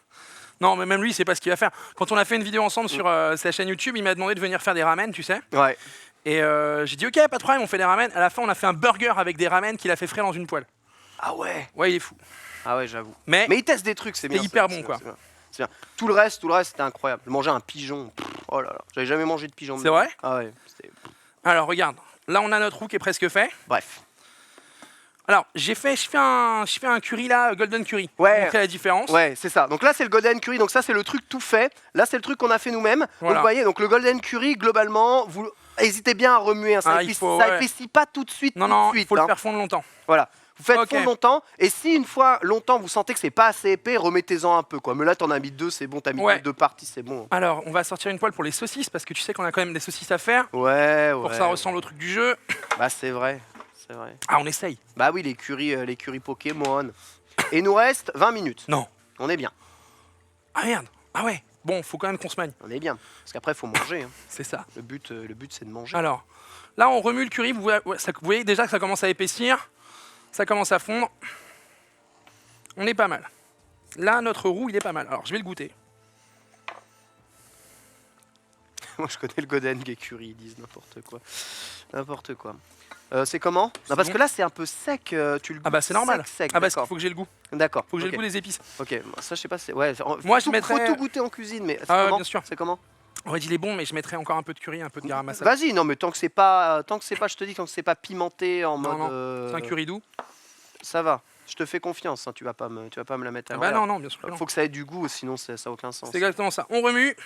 Non, mais même lui, il sait pas ce qu'il va faire. Quand on a fait une vidéo ensemble sur sa chaîne YouTube, il m'a demandé de venir faire des ramen, tu sais. Ouais. Et j'ai dit ok, pas de problème, on fait des ramen. À la fin, on a fait un burger avec des ramen qu'il a fait frais dans une poêle. Ah ouais. Ouais, il est fou. Ah ouais, j'avoue. Mais il teste des trucs, c'est bien. c'est hyper c'est bon, bien, quoi. c'est bien. Tout le reste, c'était incroyable. Je mangeais un pigeon. Oh là là, j'avais jamais mangé de pigeon. C'est vrai? Ah ouais. Alors regarde, là on a notre roux qui est presque fait. Bref. Alors je fais un curry là, golden curry. Ouais. Pour montrer la différence. Ouais, c'est ça. Donc là, c'est le golden curry. Donc ça, c'est le truc tout fait. Là, c'est le truc qu'on a fait nous-mêmes. Voilà. Donc vous voyez, donc le golden curry, globalement, vous hésitez bien à remuer. Hein. Ça épaissit pas tout de suite. Non, il faut le hein. faire fondre longtemps. Voilà. Vous faites Ok. fondre longtemps. Et si une fois longtemps, vous sentez que c'est pas assez épais, remettez-en un peu, quoi. Mais là, t'en as mis 2, c'est bon. T'as mis Ouais. 2 parties, c'est bon. Alors on va sortir une poêle pour les saucisses parce que tu sais qu'on a quand même des saucisses à faire. Ouais, Pour que ça ressemble au truc du jeu. Bah c'est vrai. C'est vrai. Ah on essaye. Bah oui, les currys Pokémon. Et il nous reste 20 minutes. Non. On est bien. Ah merde. Ah ouais. Bon, faut quand même qu'on se magne. On est bien. Parce qu'après, il faut manger. Hein. C'est ça. Le but c'est de manger. Alors, là on remue le curry, vous voyez déjà que ça commence à épaissir, ça commence à fondre. On est pas mal. Là, notre roux, il est pas mal. Alors, je vais le goûter. Moi, je connais le Golden Curry, ils disent n'importe quoi. N'importe quoi. C'est comment? Non, parce bon. que là, c'est un peu sec. Tu le Ah bah c'est normal. Sec, Ah bah il d'accord. faut que j'ai le goût. D'accord. Faut que j'ai ok. le goût des épices. Ok, ça, je sais pas. Ouais, Moi, je faut mettrais- tout goûter en cuisine, mais c'est Ah ouais, comment? bien sûr. C'est comment? En fait, il est bon, mais je mettrais encore un peu de curry, un peu de garam masala. Vas-y, non, mais tant que c'est pas, je te dis, tant que c'est pas pimenté en Non, mode. non, c'est un curry doux. Ça va. Je te fais confiance. Hein, tu vas pas me la mettre à Ah bah l'envers. non, bien sûr que non. Faut que ça ait du goût, sinon ça n'a aucun sens. C'est exactement ça. On remue.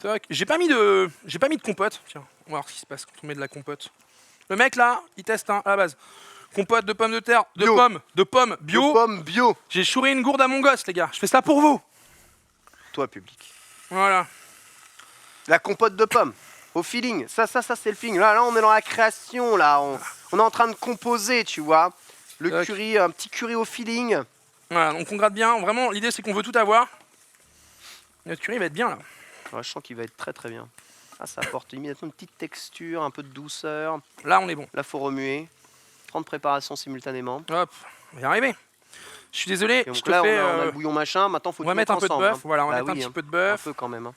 C'est vrai que j'ai pas mis de compote. Tiens, on va voir ce qui se passe quand on met de la compote. Le mec là, il teste à la base. Compote de pommes de terre, de Bio. pommes bio. De pommes bio. J'ai chouré une gourde à mon gosse, les gars. Je fais ça pour vous. Toi, public. Voilà. La compote de pommes. Au feeling. Ça, c'est le feeling. Là, on est dans la création. Là, on est en train de composer, tu vois. Le Tac. curry, un petit curry au feeling. Voilà, donc on gratte bien. Vraiment, l'idée c'est qu'on veut tout avoir. Notre curry va être bien là. Ouais, je sens qu'il va être très très bien. Ah, ça apporte immédiatement une petite texture, un peu de douceur. Là, on est bon. Là, faut remuer. 30 préparations simultanément. Hop, on va y arriver. Je suis désolé, Et donc je te là, fais... on a le bouillon machin. Maintenant, faut on va tout mettre un peu de ensemble, bœuf. Voilà, on va Bah mettre un oui, petit hein. peu de Un bœuf. peu quand même. Hein.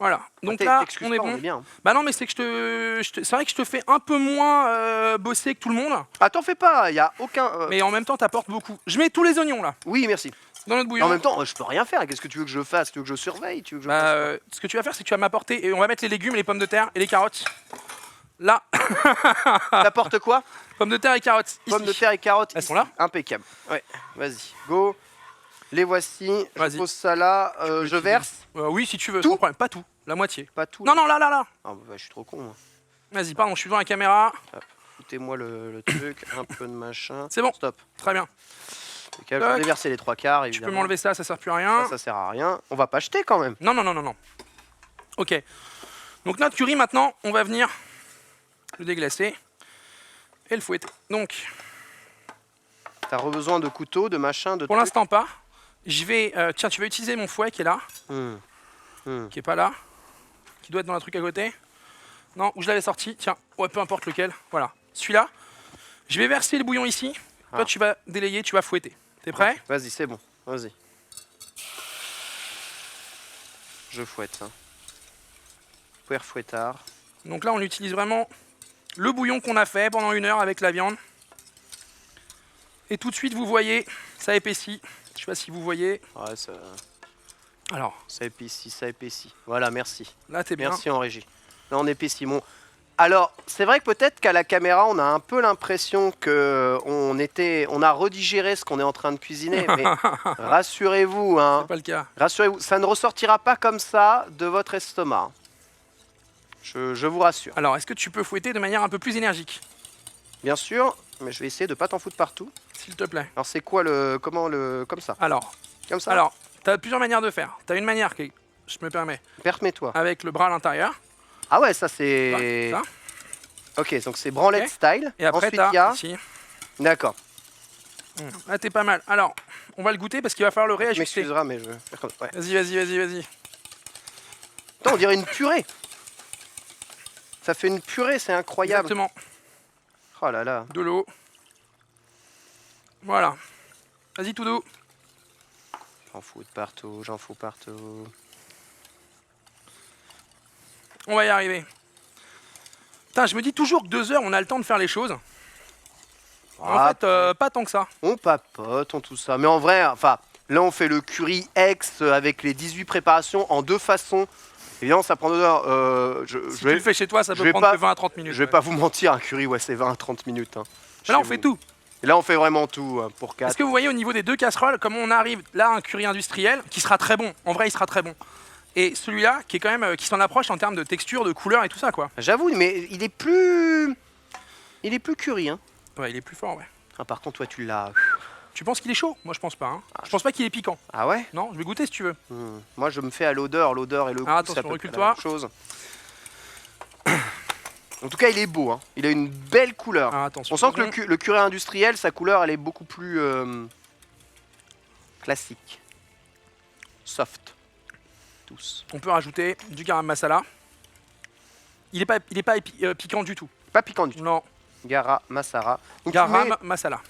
Voilà, donc là, on est pas, bon. on est bien. Bah non, mais c'est que c'est vrai que je te fais un peu moins bosser que tout le monde, Ah, t'en fais pas, il y a aucun. mais en même temps, t'apportes beaucoup. Je mets tous les oignons là, Oui, merci. dans notre Et bouillon. en même temps, je peux rien faire. Qu'est-ce que tu veux que je fasse? Tu veux que je surveille? Tu veux que je Bah, fasse quoi ce que tu vas faire, c'est que tu vas m'apporter, et on va mettre les légumes, les pommes de terre et les carottes. Là, T'apportes quoi? pommes de terre et carottes. Pommes de ici. terre et carottes. Elles ici. sont là? Impeccable. Ouais, vas-y, go. Les voici. Je Vas-y. pose ça là. peux Je utiliser. verse. Oui, si tu veux, Tout sans problème. Pas tout, la moitié. Pas tout. Non, non, là, là, là. Ah, bah, je suis trop con. Moi. Vas-y, pardon, je suis devant la caméra. Foutez-moi le truc. Un peu de machin. C'est bon. Stop. Très bien. Impeccable. Je vais déverser les 3 quarts. Tu Évidemment. peux m'enlever ça sert plus à rien. Ça sert à rien. On va pas jeter quand même. Non, non, non, non, non. Ok. Donc notre curry maintenant, on va venir le déglacer et le fouetter. Donc, T'as besoin de couteau, de machin, de. pour l'instant pas. Je vais, tiens, tu vas utiliser mon fouet qui est là, qui est pas là, qui doit être dans le truc à côté. Non, où je l'avais sorti. Tiens, ouais, peu importe lequel. Voilà, celui-là. Je vais verser le bouillon ici. Toi, tu vas délayer, tu vas fouetter. T'es prêt? Vas-y, c'est bon. Vas-y. Je fouette. Hein. Puer fouettard. Donc là, on utilise vraiment le bouillon qu'on a fait pendant 1 heure avec la viande. Et tout de suite, vous voyez, ça épaissit. Je sais pas si vous voyez. Ouais, ça, Alors, ça épaissit, ça épaissit. Voilà, merci. là, t'es bien. Merci en régie. Là, on épaissit. Bon. Alors, c'est vrai que peut-être qu'à la caméra, on a un peu l'impression que on a redigéré ce qu'on est en train de cuisiner, mais rassurez-vous, hein, C'est pas le cas. rassurez-vous, ça ne ressortira pas comme ça de votre estomac. Je vous rassure. Alors, est-ce que tu peux fouetter de manière un peu plus énergique, Bien sûr, mais je vais essayer de pas t'en foutre partout. s'il te plaît? Alors, c'est quoi comme ça, Alors, comme ça. tu as plusieurs manières de faire. Tu as une manière qui est, je me permets, Permets-toi. avec le bras à l'intérieur. Ah ouais, ça c'est. Ça. Ok, donc c'est branlette Ok. style. Et après, Ensuite, tu il y a. as ici. D'accord. Là, t'es pas mal. Alors, on va le goûter parce qu'il va falloir le Tu réajuster. m'excuseras, mais je vais faire comme ça. Ouais. Vas-y, vas-y, vas-y, vas-y. Attends, on dirait une purée. Ça fait une purée, c'est incroyable. Exactement. Oh là là. De l'eau. Voilà. Vas-y, tout doux. J'en fous de partout, j'en fous partout. On va y arriver. Putain, je me dis toujours que 2 heures, on a le temps de faire les choses. En fait, pas tant que ça. On papote, on tout ça. Mais en vrai, enfin, là on fait le curry ex avec les 18 préparations en 2 façons. Évidemment, ça prend 2 heures. Si tu le fais chez toi, ça je peut vais prendre pas- que 20 à 30 minutes. Je vais ouais. pas vous mentir, un curry, ouais, c'est 20 à 30 minutes. Hein, Mais là, on chez fait vous. tout. Et là, on fait vraiment tout hein, pour 4. Est-ce que vous voyez au niveau des 2 casseroles, comment on arrive là à un curry industriel qui sera très bon. En vrai, il sera très bon. Et celui-là, qui est quand même, qui s'en approche en termes de texture, de couleur et tout ça, quoi. J'avoue, mais il est plus curry. Hein. Ouais, il est plus fort, ouais. Ah, par contre, toi, tu l'as. Tu penses qu'il est chaud? Moi, je pense pas. Hein. Je pense pas qu'il est piquant. Ah ouais. Non, je vais goûter si tu veux. Moi, je me fais à l'odeur et le goût, attention, c'est à peu près recule-toi. la même chose. En tout cas, il est beau. Hein. Il a une belle couleur. Ah, attention. On sent que le curry industriel, sa couleur, elle est beaucoup plus classique. Soft. Douce. On peut rajouter du garam masala. Il est pas piquant du tout. Pas piquant du tout. Non, Gara Masara. Donc, tu garam mets- masala.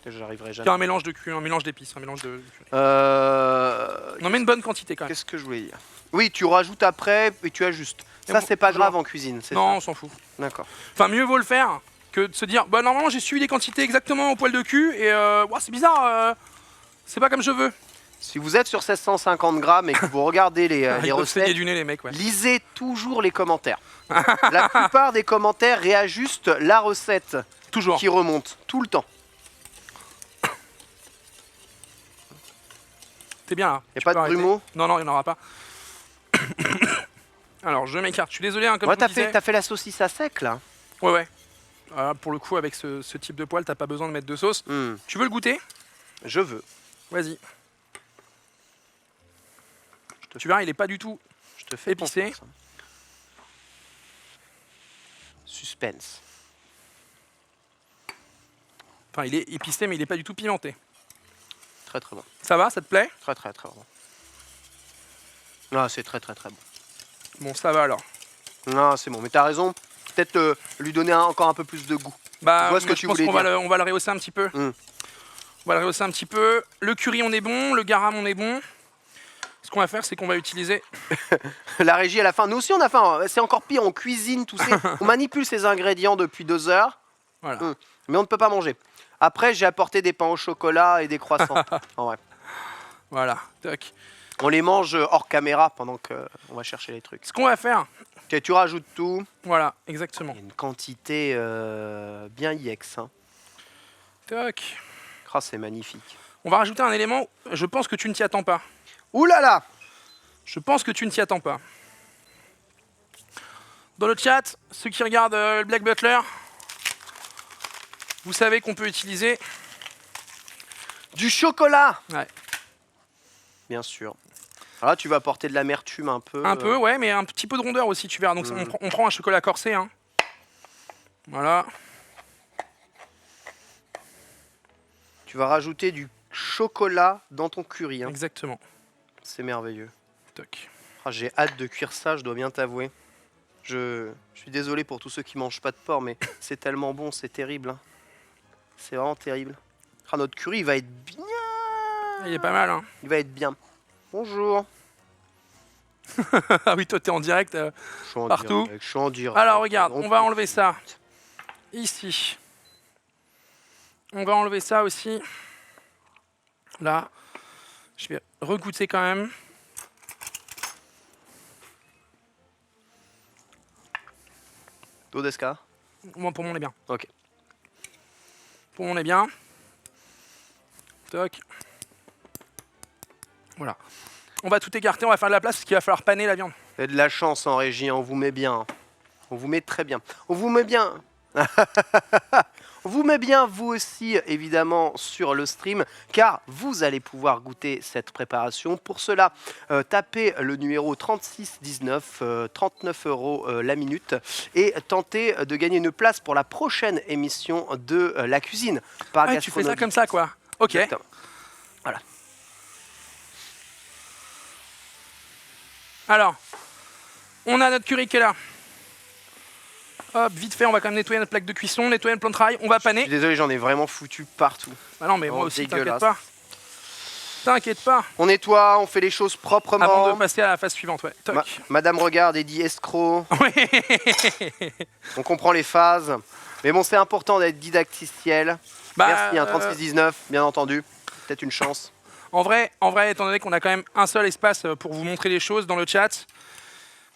J'arriverai C'est jamais. un mélange un mélange d'épices, un mélange de curry. On en met une bonne quantité quand même. Qu'est-ce que je voulais dire? Oui, tu rajoutes après et tu ajustes. Et Ça, bon, c'est pas toujours. grave en cuisine. C'est Non, ça on s'en fout. D'accord. Enfin, mieux vaut le faire que de se dire, bah normalement j'ai suivi les quantités exactement au poil de cul et ouah, c'est bizarre, c'est pas comme je veux. Si vous êtes sur 1650 grammes et que vous regardez les Ils peuvent recettes, saigner du nez les mecs, ouais. lisez toujours les commentaires. La plupart des commentaires réajustent la recette Toujours. qui remonte tout le temps. T'es bien là. Y a Tu pas peux de arrêter. grumeaux? Non, non, il n'y en aura pas. Alors, je m'écarte. Je suis désolé, hein, comme Ouais, je vous disais. t'as fait la saucisse à sec là. Ouais, ouais. Pour le coup, avec ce type de poêle, t'as pas besoin de mettre de sauce. Tu veux le goûter? Je veux. Vas-y. Tu verras, il est pas du tout. Je te fais Épicé. confiance, hein. Suspense. Enfin, il est épicé, mais il est pas du tout pimenté. Très très bon. Ça va, ça te plaît? Très très très bon. Ah, c'est très très très bon. Bon, ça va alors. Non, c'est bon, mais t'as raison. Peut-être lui donner encore un peu plus de goût. Bah, Je vois ce que je tu pense voulais qu'on dire. on va le rehausser un petit peu. On va le rehausser un petit peu. Le curry, on est bon. Le garam, on est bon. Ce qu'on va faire, c'est qu'on va utiliser... La régie à la fin. Nous aussi, on a faim. C'est encore pire, on cuisine, tout ça. On manipule ces ingrédients depuis 2 heures. Voilà. Mais on ne peut pas manger. Après, j'ai apporté des pains au chocolat et des croissants. En vrai. Voilà. Toc. On les mange hors caméra pendant qu'on va chercher les trucs. Ce qu'on va faire... Ok, tu rajoutes tout. Voilà, exactement. Il y a une quantité bien IX. Hein. Toc. Oh, c'est magnifique. On va rajouter un élément, je pense que tu ne t'y attends pas. Ouh là là! Je pense que tu ne t'y attends pas. Dans le chat, ceux qui regardent le Black Butler, vous savez qu'on peut utiliser... Du chocolat! Ouais. Bien sûr. Alors là, tu vas apporter de l'amertume un peu. Un peu, ouais, mais un petit peu de rondeur aussi, tu verras. Donc on prend un chocolat corsé. Hein. Voilà. Tu vas rajouter du chocolat dans ton curry. Hein. Exactement. C'est merveilleux. Toc. Ah, j'ai hâte de cuire ça, je dois bien t'avouer. Je suis désolé pour tous ceux qui mangent pas de porc, mais c'est tellement bon, c'est terrible. Hein. C'est vraiment terrible. Ah, notre curry, il va être bien. Il est pas mal, hein. Il va être bien. Bonjour. Ah oui, toi, t'es en direct partout. Je suis en direct. Alors, regarde, on va enlever ça. Ici. On va enlever ça aussi. Là. Je vais regoûter quand même. Dodeska. Moi, pour moi, on est bien. Ok. Pour moi, on est bien. Toc. Voilà. On va tout écarter, on va faire de la place parce qu'il va falloir paner la viande. Vous avez de la chance en régie, on vous met bien. On vous met très bien. On vous met bien. On vous met bien, vous aussi, évidemment, sur le stream, car vous allez pouvoir goûter cette préparation. Pour cela, tapez le numéro 3619, 39 € la minute, et tentez de gagner une place pour la prochaine émission de la cuisine. Par Ah, tu fais ça comme ça, quoi. Ok. Exactement. Voilà. Alors, on a notre curry qui est là. Hop, vite fait, on va quand même nettoyer notre plaque de cuisson, nettoyer le plan de travail, on va Je paner. suis désolé, j'en ai vraiment foutu partout. Ah non, mais moi Oh, aussi, t'inquiète dégueulasse. pas. T'inquiète pas. On nettoie, on fait les choses proprement. Avant de passer à la phase suivante, ouais. Toc. Madame regarde et dit escroc. Oui. On comprend les phases. Mais bon, c'est important d'être didacticiel. Bah, Merci, hein, 3619, bien entendu. Peut-être une chance. En vrai, étant donné qu'on a quand même un seul espace pour vous montrer les choses dans le chat,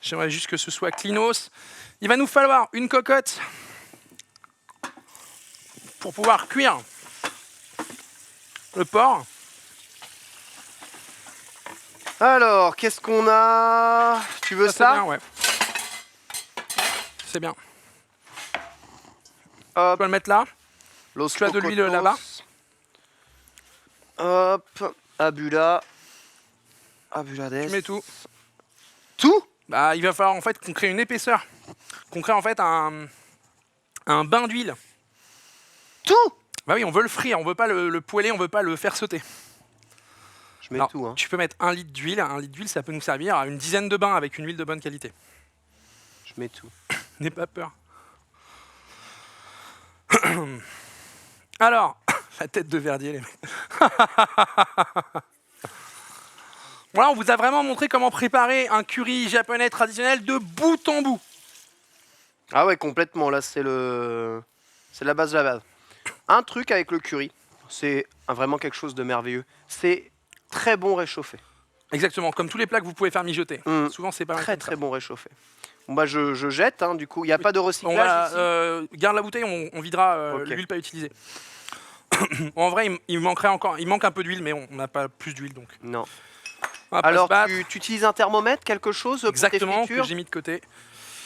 j'aimerais juste que ce soit cleanos. Il va nous falloir une cocotte pour pouvoir cuire le porc. Alors, qu'est-ce qu'on a? Tu veux C'est ça? bien, ouais. C'est bien. Hop, Tu vas le mettre là. Los Tu as de l'huile Cocotos. là-bas. Hop, Abula. Abulades. Tu mets tout. Tout? Bah, il va falloir en fait qu'on crée une épaisseur. Qu'on crée en fait un bain d'huile. Tout? Bah oui, on veut le frire, on veut pas le poêler, on veut pas le faire sauter. Je mets Alors, tout. Hein. tu peux mettre 1 litre d'huile. 1 litre d'huile, ça peut nous servir à une dizaine de bains avec une huile de bonne qualité. Je mets tout. N'aie pas peur. Alors, la tête de Verdier, les mecs. Voilà, on vous a vraiment montré comment préparer un curry japonais traditionnel de bout en bout. Ah ouais, complètement. Là, c'est la base de la base. Un truc avec le curry, c'est vraiment quelque chose de merveilleux. C'est très bon réchauffé. Exactement, comme tous les plats que vous pouvez faire mijoter. Souvent, c'est pas mal. Très comme ça. très bon réchauffé. Bon bah je jette, hein, du coup. Il n'y a pas de On recyclage va, ici. garde la bouteille, on videra Ok. l'huile pas utilisée. En vrai, il manque un peu d'huile, mais on n'a pas plus d'huile donc. Non. On va pas Alors se battre. tu utilises un thermomètre, quelque chose pour tes Exactement, que fritures? j'ai mis de côté.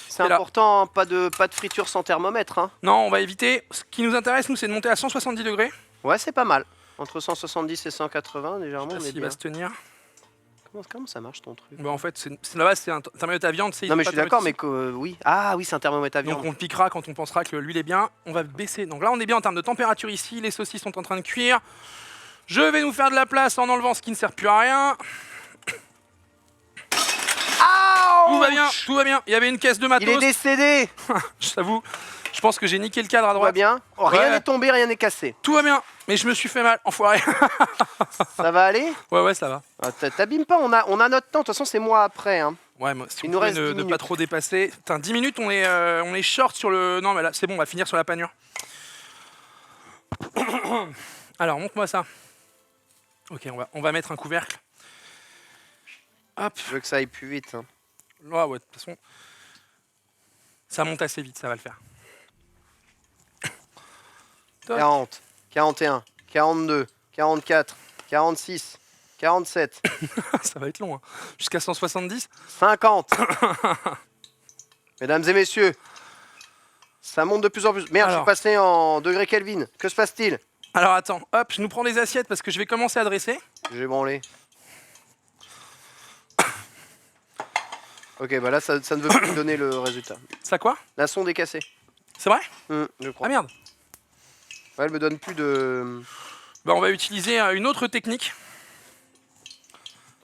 C'est là. important, hein, pas de friture sans thermomètre. Hein. Non, on va éviter. Ce qui nous intéresse, nous, c'est de monter à 170 degrés. Ouais, c'est pas mal. Entre 170 et 180, légèrement, Je sais on pas est s'il bien. va se tenir. Comment ça marche ton truc? Bah, en fait, là-bas, c'est un thermomètre à viande. Non mais je suis d'accord, mais oui. Ah oui, c'est un thermomètre à Donc viande. on le piquera quand on pensera que l'huile est bien. On va baisser. Donc là, on est bien en termes de température ici. Les saucisses sont en train de cuire. Je vais nous faire de la place en enlevant ce qui ne sert plus à rien. Ah Vous va bien, tout va bien. Il y avait une caisse de matos. Il est décédé. Je t'avoue, je pense que j'ai niqué le cadre à Tout va droite. bien. Oh, rien Ouais. n'est tombé, rien n'est cassé. Tout va bien, mais je me suis fait mal, enfoiré. Ça va aller? Ouais, ça va. Ah, t'abîmes pas, on a notre temps. De toute façon, c'est moi après. Hein. Ouais, si Il on nous pouvait reste 10 ne minutes. pas trop dépasser. Putain, 10 minutes, on est short sur le... Non, mais là, c'est bon, on va finir sur la panure. Alors, montre-moi ça. Ok, on va mettre un couvercle. Hop. Je veux que ça aille plus vite. Hein. Ah ouais, de toute façon, ça monte assez vite, ça va le faire. Toc. 40, 41, 42, 44, 46, 47, Ça va être long, hein. Jusqu'à 170. 50. Mesdames et messieurs, ça monte de plus en plus. Merde, je Alors. suis passé en degrés Kelvin. Que se passe-t-il? Alors attends, hop, je nous prends des assiettes parce que je vais commencer à dresser. J'ai branlé. Ok, bah là, ça ne veut plus donner le résultat. Ça quoi? La sonde est cassée. C'est vrai? Je crois. Ah merde. Ouais, elle me donne plus de... Bah on va utiliser une autre technique.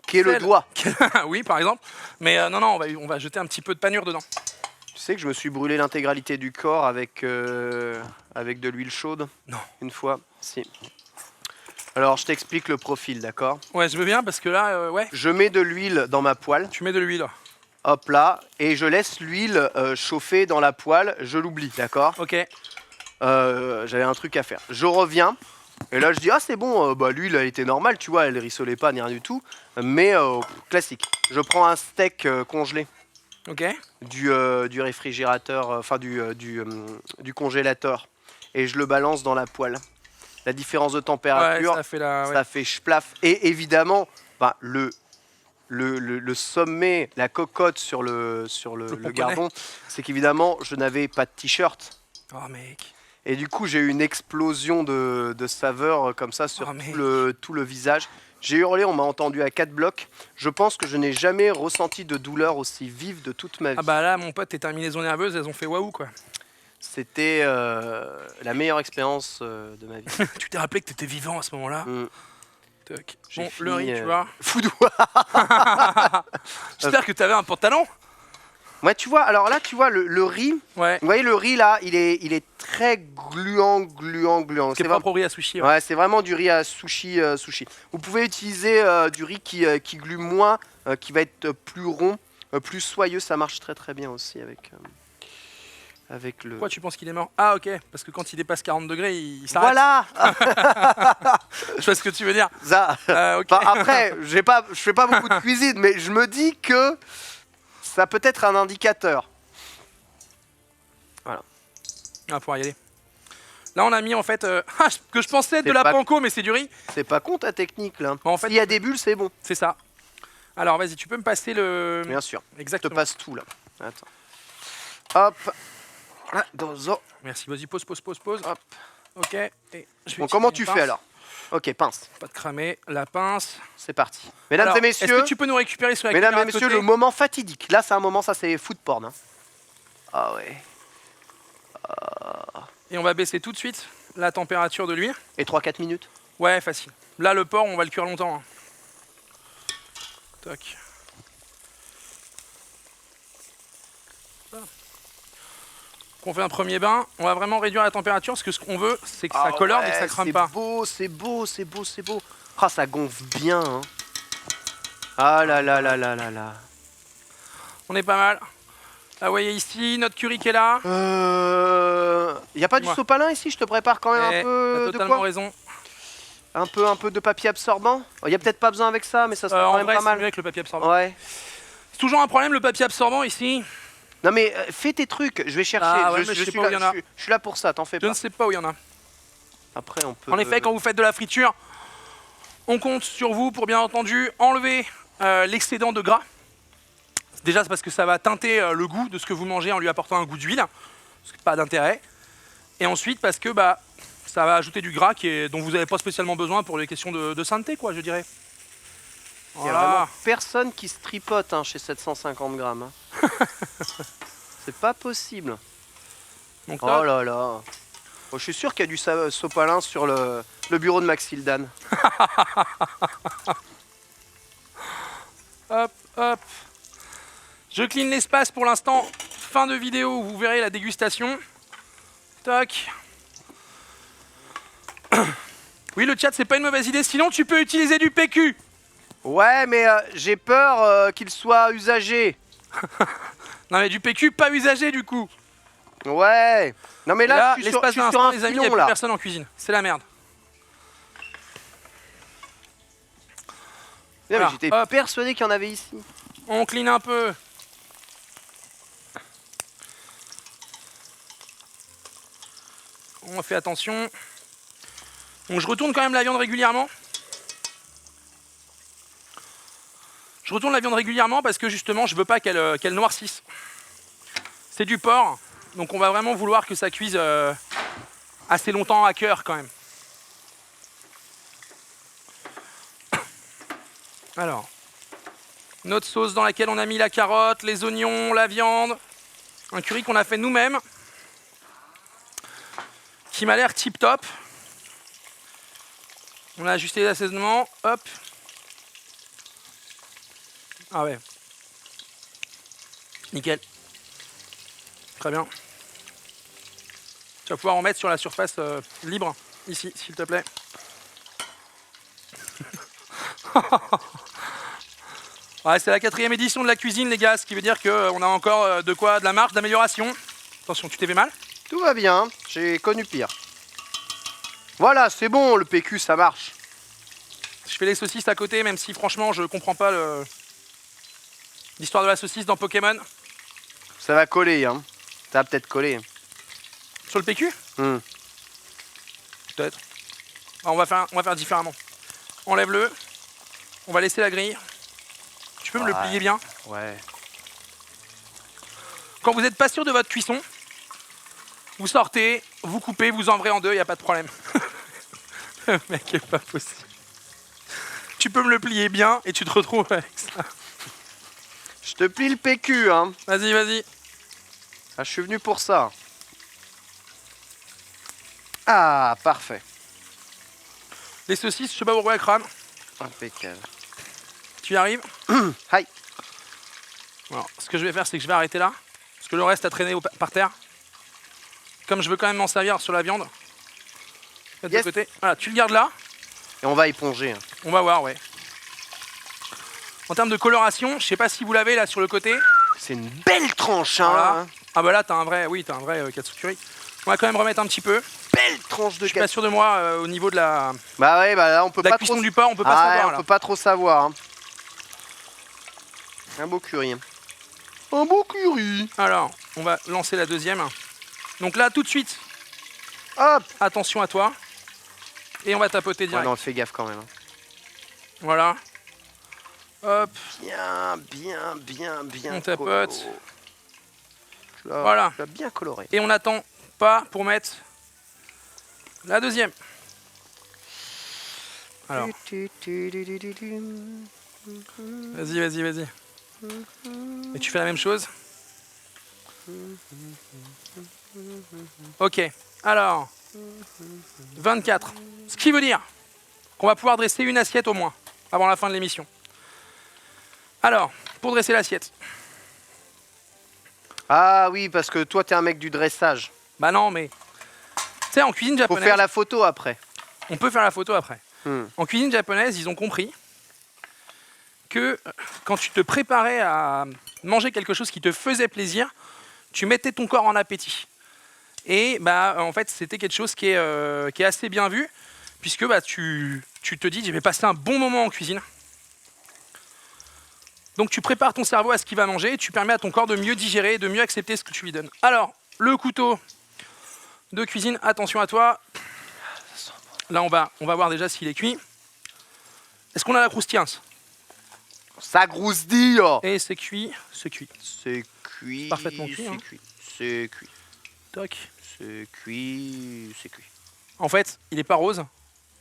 Qui est le Celle- doigt. Oui, par exemple. Mais non, on va jeter un petit peu de panure dedans. Tu sais que je me suis brûlé l'intégralité du corps avec de l'huile chaude. Non. Une fois, si. Alors, je t'explique le profil, d'accord? Ouais, je veux bien parce que là, ouais, Je mets de l'huile dans ma poêle, tu mets de l'huile. hop là, et je laisse l'huile chauffer dans la poêle, je l'oublie, d'accord? Ok. J'avais un truc à faire. Je reviens, et là je dis, ah c'est bon, bah, l'huile elle était normale, tu vois, elle rissolait pas ni rien du tout, mais classique. Je prends un steak congelé Ok. du réfrigérateur, enfin du congélateur, et je le balance dans la poêle. La différence de Ouais, température, ça fait la... ouais. ça fait splaf. Et évidemment, bah, le sommet, la cocotte sur le pomponnet. gardon, c'est qu'évidemment, je n'avais pas de t-shirt. Oh mec. Et du coup, j'ai eu une explosion de saveur comme ça sur Oh, mec. tout le visage. J'ai hurlé, on m'a entendu à 4 blocs. Je pense que je n'ai jamais ressenti de douleur aussi vive de toute ma vie. Ah bah là, mon pote, tes terminaisons nerveuses, elles ont fait waouh quoi. C'était la meilleure expérience de ma vie. Tu t'es rappelé que t'étais vivant à ce moment-là. Mm. Toc. J'ai Bon, fini, le riz, tu vois. Foudoir. J'espère que t'avais un pantalon. Ouais, tu vois, alors là, tu vois, le riz, Ouais. vous voyez, le riz là, il est très gluant. C'est C'est propre au riz à sushi. Ouais. ouais, c'est vraiment du riz à sushi. Vous pouvez utiliser du riz qui glue moins, qui va être plus rond, plus soyeux. Ça marche très très bien aussi avec le... Pourquoi tu penses qu'il est mort? Ah ok, parce que quand il dépasse 40 degrés, il s'arrête. Voilà. Je vois ce que tu veux dire. Ça. Ok. Enfin, après, je fais pas beaucoup de cuisine, mais je me dis que ça peut être un indicateur. On va pouvoir y aller. Là, on a mis en fait ce que je pensais être de C'est la pas- panko, mais c'est du riz. C'est pas con ta technique là. Bon, en fait, S'il y a des bulles, c'est bon. c'est ça. Alors, vas-y, tu peux me passer le. Bien sûr. Je te Exactement. passe tout là. Attends. Hop. Voilà, dozo. Merci. Vas-y, pause. Hop. Ok. Et je vais Bon, comment utiliser tu une fais pince. alors? Ok, pince. Pas de cramer. La pince. C'est parti. Mesdames Alors, et messieurs, est-ce que tu peux nous récupérer sur la mesdames caméra et de messieurs, côté le moment fatidique. Là, c'est un moment, ça c'est food porn. Hein. Ah ouais. Et on va baisser tout de suite la température de l'huile. Et 3-4 minutes. Ouais, facile. Là, le porc, on va le cuire longtemps. Hein. Toc. Voilà. On fait un premier bain. On va vraiment réduire la température parce que ce qu'on veut, c'est que ça colore et que ça crame pas. C'est beau. Ah, ça gonfle bien. Hein. Ah là là là là là là. On est pas mal. Là, vous voyez ici, notre curry qui est là. Y a pas du Ouais. sopalin ici? Je te prépare quand même Eh, un peu t'as de totalement quoi? raison. Un peu de papier absorbant. Y a peut-être pas besoin avec ça, mais ça serait quand En même vrai, pas c'est mieux mal. avec le papier absorbant. Ouais. C'est toujours un problème le papier absorbant ici. Non mais fais tes trucs, je vais chercher. Ah ouais, mais je sais suis pas où il y en a. je suis là pour ça, t'en fais Je pas. ne sais pas où il y en a. Après on peut. En effet, quand vous faites de la friture, on compte sur vous pour bien entendu enlever l'excédent de gras. Déjà, c'est parce que ça va teinter le goût de ce que vous mangez en lui apportant un goût d'huile. Parce que pas d'intérêt. Et ensuite, parce que bah, ça va ajouter du gras dont vous n'avez pas spécialement besoin pour les questions de sainteté, quoi, je dirais. Il y a Voilà. vraiment personne qui se tripote hein, chez 750 grammes. Hein. C'est pas possible. Donc, Oh là, là là. Oh, je suis sûr qu'il y a du sopalin sur le bureau de Maxildan. hop, hop. Je clean l'espace pour l'instant. Fin de vidéo, vous verrez la dégustation. Toc. Oui, le chat, c'est pas une mauvaise idée. Sinon, tu peux utiliser du PQ. Ouais, mais j'ai peur qu'il soit usagé. Non, mais du PQ pas usagé, du coup. Ouais. Non, mais là, je suis l'espace d'un sur un instant, les amis, il n'y a filon, plus là. personne en cuisine. C'est la merde. Non, mais Voilà, j'étais hop. persuadé qu'il y en avait ici. On clean un peu. On fait attention. Donc je retourne quand même la viande régulièrement. Je retourne la viande régulièrement parce que justement je veux pas qu'elle noircisse. C'est du porc, donc on va vraiment vouloir que ça cuise assez longtemps à cœur quand même. Alors, notre sauce dans laquelle on a mis la carotte, les oignons, la viande. Un curry qu'on a fait nous-mêmes. Qui m'a l'air tip top. On a ajusté les assaisonnements, hop. Ah ouais. Nickel. Très bien. Tu vas pouvoir en mettre sur la surface libre, ici, s'il te plaît. Ouais, c'est la 4e édition de la cuisine, les gars, ce qui veut dire qu'on a encore de la marge d'amélioration. Attention, tu t'es fait mal? Tout va bien, j'ai connu pire. Voilà, c'est bon, le PQ, ça marche. Je fais les saucisses à côté, même si franchement, je comprends pas l'histoire de la saucisse dans Pokémon. Ça va coller, hein. Ça va peut-être coller. Sur le PQ? Peut-être. On va faire différemment. Enlève-le. On va laisser la grille. Tu peux me le plier bien? Ouais. Quand vous n'êtes pas sûr de votre cuisson, vous sortez, vous coupez, vous en en deux, il n'y a pas de problème. Le mec est pas possible. Tu peux me le plier bien et tu te retrouves avec ça. Je te plie le PQ, hein. Vas-y, vas-y. Ah, je suis venu pour ça. Ah, parfait. Les saucisses, je sais pas pourquoi elles crament. Impeccable. Tu y arrives? Hi. Alors, ce que je vais faire, c'est que je vais arrêter là. Parce que le reste a traîné par terre. Comme je veux quand même m'en servir sur la viande. De Yes. côté. Voilà, tu le gardes là. Et on va éponger. Hein. On va voir, ouais. En termes de coloration, je sais pas si vous l'avez là sur le côté. C'est une belle tranche, hein. Voilà. Ah bah là, t'as un vrai katsukuri. On va quand même remettre un petit peu. Belle tranche de Je suis pas sûr de moi au niveau de la, Bah ouais, bah là, on peut de la pas cuisson trop... du porc, on peut pas Ah ouais, savoir on là. peut pas trop savoir. Hein. Un beau curry. Un beau curry. Alors, on va lancer la deuxième. Donc là, tout de suite, Hop. attention à toi. Et on va tapoter Ouais, direct. non, fais gaffe quand même. Hein. Voilà. Hop. Bien. On tapote. Voilà. Voilà. Tu l'as bien coloré. Et on n'attend pas pour mettre la deuxième. Alors, vas-y. Et tu fais la même chose. Ok, alors, 24. Ce qui veut dire qu'on va pouvoir dresser une assiette au moins, avant la fin de l'émission. Alors, pour dresser l'assiette. Ah oui, parce que toi, t'es un mec du dressage. Bah non, mais... Tu sais, en cuisine Faut japonaise... faire la photo après. On peut faire la photo après. Hmm. En cuisine japonaise, ils ont compris que quand tu te préparais à manger quelque chose qui te faisait plaisir, tu mettais ton corps en appétit. Et bah, en fait, c'était quelque chose qui est assez bien vu, puisque bah, tu te dis, je vais passer un bon moment en cuisine. Donc tu prépares ton cerveau à ce qu'il va manger, et tu permets à ton corps de mieux digérer et de mieux accepter ce que tu lui donnes. Alors, le couteau de cuisine, attention à toi. Là, on va voir déjà s'il est cuit. Est-ce qu'on a la croustillance? Ça grousdille. Et c'est cuit, c'est cuit. C'est cuit. Parfaitement cuit, C'est hein. cuit. C'est cuit. Toc. C'est cuit. C'est cuit. En fait, il est pas rose,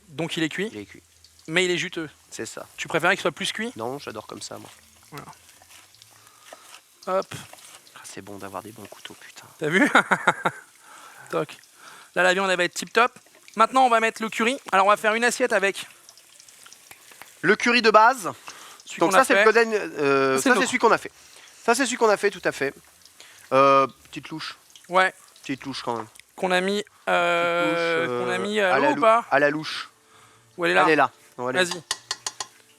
donc il est cuit, Il est cuit. mais il est juteux. C'est ça. Tu préférais qu'il soit plus cuit? Non, j'adore comme ça, moi. Voilà. Hop, Ah, c'est bon d'avoir des bons couteaux, putain. t'as vu? Toc. Là, la viande, elle va être tip top. Maintenant, on va mettre le curry. Alors, on va faire une assiette avec Le curry de base. celui Donc qu'on a ça, c'est le fait. golden. C'est Ça, c'est le nôtre. celui qu'on a fait. Ça, c'est celui qu'on a fait, tout à fait. Petite louche. Ouais. Petite louche quand même. Qu'on a mis, à l'eau ou pas? À la louche. Où elle est là? Elle est là. Vas-y.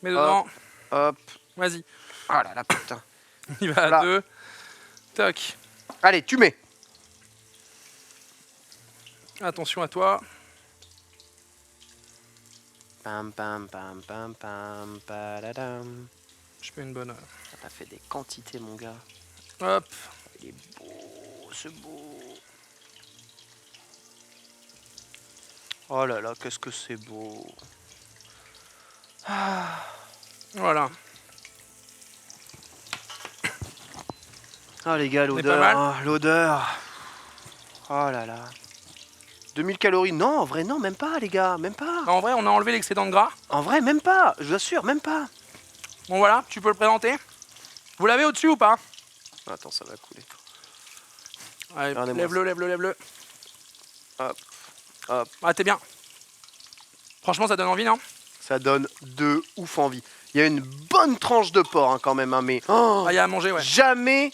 Mets dedans. Hop. Vas-y. Ah là là, putain. Il va à 2. Toc. Allez, tu mets. Attention à toi. Pam pam pam pam pam paladam. Je fais une bonne. T'as fait des quantités, mon gars. Hop. Il est beau, ce beau. Oh là là, qu'est-ce que c'est beau. Voilà. Ah les gars, l'odeur. L'odeur. Oh là là. 2000 calories. Non, en vrai, non, même pas, les gars. Même pas. En vrai, on a enlevé l'excédent de gras. En vrai, même pas. Je vous assure, même pas. Bon voilà, tu peux le présenter. Vous l'avez au-dessus ou pas? Attends, ça va couler. Allez, lève-le, lève-le, lève-le. Hop. Hop. Ah, t'es bien. Franchement, ça donne envie, non? Ça donne de ouf envie. Il y a une bonne tranche de porc hein, quand même, hein, mais Ah, il y a à manger, ouais. jamais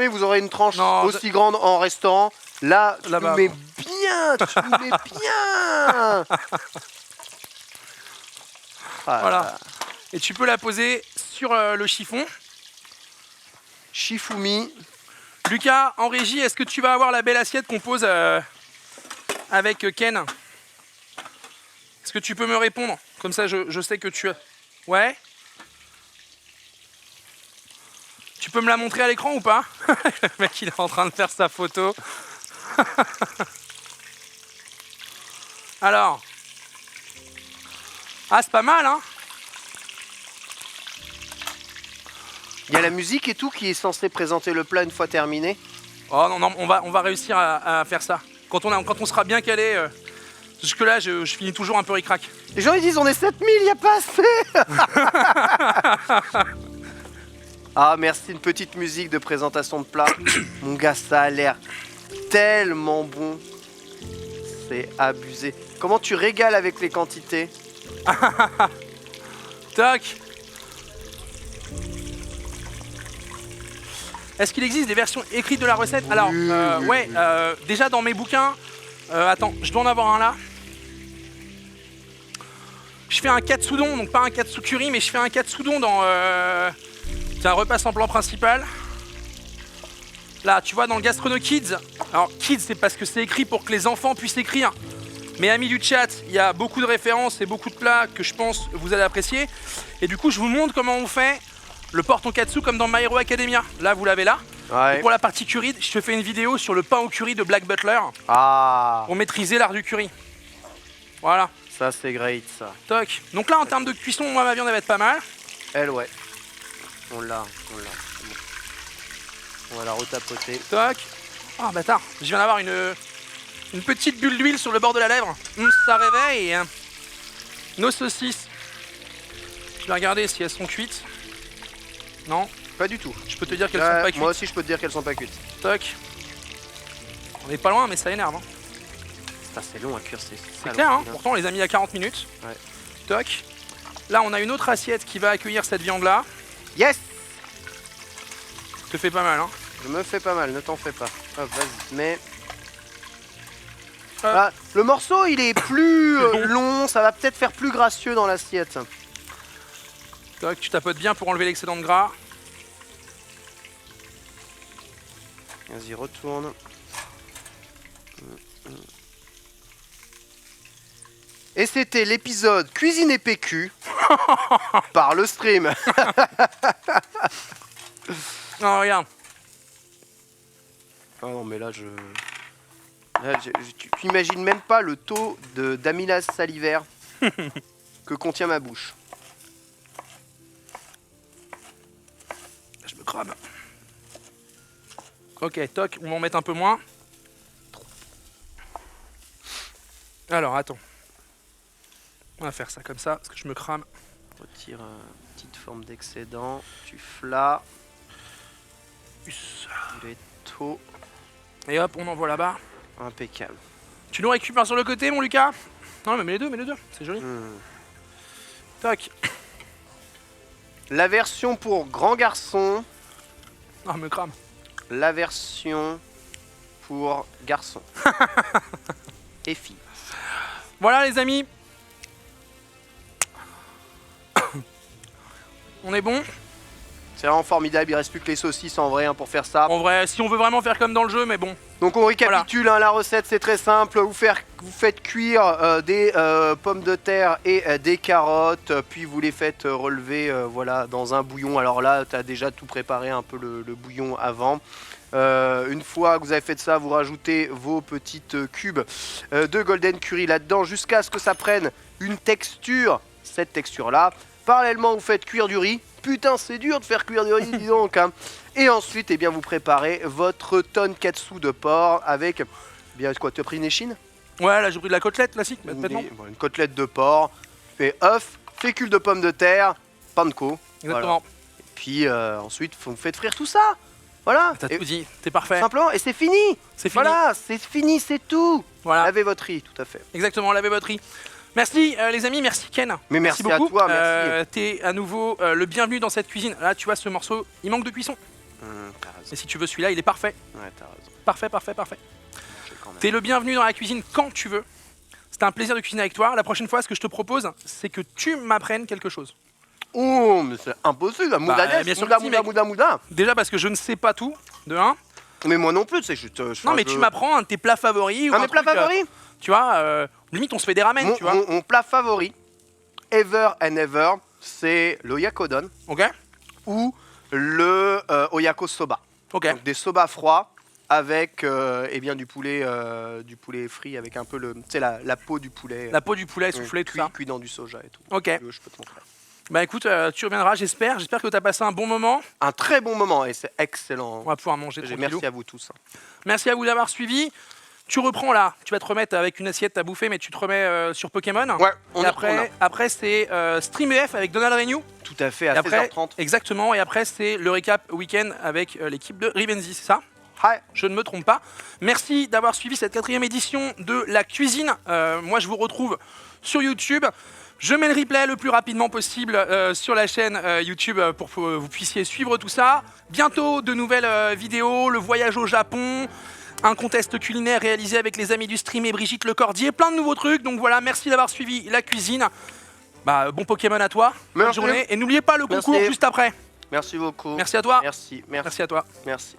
vous aurez une tranche aussi grande en restaurant. Là, tu nous mets bien, tu nous mets bien. Voilà. Et tu peux la poser sur le chiffon. Shifumi. Lucas, en régie, est-ce que tu vas avoir la belle assiette qu'on pose avec Ken? Est-ce que tu peux me répondre? Comme ça, je sais que tu as... Ouais? Tu peux me la montrer à l'écran ou pas? Le mec, il est en train de faire sa photo. Alors. Ah, c'est pas mal, hein? Il y a la musique et tout qui est censée présenter le plat une fois terminé. Oh non, non, on va réussir à faire ça. Quand on sera bien calé, jusque-là, je finis toujours un peu ric-rac. Les gens ils disent on est 7000, il n'y a pas assez. Ah merci, une petite musique de présentation de plat. Mon gars, ça a l'air tellement bon. C'est abusé. Comment tu régales avec les quantités? Toc. Est-ce qu'il existe des versions écrites de la recette? Alors, ouais, déjà dans mes bouquins, attends, je dois en avoir un là. Je fais un katsudon, donc pas un katsukuri, mais je fais un katsudon dans... c'est un repas sans plan principal. Là, tu vois, dans le Gastrono Kids, alors Kids, c'est parce que c'est écrit pour que les enfants puissent écrire. Mais amis du chat, il y a beaucoup de références et beaucoup de plats que je pense vous allez apprécier. Et du coup, je vous montre comment on fait le porc tonkatsu comme dans My Hero Academia. Là, vous l'avez là. Ouais. Et pour la partie curry, je te fais une vidéo sur le pain au curry de Black Butler. Ah. Pour maîtriser l'art du curry. Voilà. Ça, c'est great, ça. Toc. Donc là, en termes de cuisson, moi, ma viande, elle va être pas mal. Elle, ouais. On l'a. C'est bon. On va la retapoter. Toc. Ah, bâtard. Je viens d'avoir une petite bulle d'huile sur le bord de la lèvre. Ça réveille. Nos saucisses. Je vais regarder si elles sont cuites. Non. Pas du tout. Je peux te dire qu'elles sont pas cuites. Moi aussi, je peux te dire qu'elles sont pas cuites. Toc. On est pas loin, mais ça énerve. Hein. C'est long à cuire, c'est clair, hein. Pourtant on les a mis à 40 minutes. Ouais. Toc. Là, on a une autre assiette qui va accueillir cette viande-là. Yes. Te fait pas mal, hein. Je me fais pas mal, ne t'en fais pas. Hop, vas-y, mets. Ah, le morceau, il est plus long, ça va peut-être faire plus gracieux dans l'assiette. Toc, tu tapotes bien pour enlever l'excédent de gras. Vas-y, retourne. Et c'était l'épisode Cuisine et PQ par le stream. Non, regarde. Ah non, mais là, tu imagines même pas le taux d'amylase salivaire que contient ma bouche. Je me crame. Ok, toc, on va en mettre un peu moins. Alors, attends. On va faire ça comme ça, parce que je me crame. Retire une petite forme d'excédent. Tu flas. Les taux. Et hop, on envoie là-bas. Impeccable. Tu nous récupères sur le côté, mon Lucas? Non, mais mets les deux, c'est joli. Toc. La version pour grand garçon. Ah, me crame. la version pour garçons et filles. Voilà les amis. On est bon. C'est vraiment formidable, il reste plus que les saucisses en vrai pour faire ça. En vrai, si on veut vraiment faire comme dans le jeu, mais bon. Donc on récapitule, la recette c'est très simple, vous faites cuire des pommes de terre et des carottes, puis vous les faites relever voilà, dans un bouillon. Alors là, tu as déjà tout préparé un peu le bouillon avant. Une fois que vous avez fait ça, vous rajoutez vos petites cubes de golden curry là-dedans jusqu'à ce que ça prenne une texture, cette texture-là. Parallèlement, vous faites cuire du riz. Putain, c'est dur de faire cuire du riz, dis donc. Hein. Et ensuite, eh bien, vous préparez votre tonkatsu de porc avec... Bien, quoi, tu as pris une échine? Ouais, là j'ai pris de la côtelette classique, maintenant. Une côtelette de porc, fait œuf, fécule de pommes de terre, panko. Exactement. Voilà. Et puis ensuite, vous faites frire tout ça. Voilà. T'as tout dit, t'es parfait. Simplement, et c'est fini. C'est fini. Voilà, c'est fini, c'est tout. Voilà. Lavez votre riz, tout à fait. Exactement, lavez votre riz. Merci les amis, merci Ken. Mais merci beaucoup. à toi, merci. T'es à nouveau le bienvenu dans cette cuisine. Là, tu vois, ce morceau, il manque de cuisson. T'as raison. Et si tu veux celui-là, il est parfait. Ouais, t'as raison. Parfait, parfait, parfait. T'es le bienvenu dans la cuisine quand tu veux. C'était un plaisir de cuisiner avec toi. La prochaine fois, ce que je te propose, c'est que tu m'apprennes quelque chose. Oh, mais c'est impossible. bien sûr que si, mec. Mouda. Déjà parce que je ne sais pas tout, de 1. Mais moi non plus, c'est juste... Non, mais tu m'apprends un de tes plats favoris. Ou Un de mes plats favoris. Tu vois, limite on se fait des ramen, tu vois. Mon plat favori, ever and ever, c'est le yakodon Ok. ou le oyako soba. Ok. Donc, des soba froids avec eh bien, du poulet frit avec un peu la peau du poulet. La peau du poulet soufflée, tout ça. Cuit dans du soja et tout. Ok. Je peux te montrer. Bah écoute, tu reviendras, j'espère. J'espère que tu as passé un bon moment. Un très bon moment et c'est excellent. On va pouvoir manger tranquillou. Merci à vous tous. Merci à vous d'avoir suivi. Tu reprends là, tu vas te remettre avec une assiette à bouffer, mais tu te remets sur Pokémon. Ouais, et après c'est StreamEF avec Donald Renew. Tout à fait, à après, 16h30. Exactement, et après c'est le récap week-end avec l'équipe de Rivenzi, c'est ça? Hi. Je ne me trompe pas. Merci d'avoir suivi cette 4e édition de la cuisine. Moi je vous retrouve sur YouTube. Je mets le replay le plus rapidement possible sur la chaîne YouTube pour que vous puissiez suivre tout ça. Bientôt de nouvelles vidéos, le voyage au Japon, un contest culinaire réalisé avec les amis du stream et Brigitte Lecordier, plein de nouveaux trucs. Donc voilà, merci d'avoir suivi la cuisine. Bah, bon Pokémon à toi, bonne journée. Et n'oubliez pas le concours juste après. Merci beaucoup. Merci à toi. Merci à toi. Merci.